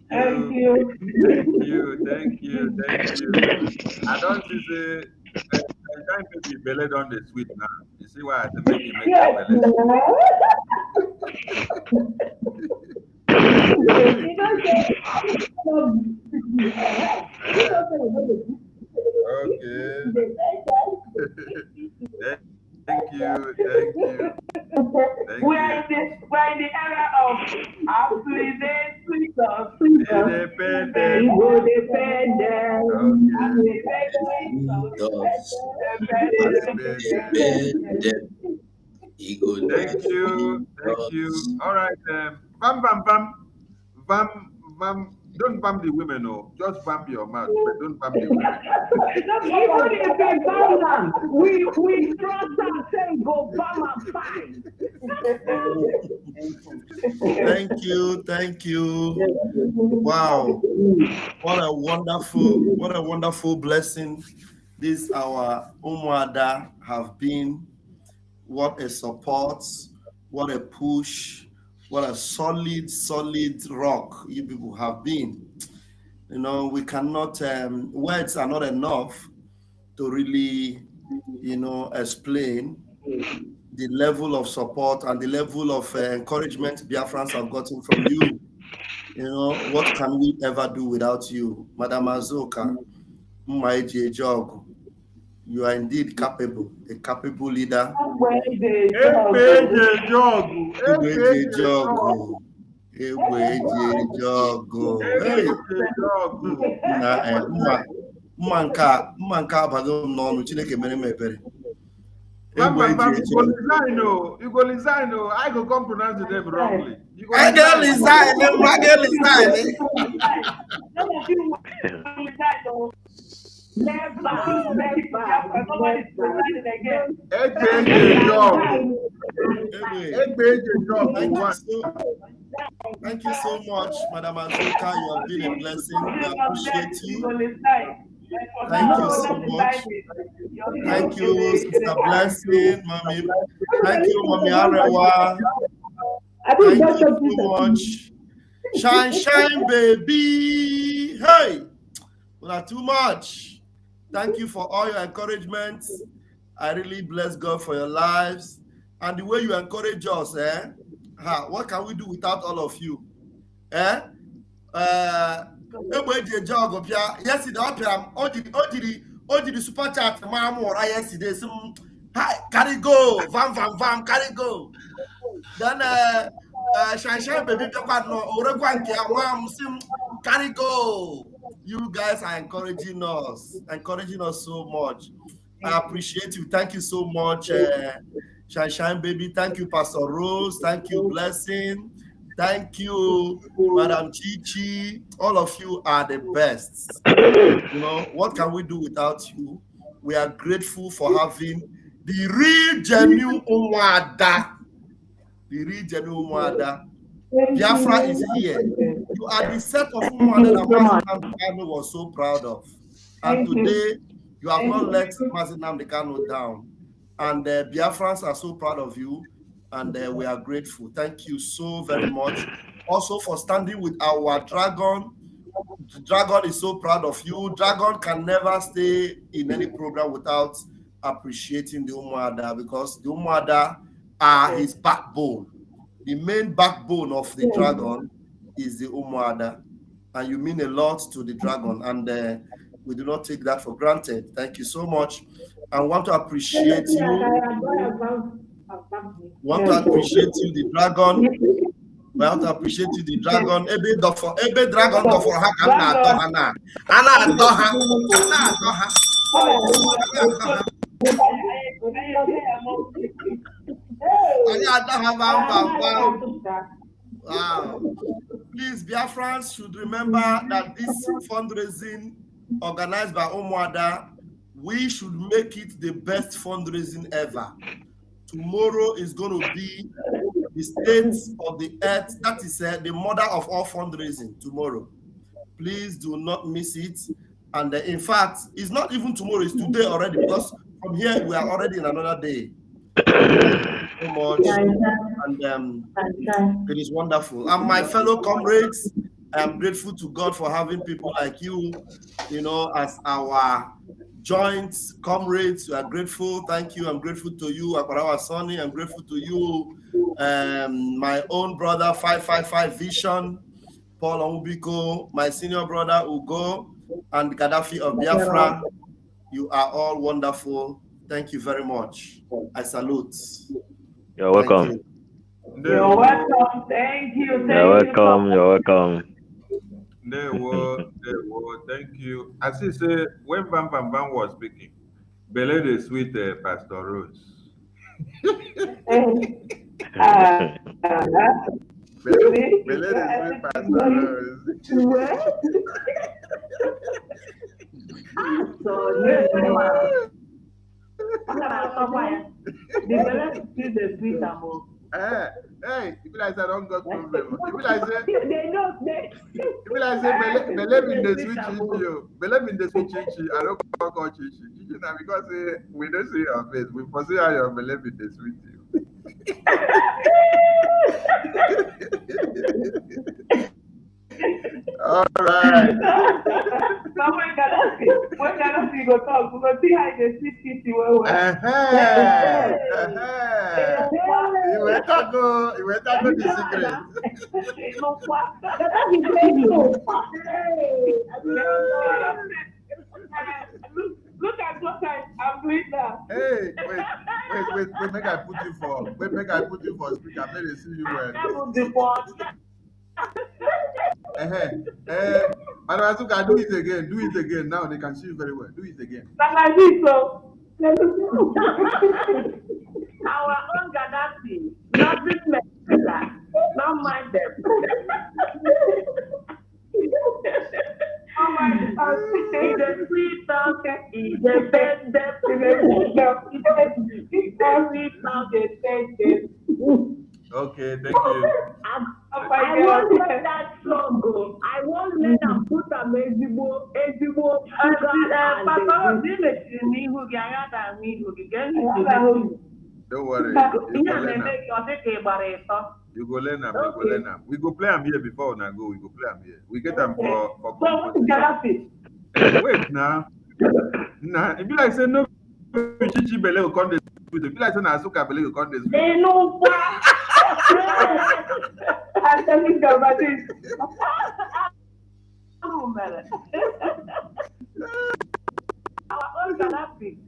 Thank you. Thank you. Thank you. Thank you. I don't see say time maybe belly on the sweet now. You see why I say make you make your belly. Okay. Thank you. Thank you. We're in the era of holiday Independent. Thank you. Thank you. All right. Bam, bam, bam. Bam, bam. Don't bam the women, no. Just bam your mouth, but don't bam the women. Even if they bam them, we trust and say go bam and fine. Thank you. Wow. What a wonderful blessing this our Umuada have been. What a support, what a push, what a solid rock you people have been. You know, we cannot, words are not enough to really, explain the level of support and the level of encouragement Biafrans have gotten from you. You know, what can we ever do without you? Madam Azoka, Mmaeji Ejeogu, you are indeed capable, a capable leader. Ekpa Ejeogu. Egbe Ejeogu. Egbe Ejeogu. Hey, mma nke abago m n'ọnụ, Chineke mere m ebere. Egbe Ejeogu. You go resign. I go come pronounce the name wrongly. I go resign. Never. Nobody's resigning again. Thank you so much, Madam Azoka. You have been a blessing. We appreciate you. Thank you so much. Thank you, Sister Blessing, Mommy. Thank you, Mommy Arewa. Thank you so much. Shine, baby. Hey, not too much. Thank you for all your encouragement. I really bless God for your lives and the way you encourage us. What can we do without all of you? Yesterday, I did the super chat. Yesterday, carry go, vam, carry go. Then Shine baby, carry go. You guys are encouraging us so much. I appreciate you. Thank you so much, Shine baby. Thank you, Pastor Rose. Thank you, Blessing. Thank you, Madam Chichi. All of you are the best. You know, what can we do without you? We are grateful for having the real genuine Umwada. The real genuine Umwada. Biafra is here. You are the set of Umwada that Mazinam was so proud of. And today, you have not let Mazinam Dekano down. And Biafrans are so proud of you. And we are grateful. Thank you so very much. Also for standing with our dragon. The dragon is so proud of you. Dragon can never stay in any program without appreciating the Umuada, because the Umuada are his backbone. The main backbone of the dragon is the Umuada. And you mean a lot to the dragon. And we do not take that for granted. Thank you so much. I want to appreciate you. Want to appreciate you, the dragon. We want to appreciate you, the dragon. Ebe dragon do for Hana. Wow. Please, Biafrans should remember that this fundraising organized by Umuada, we should make it the best fundraising ever. Tomorrow is going to be the state of the earth. That is the mother of all fundraising tomorrow. Please do not miss it. And in fact, it's not even tomorrow, it's today already, because from here we are already in another day. So much. And it is wonderful. And my fellow comrades, I am grateful to God for having people like you, as our joint comrades. We are grateful. Thank you. I'm grateful to you, Akbarawa Sonny. I'm grateful to you, my own brother, 555 Vision, Paul Onwubiko, my senior brother, Ugo, and Gaddafi of Biafra. You are all wonderful. Thank you very much. I salute. You're welcome. You're welcome. Thank you. You're welcome. You're welcome. They were. Thank you. As he said, when Bam was speaking, Bele the sweet Pastor Rose. Bele the sweet Pastor Rose. Hey, if I say I don't got problem. If I say they know believe in the sweet chichi, believe in the sweet chichi. I don't call chichi. Chichi now because we don't see your face. We foresee how you believe in the sweet you. All right. Someone cannot see. When cannot see go talk. We go see how they see Titi well. You better go. You better go the secret. Look at what I'm doing now. Hey, wait, make I put you for speaker. Let me see you well. Madam Azuka, do it again. Now they can see you very well. Do it again. Like this, so. Our own Gaddafi, nothing better. Don't mind them. Oh my God. He's a sweet dog. He's a bad dog. He's a sweet dog. Okay, thank you. I won't let that song go. I won't let them put a Mexibo. Don't worry. You go learn them. You go learn them. We go play them here before now go. We go play them here. We get them for wait now. Nah, it be like say no. Chichi Bele will come this. It be like say na Asuka Bele will come this. No. I'm telling you about this.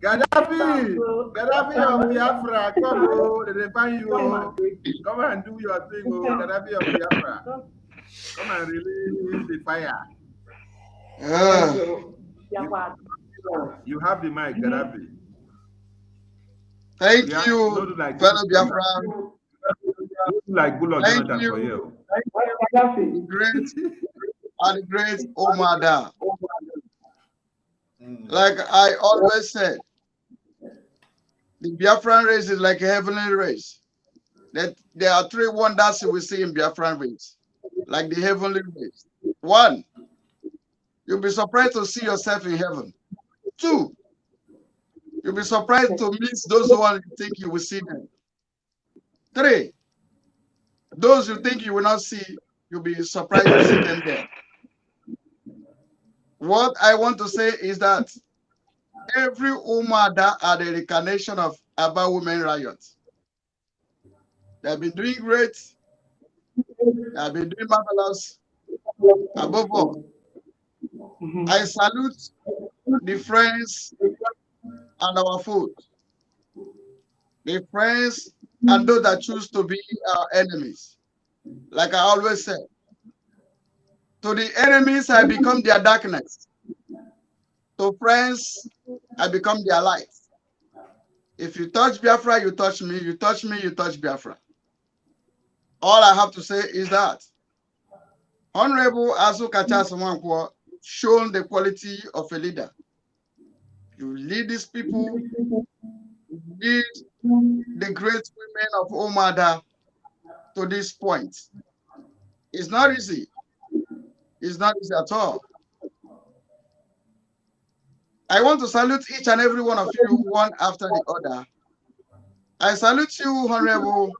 Gaddafi of Biafra, come on, they find you. Come and do your thing, Gaddafi of Biafra. Come and release the fire. You have the mic, Gaddafi. Thank you, fellow Biafra. Like good Thank you. Great Omada. Like I always said, the Biafran race is like a heavenly race. That there are three wonders we see in Biafran race, like the heavenly race. One, you'll be surprised to see yourself in heaven. Two, you'll be surprised to meet those who you think you will see them. Three, those you think you will not see, you'll be surprised to see them there. What I want to say is that every Umada are the reincarnation of Aba women riots. They have been doing great. They have been doing marvelous. Above all, I salute the friends and our food. The friends and those that choose to be our enemies. Like I always say, to the enemies, I become their darkness. To friends, I become their light. If you touch Biafra, you touch me. You touch me, you touch Biafra. All I have to say is that Honorable Azuka Samankwo shown the quality of a leader. You lead these people, you lead the great women of Omada to this point. It's not easy. It's not easy at all. I want to salute each and every one of you, one after the other. I salute you, Honorable,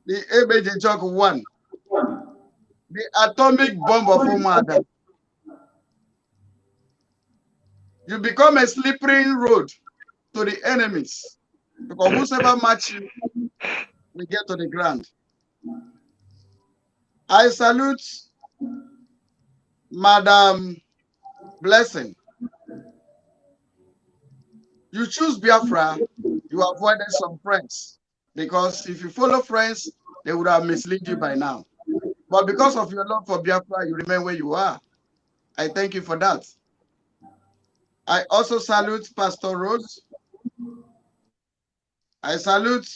the ABJ Jog 1, the atomic bomb of Omada. You become a slippery road to the enemies, because whosoever match you, we get to the ground. I salute Madam Blessing. You choose Biafra, you avoided some friends, because if you follow friends, they would have misled you by now. But because of your love for Biafra, you remain where you are. I thank you for that. I also salute Pastor Rose. I salute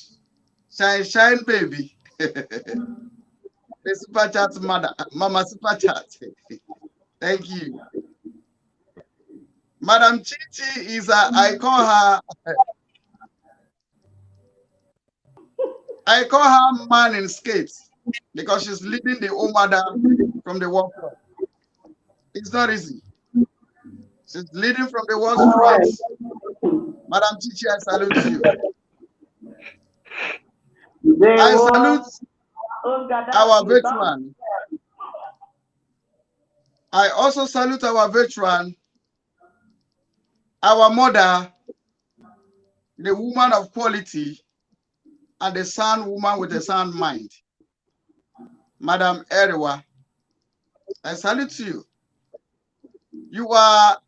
Shine Baby. The super chat mother, Mama Super Chat. Thank you. Madam Chichi is I call her man in skates because she's leading the Omada from the war front. It's not easy. She's leading from the war front. Madam Chichi, I salute you. I salute our veteran. I also salute our veteran, our mother, the woman of quality, and the sound woman with a sound mind, Madam Eriwa. I salute you. You are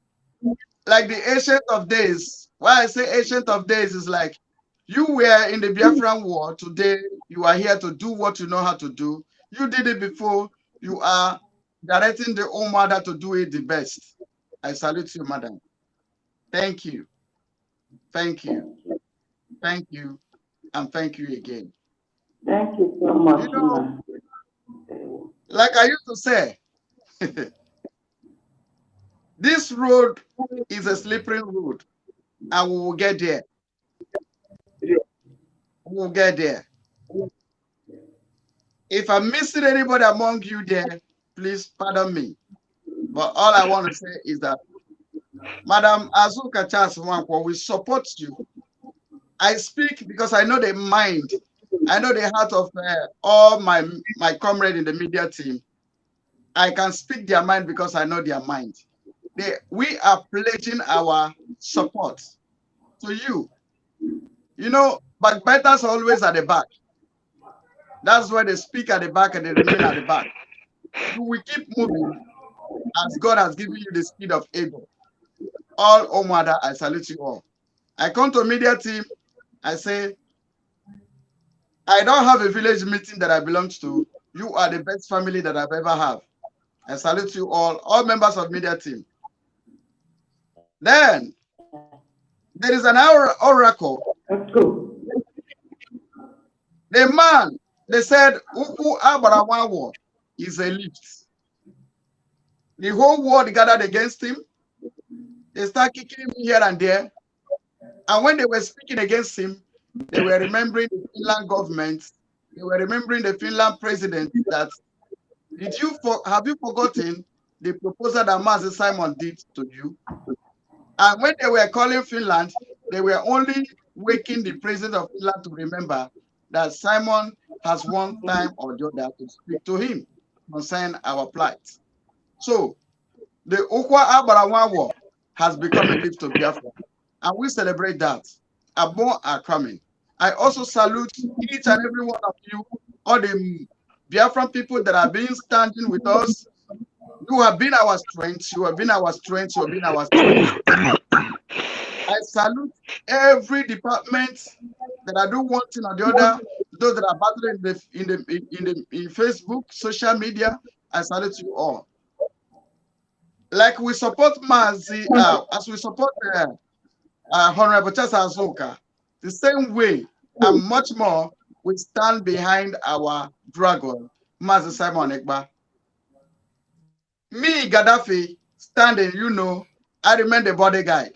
like the ancient of days. Why I say ancient of days is like you were in the Biafran war. Today, you are here to do what you know how to do. You did it before. You are directing the old mother to do it the best. I salute you, madam. Thank you. Thank you. Thank you. And thank you again. Thank you so much. You know, like I used to say, this road is a slippery road, and we will get there. We will get there. If I'm missing anybody among you there, please pardon me. But all I want to say is that, Madam Azuka Charles Wankwo, we support you. I speak because I know the mind, I know the heart of all my comrades in the media team. I can speak their mind because I know their mind. We are pledging our support to you. You know, backbiters are always at the back. That's why they speak at the back and they remain at the back. You will keep moving as God has given you the speed of eagle. All Omada, I salute you all. I come to media team, I say, I don't have a village meeting that I belong to. You are the best family that I've ever had. I salute you all members of media team. Then, there is an oracle. Let's go. The man, they said, Uku Abarawawo is a lift. The whole world gathered against him. They start kicking him here and there. And when they were speaking against him, they were remembering the Finland government. They were remembering the Finland president that, have you forgotten the proposal that Master Simon did to you? And when they were calling Finland, they were only waking the president of Finland to remember that Simon has one time or the other to speak to him concerning our plight. So the Okwa Abarawawo has become a lift to Biafra, and we celebrate that. More are coming. I also salute each and every one of you, all the Biafran people that have been standing with us. You have been our strength. You have been our strength. You have been our strength. I salute every department that I do one thing or the other. Those that are battling in Facebook, social media. I salute you all. Like we support Mazi, as we support Honorable Chasa Azuka, the same way and much more, we stand behind our dragon, Mazi Simon Ekpa. Me, Gaddafi, standing, I remain the bodyguard.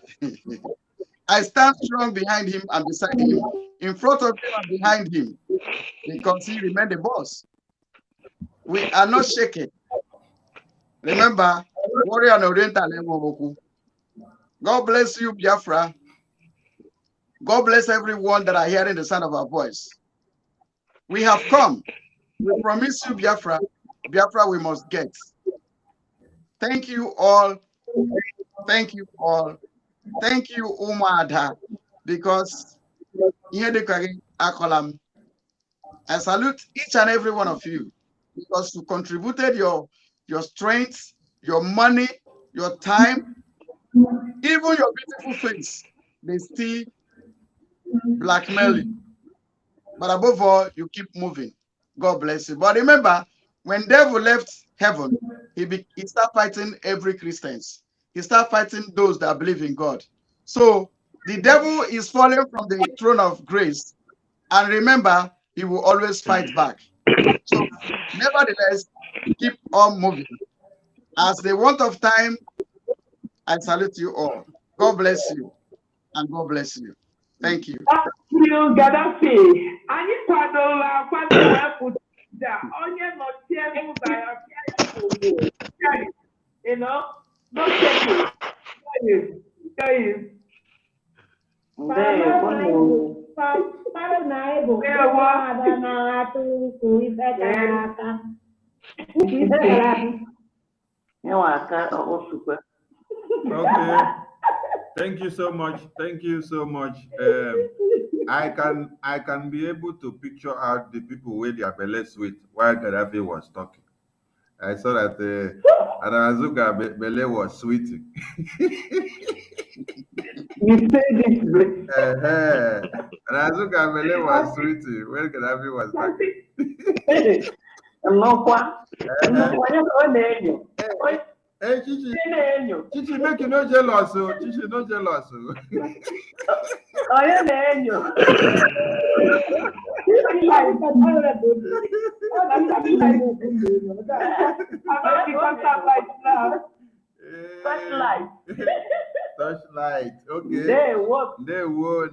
I stand strong behind him and beside him, in front of him and behind him, because he remained the boss. We are not shaking. Remember, warrior and oriental. God bless you, Biafra. God bless everyone that are hearing the sound of our voice. We have come. We promise you, Biafra. Biafra we must get. Thank you all. Thank you all. Thank you, Umada, because I salute each and every one of you because you contributed your strength, your money, your time, even your beautiful face. They still blackmail you. But above all, you keep moving. God bless you. But remember, when devil left heaven, he started fighting every Christians. He started fighting those that believe in God. So the devil is falling from the throne of grace. And remember, he will always fight back. So nevertheless, keep on moving. As the want of time, I salute you all. God bless you. And God bless you. Thank you. You Gaddafi. Anyị kwadola akwado wepụta onye nọchie ụzọ ya pịa. You know, no shaking. Guys. Okay. Thank you so much. Thank you so much. I can be able to picture out the people where they are belly sweet while Gaddafi was talking. I saw that Anazuka belly was sweet. You say this. Anazuka belly was sweet when Gaddafi was talking. Hey, Chichi, make you no jealous, so Chichi no jealous. Touchlight. Okay. They what? They will.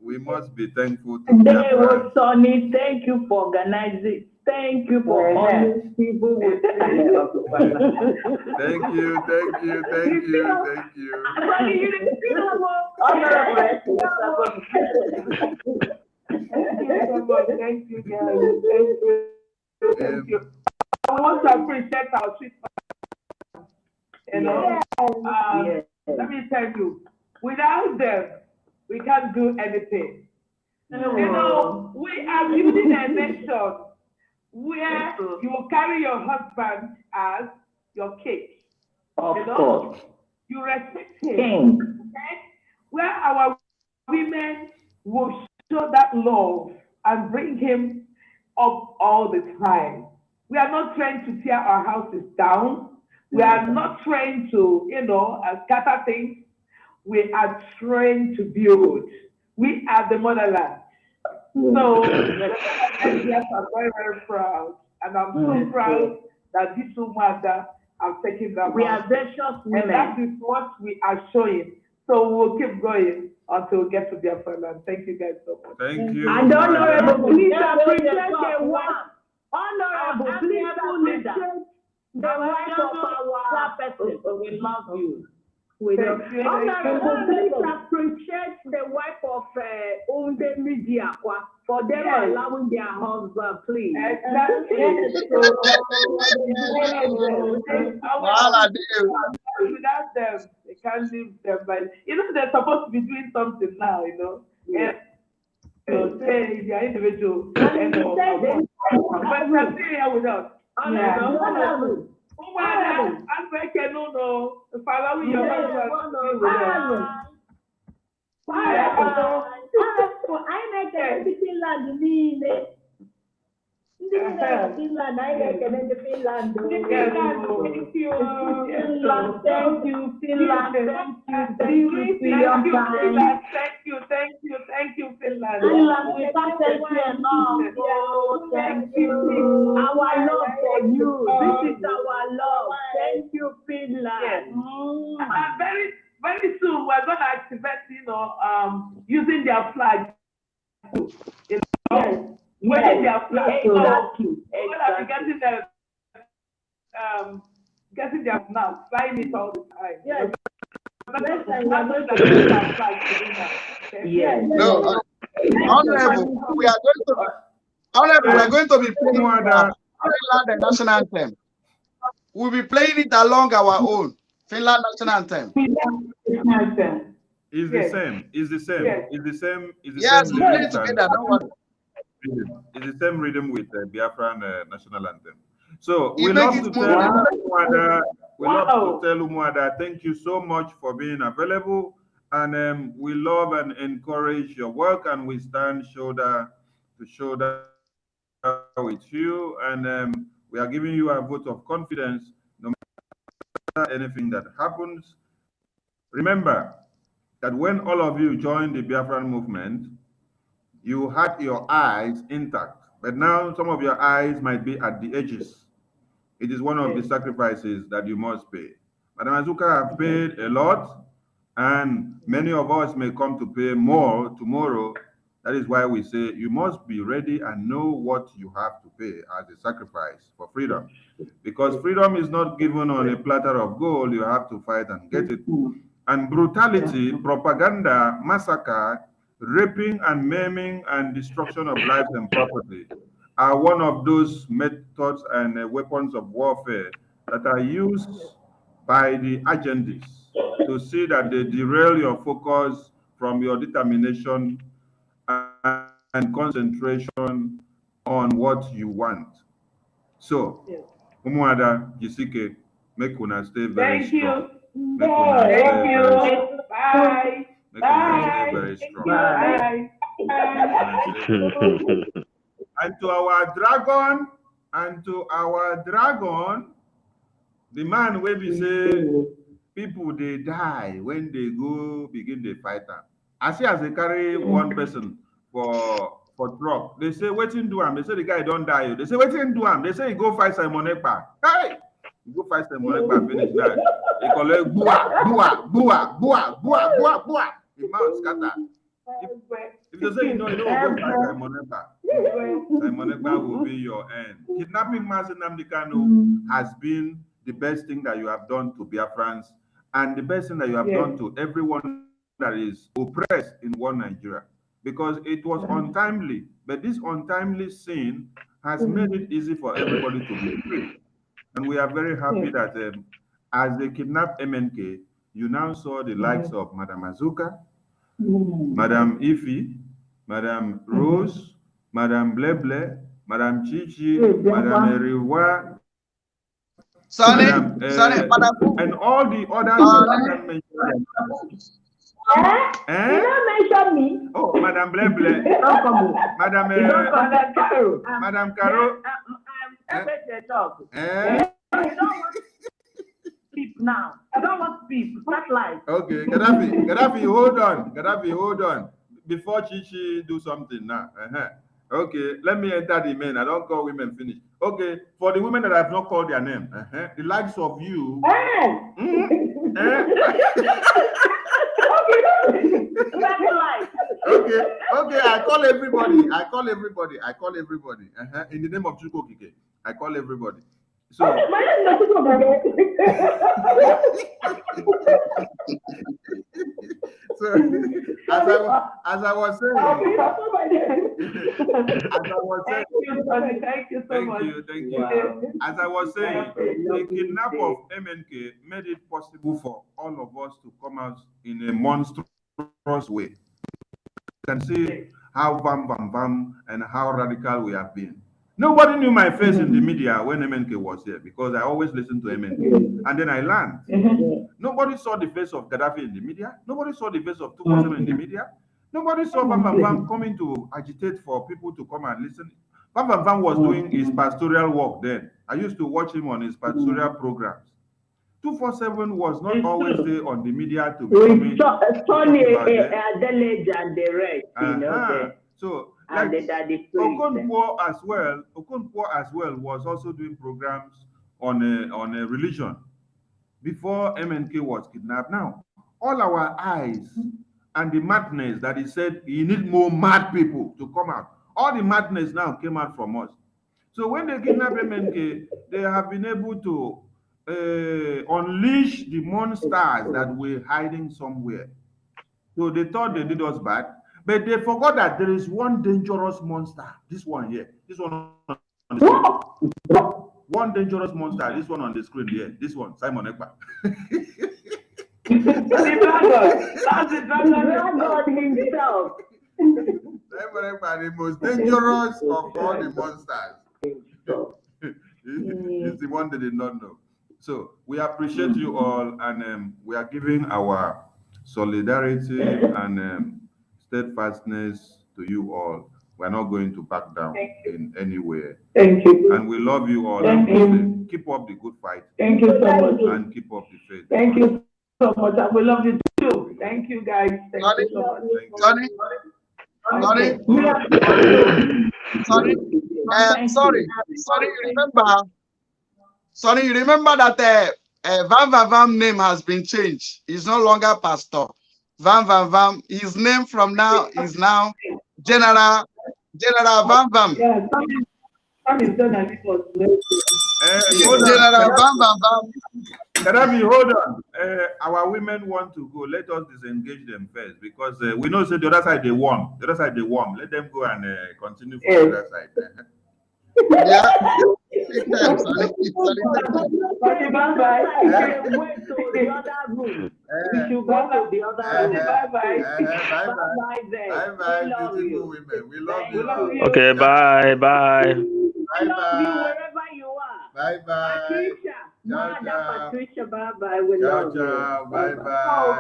We must be thankful to They Biafra. were Sonny. Thank you for organizing. Thank you for honest people. Thank you. Thank you, guys. Thank you. I want to appreciate our sweet. Let me tell you, without them, we can't do anything. We are building a nation where you carry your husband as your king. Of course. You respect him. Okay? Where our women will show that love and bring him up all the time. We are not trying to tear our houses down. We are not trained to, scatter things. We are trained to build. We are the motherland. So, yes, I'm very, very proud. And I'm so proud that this woman have taken that. We are precious women. And that is what we are showing. So we'll keep going until we get to Biafra land. Thank you guys so much. Thank you. And honorable, please appreciate the one. Honorable, please appreciate the wife of our person. We love you. Honorable, please appreciate the wife of Onde Media for them allowing their husband, please. Exactly. Without them, they can't live their life. They're supposed to be doing something now, Yeah. So say they are individual. But they're still here with us. Thank you, Finland. We can't thank you enough. Thank you. Our love for you. This is our love. Thank you, Finland. And very, very soon we're going to activate, using their flag. Yes. Using their flag. Exactly. Getting them now, flying it all the time. Yes. No, honorable, we are going to be playing the national anthem. We'll be playing it along our own Finland national anthem. It's the same. It's the same. It's the same. It's the yes, same. we play together. Don't worry. It's the same rhythm with the Biafran national anthem. So we love to tell Umuada, thank you so much for being available, and we love and encourage your work, and we stand shoulder to shoulder with you, and we are giving you a vote of confidence no matter anything that happens. Remember that when all of you joined the Biafran movement, you had your eyes intact, but now some of your eyes might be at the edges. It is one of the sacrifices that you must pay. Madam Azuka have paid a lot, and many of us may come to pay more tomorrow. That is why we say you must be ready and know what you have to pay as a sacrifice for freedom. Because freedom is not given on a platter of gold, you have to fight and get it. And brutality, propaganda, massacre, raping and maiming and destruction of lives and property are one of those methods and weapons of warfare that are used by the agendas to see that they derail your focus from your determination and concentration on what you want. So, Umuada Jisike, make una stay very strong. Make una stay very strong. Bye. Make una stay very strong. Bye. And to our dragon, the man wey be say people they die when they go begin the fight am. I see as they carry one person for truck, they say wetin do am. They say the guy don't die. They say wetin do am. They say he go fight Simon Ekpa. Hey, he go fight Simon Ekpa finish now. They collect bua. The mouth scatter. If they say you know go fight Simon Ekpa, Simon Ekpa will be your end. Kidnapping Mazi Nnamdi Kanu has been the best thing that you have done to Biafrans and the best thing that you have done to everyone that is oppressed in one Nigeria, because it was untimely, but this untimely sin has made it easy for everybody to be free. And we are very happy that as they kidnapped MNK, you now saw the likes of Madam Azuka, Madam Ifi, Madam Rose, Madam Bleble, Madam Chichi, Madam Eriwa, Madam, and all the others. You don't mention me. Oh, Madam Bleble. Madam Caro. Madam Caro. You don't want speak now. You don't want speak. Not life. Okay, Gaddafi, hold on. Before Chichi do something now. Okay, let me enter the men. I don't call women finish. Okay, for the women that I have not called their name, the likes of you. Okay, I call everybody. In the name of Chuko Kike, I call everybody. So so as I was saying, thank you so much. Thank you. As I was saying, the kidnap of MNK made it possible for all of us to come out in a monstrous way. You can see how bam and how radical we have been. Nobody knew my face in the media when MNK was here, because I always listened to MNK. And then I learned. Nobody saw the face of Gaddafi in the media. Nobody saw the face of 247 in the media. Nobody saw Bam coming to agitate for people to come and listen. Bam was doing his pastoral work then. I used to watch him on his pastoral programs. 247 was not always there on the media to be coming. Tony Adelage and the rest, you know. So, like, Okonkwo as well was also doing programs on a religion before MNK was kidnapped. Now, all our eyes and the madness that he said you need more mad people to come out. All the madness now came out from us. So when they kidnapped MNK, they have been able to unleash the monsters that were hiding somewhere. So they thought they did us bad, but they forgot that there is one dangerous monster. This one here. This one on the screen. One dangerous monster. This one on the screen here. This one, Simon Ekpa. That's the dragon himself. Simon Ekpa, the most dangerous of all the monsters. It's the one they did not know. So we appreciate you all, and we are giving our solidarity and steadfastness to you all. We're not going to back down in any way. Thank you. And we love you all. Thank you. Keep up the good fight. Thank you so much. And keep up the faith. Thank you so much. I will love you too. Thank you, guys. Thank you so much. Sorry, you remember that Vam name has been changed. He's no longer Pastor Vam. His name from now is now General Vam. Yeah, some is done and it was General Vam. Kadabi, hold on. Our women want to go. Let us disengage them first, because we know the other side they warm. Let them go and continue from the other side. Yeah. Okay, bye-bye. Wait to the other room. We should go to the other room. Bye-bye. Bye-bye then. Bye-bye, We love beautiful you. women. We love We you. love you. Okay, bye. I love you wherever you are. Bye-bye. Patricia. Ciao, Mother ciao. Patricia, bye-bye. We Ciao, love you. ciao. Bye-bye. Oh,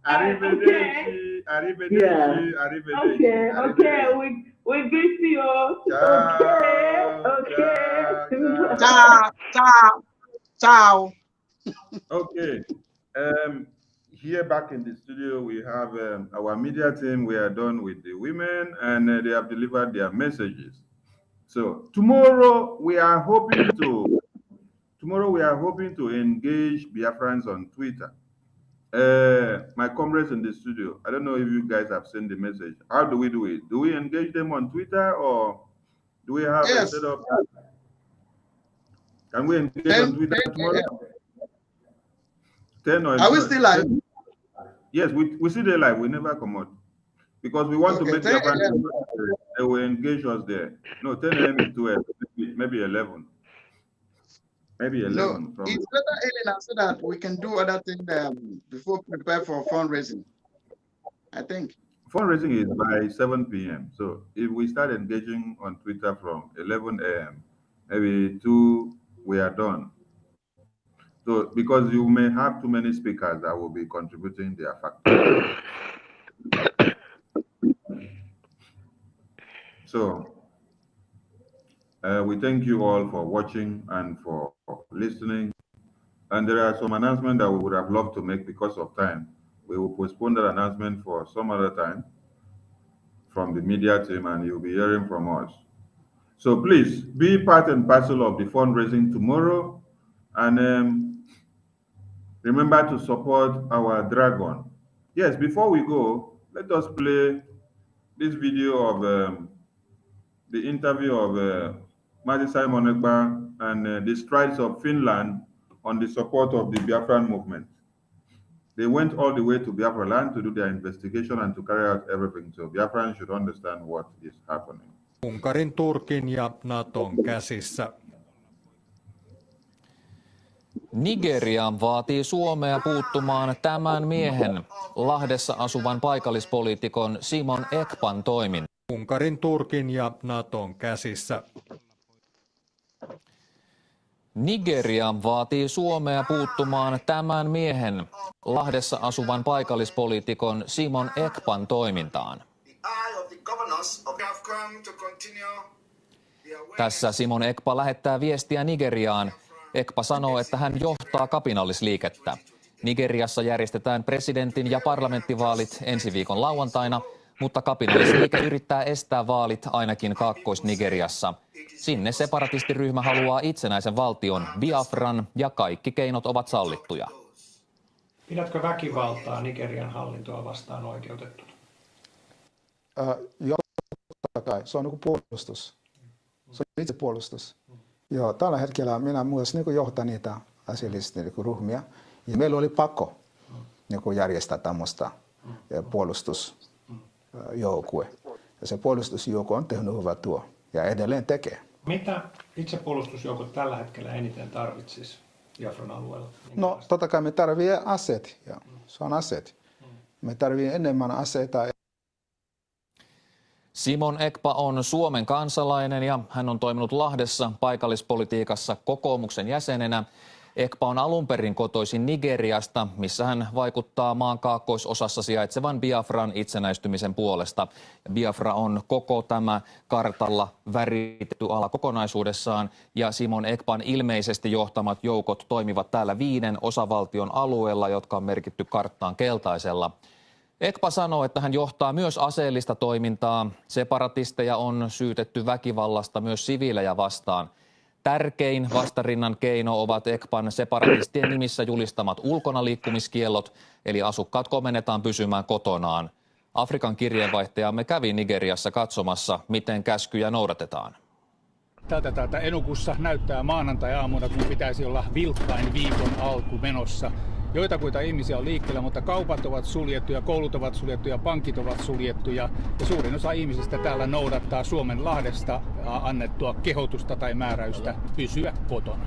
Arrivederci. Arrivederci. Yeah. Arrivederci. Okay, Arrivederci. we greet you. Ciao. Okay. Ciao, ciao, ciao. Okay. Here back in the studio, we have our media team. We are done with the women, and they have delivered their messages. So tomorrow we are hoping to engage Biafrans on Twitter. My comrades in the studio, I don't know if you guys have seen the message. How do we do it? Do we engage them on Twitter, or do we have a setup? Can we engage on Twitter tomorrow? 10 or Are we still live? Yes, we see the live. We never come out because we want to make the they will engage us there. No, 10 a.m. is 12, maybe 11. Maybe 11. No, it's better early now so that we can do other things before prepare for fundraising. I think. Fundraising is by 7 p.m. So if we start engaging on Twitter from 11 a.m., maybe 2, we are done. So because you may have too many speakers that will be contributing their factor. So we thank you all for watching and for listening. And there are some announcements that we would have loved to make because of time. We will postpone that announcement for some other time from the media team, and you'll be hearing from us. So please be part and parcel of the fundraising tomorrow, and remember to support our dragon. Yes, before we go, let us play this video of the interview of Mazi Simon Ekpa and the strides of Finland on the support of the Biafran movement. They went all the way to Biafra land to do their investigation and to carry out everything. So Biafrans should understand what is happening. Unkarin, Turkin ja Naton käsissä. Nigeria vaatii Suomea puuttumaan tämän miehen, Lahdessa asuvan paikallispoliitikon Simon Ekpan toimin. Unkarin, Turkin ja Naton käsissä. Nigeria vaatii Suomea puuttumaan tämän miehen, Lahdessa asuvan paikallispoliitikon Simon Ekpan toimintaan. Tässä Simon Ekpa lähettää viestiä Nigeriaan. Ekpa sanoo, että hän johtaa kapinallisliikettä. Nigeriassa järjestetään presidentin- ja parlamenttivaalit ensi viikon lauantaina, mutta kapinallisliike yrittää estää vaalit ainakin Kaakkois-Nigeriassa. Sinne separatistiryhmä haluaa itsenäisen valtion, Biafran, ja kaikki keinot ovat sallittuja. Pidätkö väkivaltaa Nigerian hallintoa vastaan oikeutettuna? Joo, totta kai. Se on niin puolustus. Se on itsepuolustus. Joo, tällä hetkellä minä myös niin johtan niitä asiallisia ryhmiä. Ja meillä oli pakko niin järjestää tämmöistä puolustusjoukue. Ja se puolustusjoukko on tehnyt hyvää työ ja edelleen tekee. Mitä itsepuolustusjoukot tällä hetkellä eniten tarvitsisi Biafran alueella? No totta kai me tarvitsemme aseet. Ja se on aseet. Me tarvitsemme enemmän aseita. Simon Ekpa on Suomen kansalainen ja hän on toiminut Lahdessa paikallispolitiikassa kokoomuksen jäsenenä. Ekpa on alun perin kotoisin Nigeriasta, missä hän vaikuttaa maan kaakkoisosassa sijaitsevan Biafran itsenäistymisen puolesta. Biafra on koko tämä kartalla väritetty ala kokonaisuudessaan ja Simon Ekpan ilmeisesti johtamat joukot toimivat täällä 5 osavaltion alueella, jotka on merkitty karttaan keltaisella. Ekpa sanoo, että hän johtaa myös aseellista toimintaa. Separatisteja on syytetty väkivallasta myös siviilejä vastaan. Tärkein vastarinnan keino ovat Ekpan separatistien nimissä julistamat ulkonaliikkumiskiellot, eli asukkaat komennetaan pysymään kotonaan. Afrikan kirjeenvaihtajamme kävi Nigeriassa katsomassa, miten käskyjä noudatetaan. Täältä Enugussa näyttää maanantai-aamuna, kun pitäisi olla vilkkain viikon alku menossa. Joitakuita ihmisiä on liikkeellä, mutta kaupat ovat suljettuja, koulut ovat suljettuja, pankit ovat suljettuja ja suurin osa ihmisistä täällä noudattaa Suomen Lahdesta annettua kehotusta tai määräystä pysyä kotona.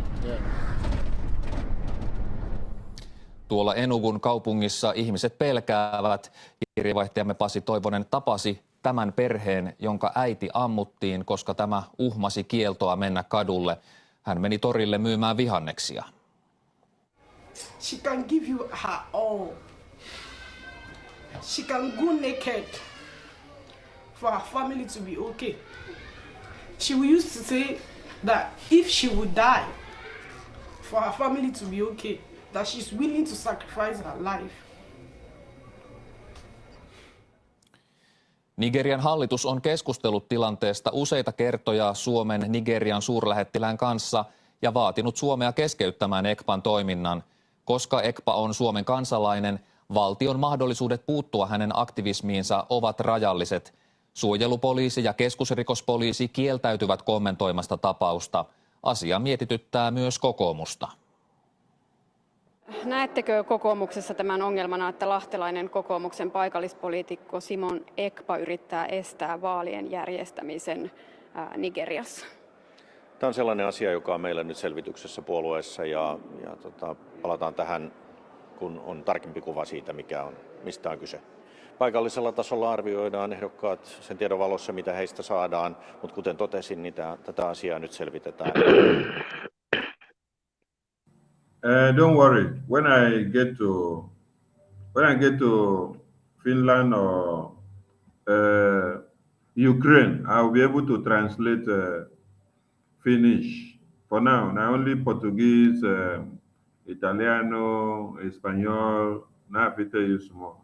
Tuolla Enugun kaupungissa ihmiset pelkäävät. Kirjeenvaihtajamme Pasi Toivonen tapasi tämän perheen, jonka äiti ammuttiin, koska tämä uhmasi kieltoa mennä kadulle. Hän meni torille myymään vihanneksia. She can give you her all. She can go naked for her family to be okay. She used to say that if she would die for her family to be okay, that she's willing to sacrifice her life. Nigerian hallitus on keskustellut tilanteesta useita kertoja Suomen Nigerian suurlähettilään kanssa ja vaatinut Suomea keskeyttämään Ekpan toiminnan. Koska Ekpa on Suomen kansalainen, valtion mahdollisuudet puuttua hänen aktivismiinsa ovat rajalliset. Suojelupoliisi ja keskusrikospoliisi kieltäytyvät kommentoimasta tapausta. Asia mietityttää myös kokoomusta. Näettekö kokoomuksessa tämän ongelmana, että lahtelainen kokoomuksen paikallispoliitikko Simon Ekpa yrittää estää vaalien järjestämisen Nigeriassa? Tämä on sellainen asia, joka on meillä nyt selvityksessä puolueessa ja palataan tähän, kun on tarkempi kuva siitä, mistä on kyse. Paikallisella tasolla arvioidaan ehdokkaat sen tiedon valossa, mitä heistä saadaan, mutta kuten totesin, niin tätä asiaa nyt selvitetään. Don't worry. When I get to Finland or Ukraine, I'll be able to translate Finnish. For now, only Portuguese, Italiano, Espanol. Now I tell you some more.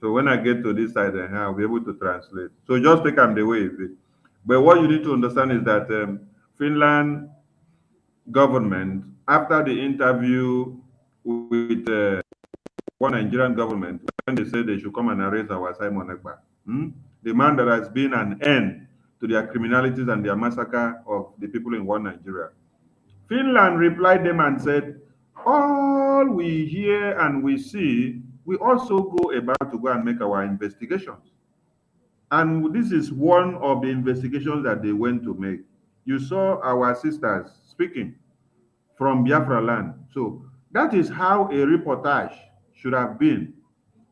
So when I get to this side, I'll be able to translate. So just take them the way of it. But what you need to understand is that Finland government, after the interview with one Nigerian government, when they said they should come and arrest our Simon Ekpa, the man that has been an end to their criminalities and their massacre of the people in one Nigeria. Finland replied them and said, all we hear and we see, we also go about to go and make our investigations. And this is one of the investigations that they went to make. You saw our sisters speaking from Biafra land. So that is how a reportage should have been.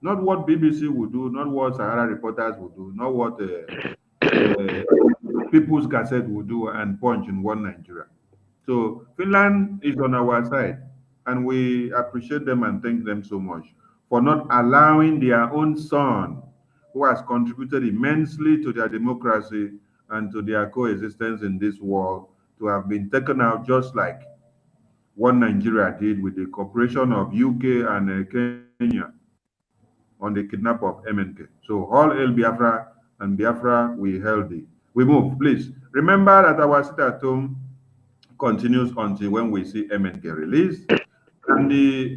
Not what BBC would do, not what Sahara reporters would do, not what People's Gazette would do and Punch in one Nigeria. So Finland is on our side, and we appreciate them and thank them so much for not allowing their own son, who has contributed immensely to their democracy and to their coexistence in this world, to have been taken out just like what Nigeria did with the cooperation of UK and Kenya on the kidnap of MNK. So all hail Biafra, and Biafra, we held thee. We move, please. Remember that our sit at home continues until when we see MNK released. And the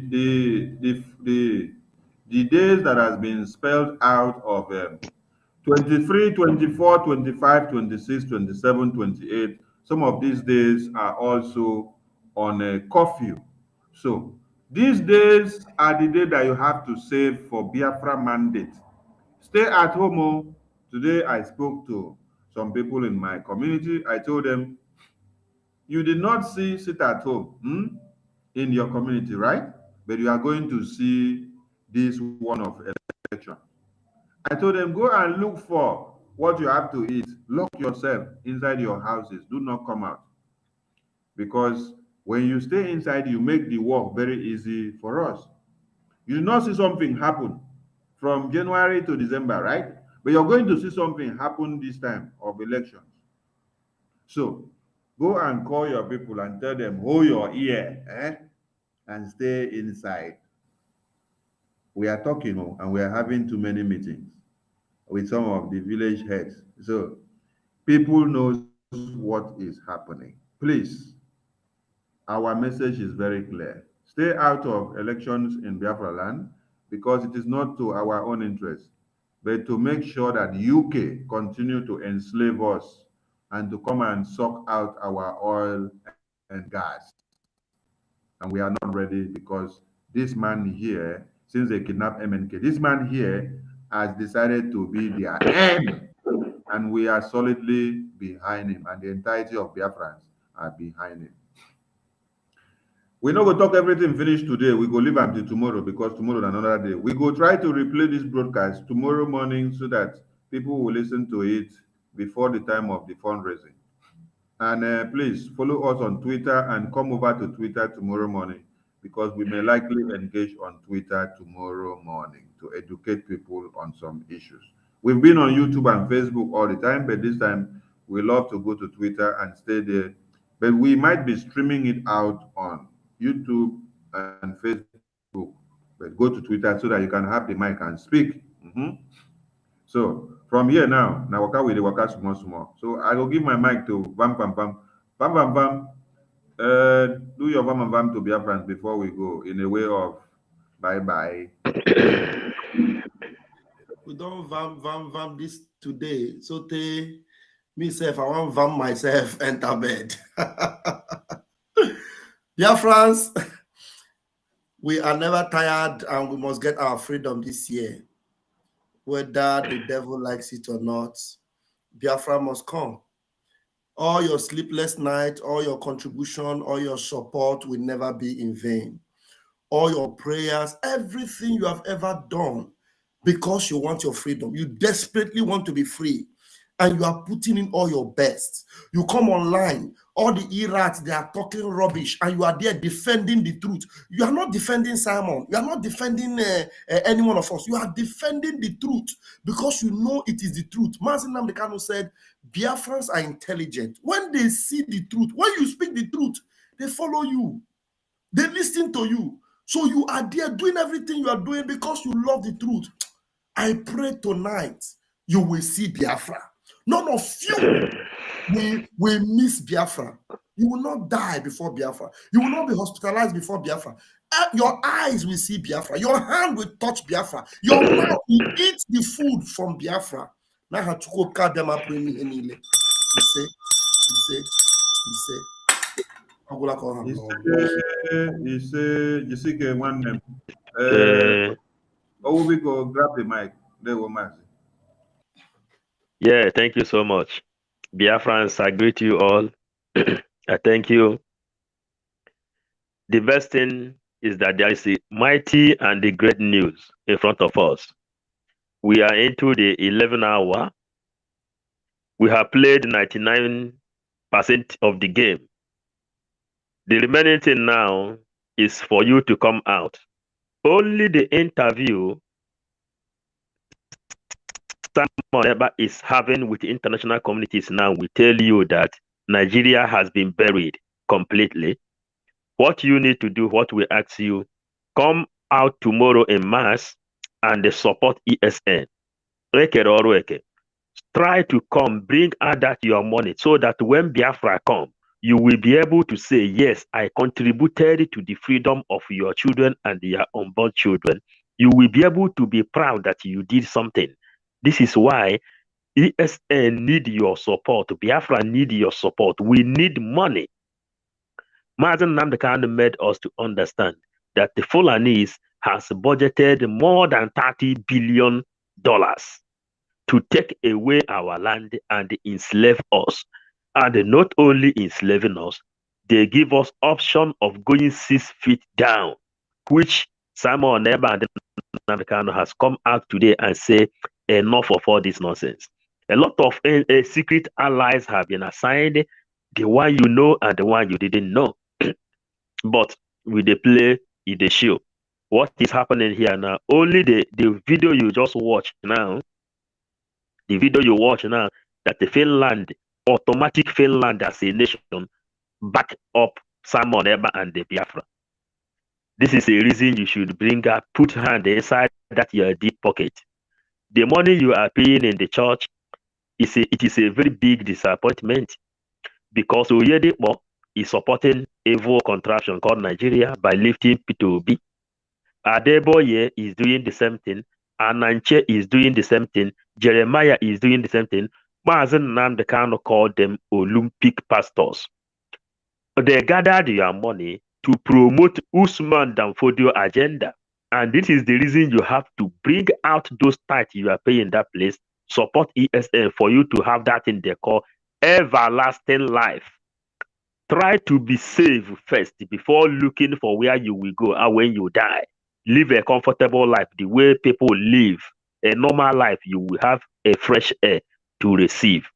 days that has been spelled out of 23, 24, 25, 26, 27, 28, some of these days are also on a curfew. So these days are the days that you have to save for Biafra mandate. Stay at home. Today I spoke to some people in my community. I told them, you did not sit at home in your community, right? But you are going to see this one of election. I told them, go and look for what you have to eat. Lock yourself inside your houses. Do not come out. Because when you stay inside, you make the work very easy for us. You did not see something happen from January to December, right? But you're going to see something happen this time of elections. So go and call your people and tell them, hold your ear and stay inside. We are talking and we are having too many meetings with some of the village heads. So people know what is happening. Please, our message is very clear. Stay out of elections in Biafra land because it is not to our own interest, but to make sure that UK continue to enslave us and to come and suck out our oil and gas. And we are not ready because this man here, since they kidnapped MNK, this man here has decided to be their end. And we are solidly behind him, and the entirety of Biafrans are behind him. We no go talk everything finish today. We go leave until tomorrow because tomorrow is another day. We go try to replay this broadcast tomorrow morning so that people will listen to it before the time of the fundraising. And please follow us on Twitter and come over to Twitter tomorrow morning because we may likely engage on Twitter tomorrow morning to educate people on some issues. We've been on YouTube and Facebook all the time, but this time we love to go to Twitter and stay there. But we might be streaming it out on YouTube and Facebook. But go to Twitter so that you can have the mic and speak. So from here now waka with the waka small. So I will give my mic to Bam Bam Bam. Bam Bam Bam. Do your Bam Bam Bam to Biafrans before we go in a way of bye. We don't vam this today. So myself, I want vam myself enter bed. Biafrans, we are never tired and we must get our freedom this year. Whether the devil likes it or not, Biafra must come. All your sleepless nights, all your contribution, all your support will never be in vain. All your prayers, everything you have ever done because you want your freedom. You desperately want to be free and you are putting in all your best. You come online, all the errats, they are talking rubbish and you are there defending the truth. You are not defending Simon. You are not defending any one of us. You are defending the truth because you know it is the truth. Mazin Namdekano said, Biafrans are intelligent. When they see the truth, when you speak the truth, they follow you. They listen to you. So you are there doing everything you are doing because you love the truth. I pray tonight you will see Biafra. None of you will miss Biafra. You will not die before Biafra. You will not be hospitalized before Biafra. Your eyes will see Biafra. Your hand will touch Biafra. Your mouth will eat the food from Biafra. Now, he say. Jisike one name. We go grab the mic. There we go. Yeah, thank you so much. Biafrans, I greet you all. I thank you. The best thing is that there is a mighty and the great news in front of us. We are into the 11th hour. We have played 99% of the game. The remaining thing now is for you to come out. Only the interview Simon Ekpa is having with the international communities now will tell you that Nigeria has been buried completely. What you need to do, what we ask you, come out tomorrow in mass and support ESN. Try to come, bring out that your money so that when Biafra come, you will be able to say, yes, I contributed to the freedom of your children and their unborn children. You will be able to be proud that you did something. This is why ESN need your support. Biafra need your support. We need money. Mazen Namdekan made us to understand that the Fulanese has budgeted more than $30 billion to take away our land and enslave us. And not only enslaving us, they give us option of going 6 feet down, which Simon Ekpa and Namdekan has come out today and say enough of all this nonsense. A lot of secret allies have been assigned, the one you know and the one you didn't know. But with the play, in the show, what is happening here now? Only the video you just watched now, the video you watch now, that the Finland, automatic Finland as a nation, back up Simon Ekpa and the Biafra. This is a reason you should bring up, put hand inside that your deep pocket. The money you are paying in the church, it is a very big disappointment because Oyedepo is supporting evil contraption called Nigeria by lifting P2B. Adeboye is doing the same thing. Ananche is doing the same thing. Jeremiah is doing the same thing. Mazen Namdekan called them Olympic pastors. They gathered your money to promote Usman Danfodio agenda. And this is the reason you have to bring out those tithes you are paying in that place, support ESN for you to have that in the call everlasting life. Try to be safe first before looking for where you will go and when you die. Live a comfortable life the way people live. A normal life, you will have a fresh air to receive.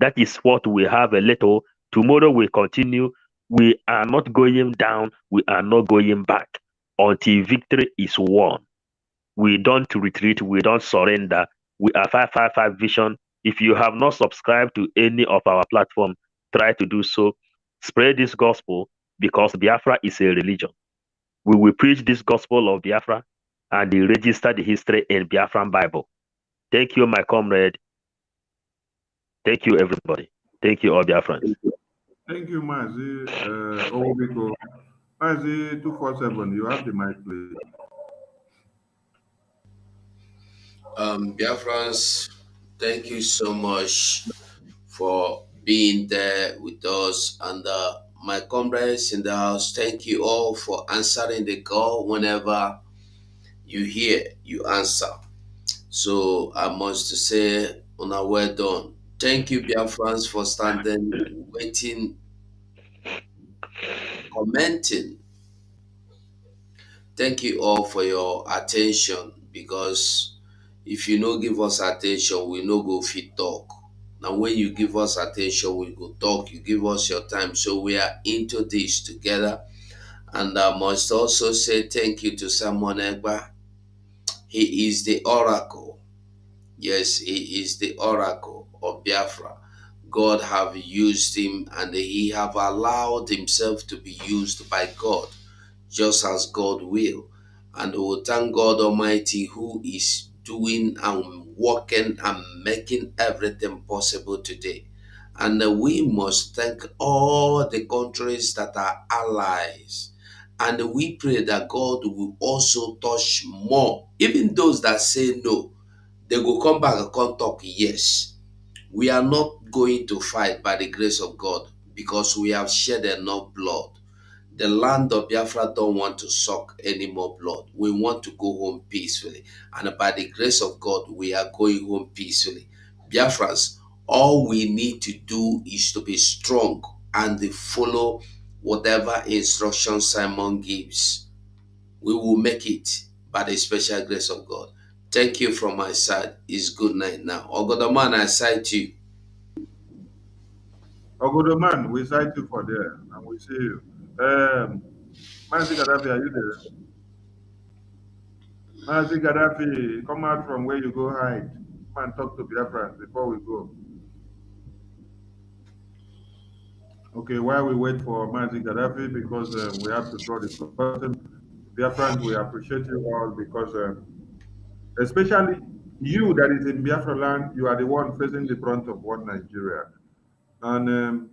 That is what we have a little. Tomorrow we continue. We are not going down. We are not going back until victory is won. We don't retreat. We don't surrender. We are 555 Vision. If you have not subscribed to any of our platform, try to do so. Spread this gospel because Biafra is a religion. We will preach this gospel of Biafra and register the history in Biafran Bible. Thank you, my comrade. Thank you, everybody. Thank you, all Biafrans. Thank you, Mazi. Obiko. Mazi 247, you have the mic, please. Biafrans, thank you so much for being there with us. And my comrades in the house, thank you all for answering the call whenever you hear, you answer. So I must say, well done. Thank you, Biafrans, for standing, waiting, commenting. Thank you all for your attention, because if you no give us attention, we no go fit talk. Now when you give us attention, we go talk. You give us your time. So we are into this together. And I must also say thank you to Simon Ekpa. He is the oracle. Yes, he is the oracle of Biafra. God have used him, and he have allowed himself to be used by God, just as God will. And we will thank God Almighty, who is doing and working and making everything possible today. And we must thank all the countries that are allies. And we pray that God will also touch more, even those that say no. They will come back and come talk yes. We are not going to fight by the grace of God, because we have shed enough blood. The land of Biafra don't want to suck any more blood. We want to go home peacefully. And by the grace of God, we are going home peacefully. Biafrans, all we need to do is to be strong and follow whatever instructions Simon gives. We will make it by the special grace of God. Thank you from my side. It's good night now. Ogodoman, I cite you. Ogodoman, we cite you for there, and we see you. Mazi Gaddafi, are you there? Mazi Gaddafi, come out from where you go hide. Come and talk to Biafrans before we go. Okay, while we wait for Mazi Gaddafi, because we have to draw the curtain. Biafrans, we appreciate you all, because especially you that is in Biafra land, you are the one facing the front of one Nigeria. And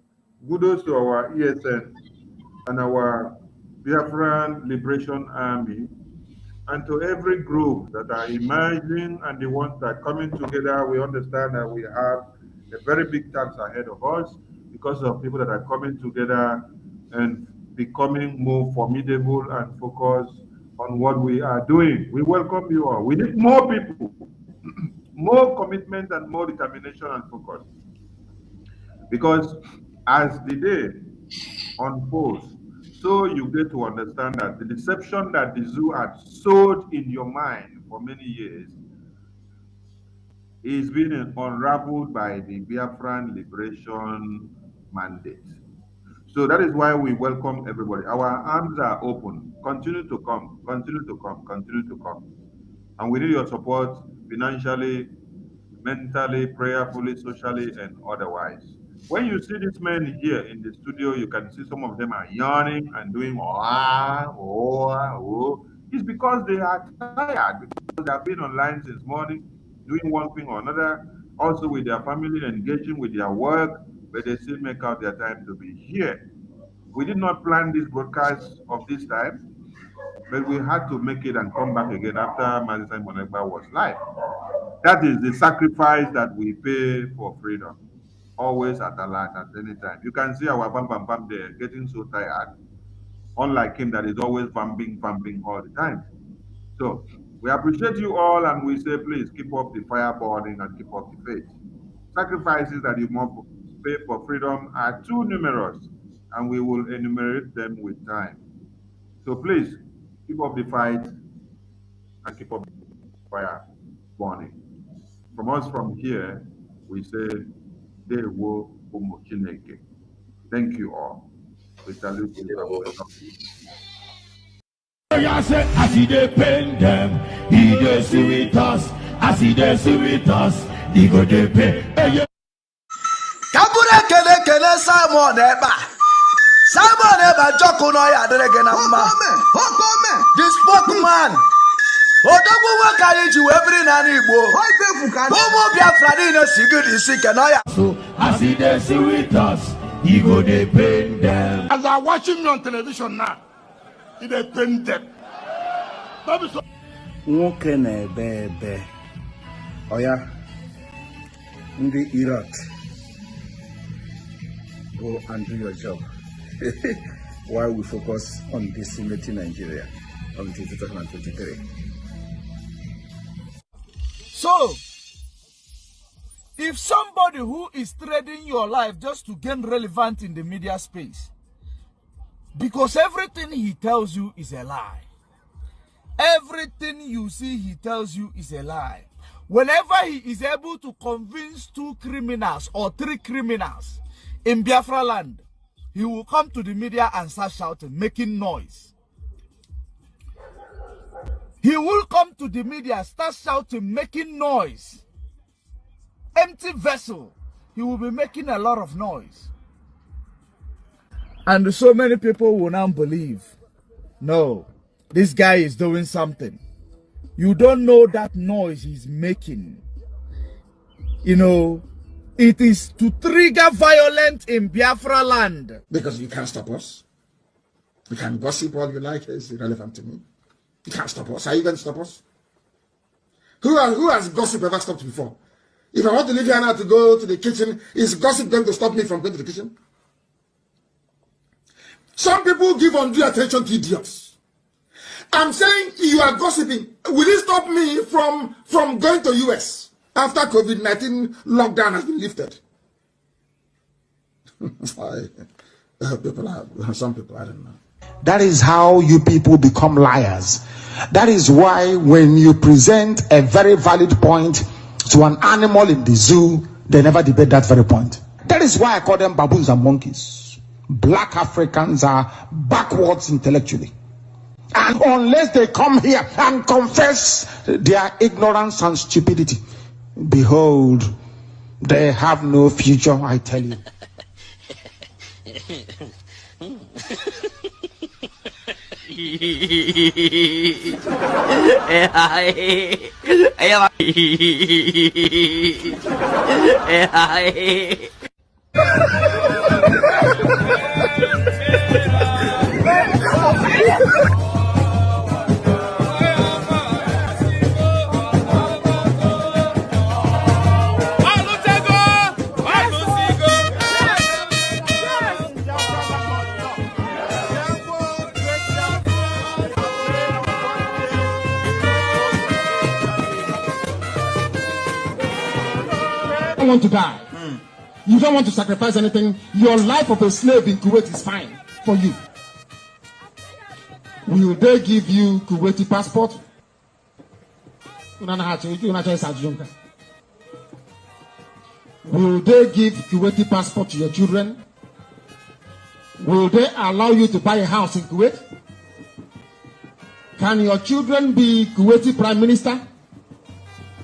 kudos to our ESN and our Biafran Liberation Army, and to every group that are emerging and the ones that are coming together. We understand that we have a very big task ahead of us, because of people that are coming together and becoming more formidable and focused on what we are doing. We welcome you all. We need more people, more commitment and more determination and focus. Because as the day unfolds, so you get to understand that the deception that the zoo had sowed in your mind for many years is being unraveled by the Biafran Liberation Mandate. So that is why we welcome everybody. Our arms are open. Continue to come, continue to come, continue to come. And we need your support financially, mentally, prayerfully, socially, and otherwise. When you see these men here in the studio, you can see some of them are yawning and doing oh. It's because they are tired, because they have been online since morning, doing one thing or another, also with their family, engaging with their work, but they still make out their time to be here. We did not plan this broadcast of this time, but we had to make it and come back again after Mazi Simon Ekpa was live. That is the sacrifice that we pay for freedom, always at alert at any time. You can see our bam there getting so tired. unlike him that is always vamping all the time. So we appreciate you all, and we say, please keep up the fire burning and keep up the faith. Sacrifices that you must pay for freedom are too numerous, and we will enumerate them with time. So please keep up the fight and keep up the fire burning. From us from here, we say, Dewo Umu Chineke. Thank you all. We salute you. As he dey pain them, he dey see with us. As he dey see with us, he go dey pay. Kabure kele Simon Ekpa. Simon Ekpa joko no ya adịrị na mma. The spokesman. Odogwu nwoke ji wee biri na Igbo. Ụmụ Biafra niile si gị isi ke no ya. So as he dey see with us, he go dey pain them. As I'm watching me on television now, he dey pain them. Nwoke na-ebe ebe. Oya, ndị Iraq, go and do your job while we focus on decimating Nigeria until 2023. So, if somebody who is trading your life just to gain relevance in the media space, because everything he tells you is a lie. Everything you see he tells you is a lie. Whenever he is able to convince 2 criminals or 3 criminals in Biafra land, he will come to the media and start shouting, making noise. He will come to the media, start shouting, making noise. Empty vessel. He will be making a lot of noise. And so many people will now believe, no, this guy is doing something. You don't know that noise he's making. You know, it is to trigger violence in Biafra land. Because you can't stop us. You can gossip all you like, it's irrelevant to me. You can't stop us. Are you going to stop us? Who has gossip ever stopped before? If I want to leave here now to go to the kitchen, is gossip going to stop me from going to the kitchen? Some people give undue attention to idiots. I'm saying you are gossiping. Will it stop me from going to US after COVID-19 lockdown has been lifted? Some people, I don't know. That is how you people become liars. That is why when you present a very valid point to an animal in the zoo, they never debate that very point. That is why I call them baboons and monkeys. Black Africans are backwards intellectually. And unless they come here and confess their ignorance and stupidity, behold, they have no future, I tell you. You don't want to die. You don't want to sacrifice anything. Your life of a slave in Kuwait is fine for you. Will they give you Kuwaiti passport? Will they give Kuwaiti passport to your children? Will they allow you to buy a house in Kuwait? Can your children be Kuwaiti prime minister?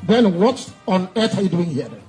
Then what on earth are you doing here then?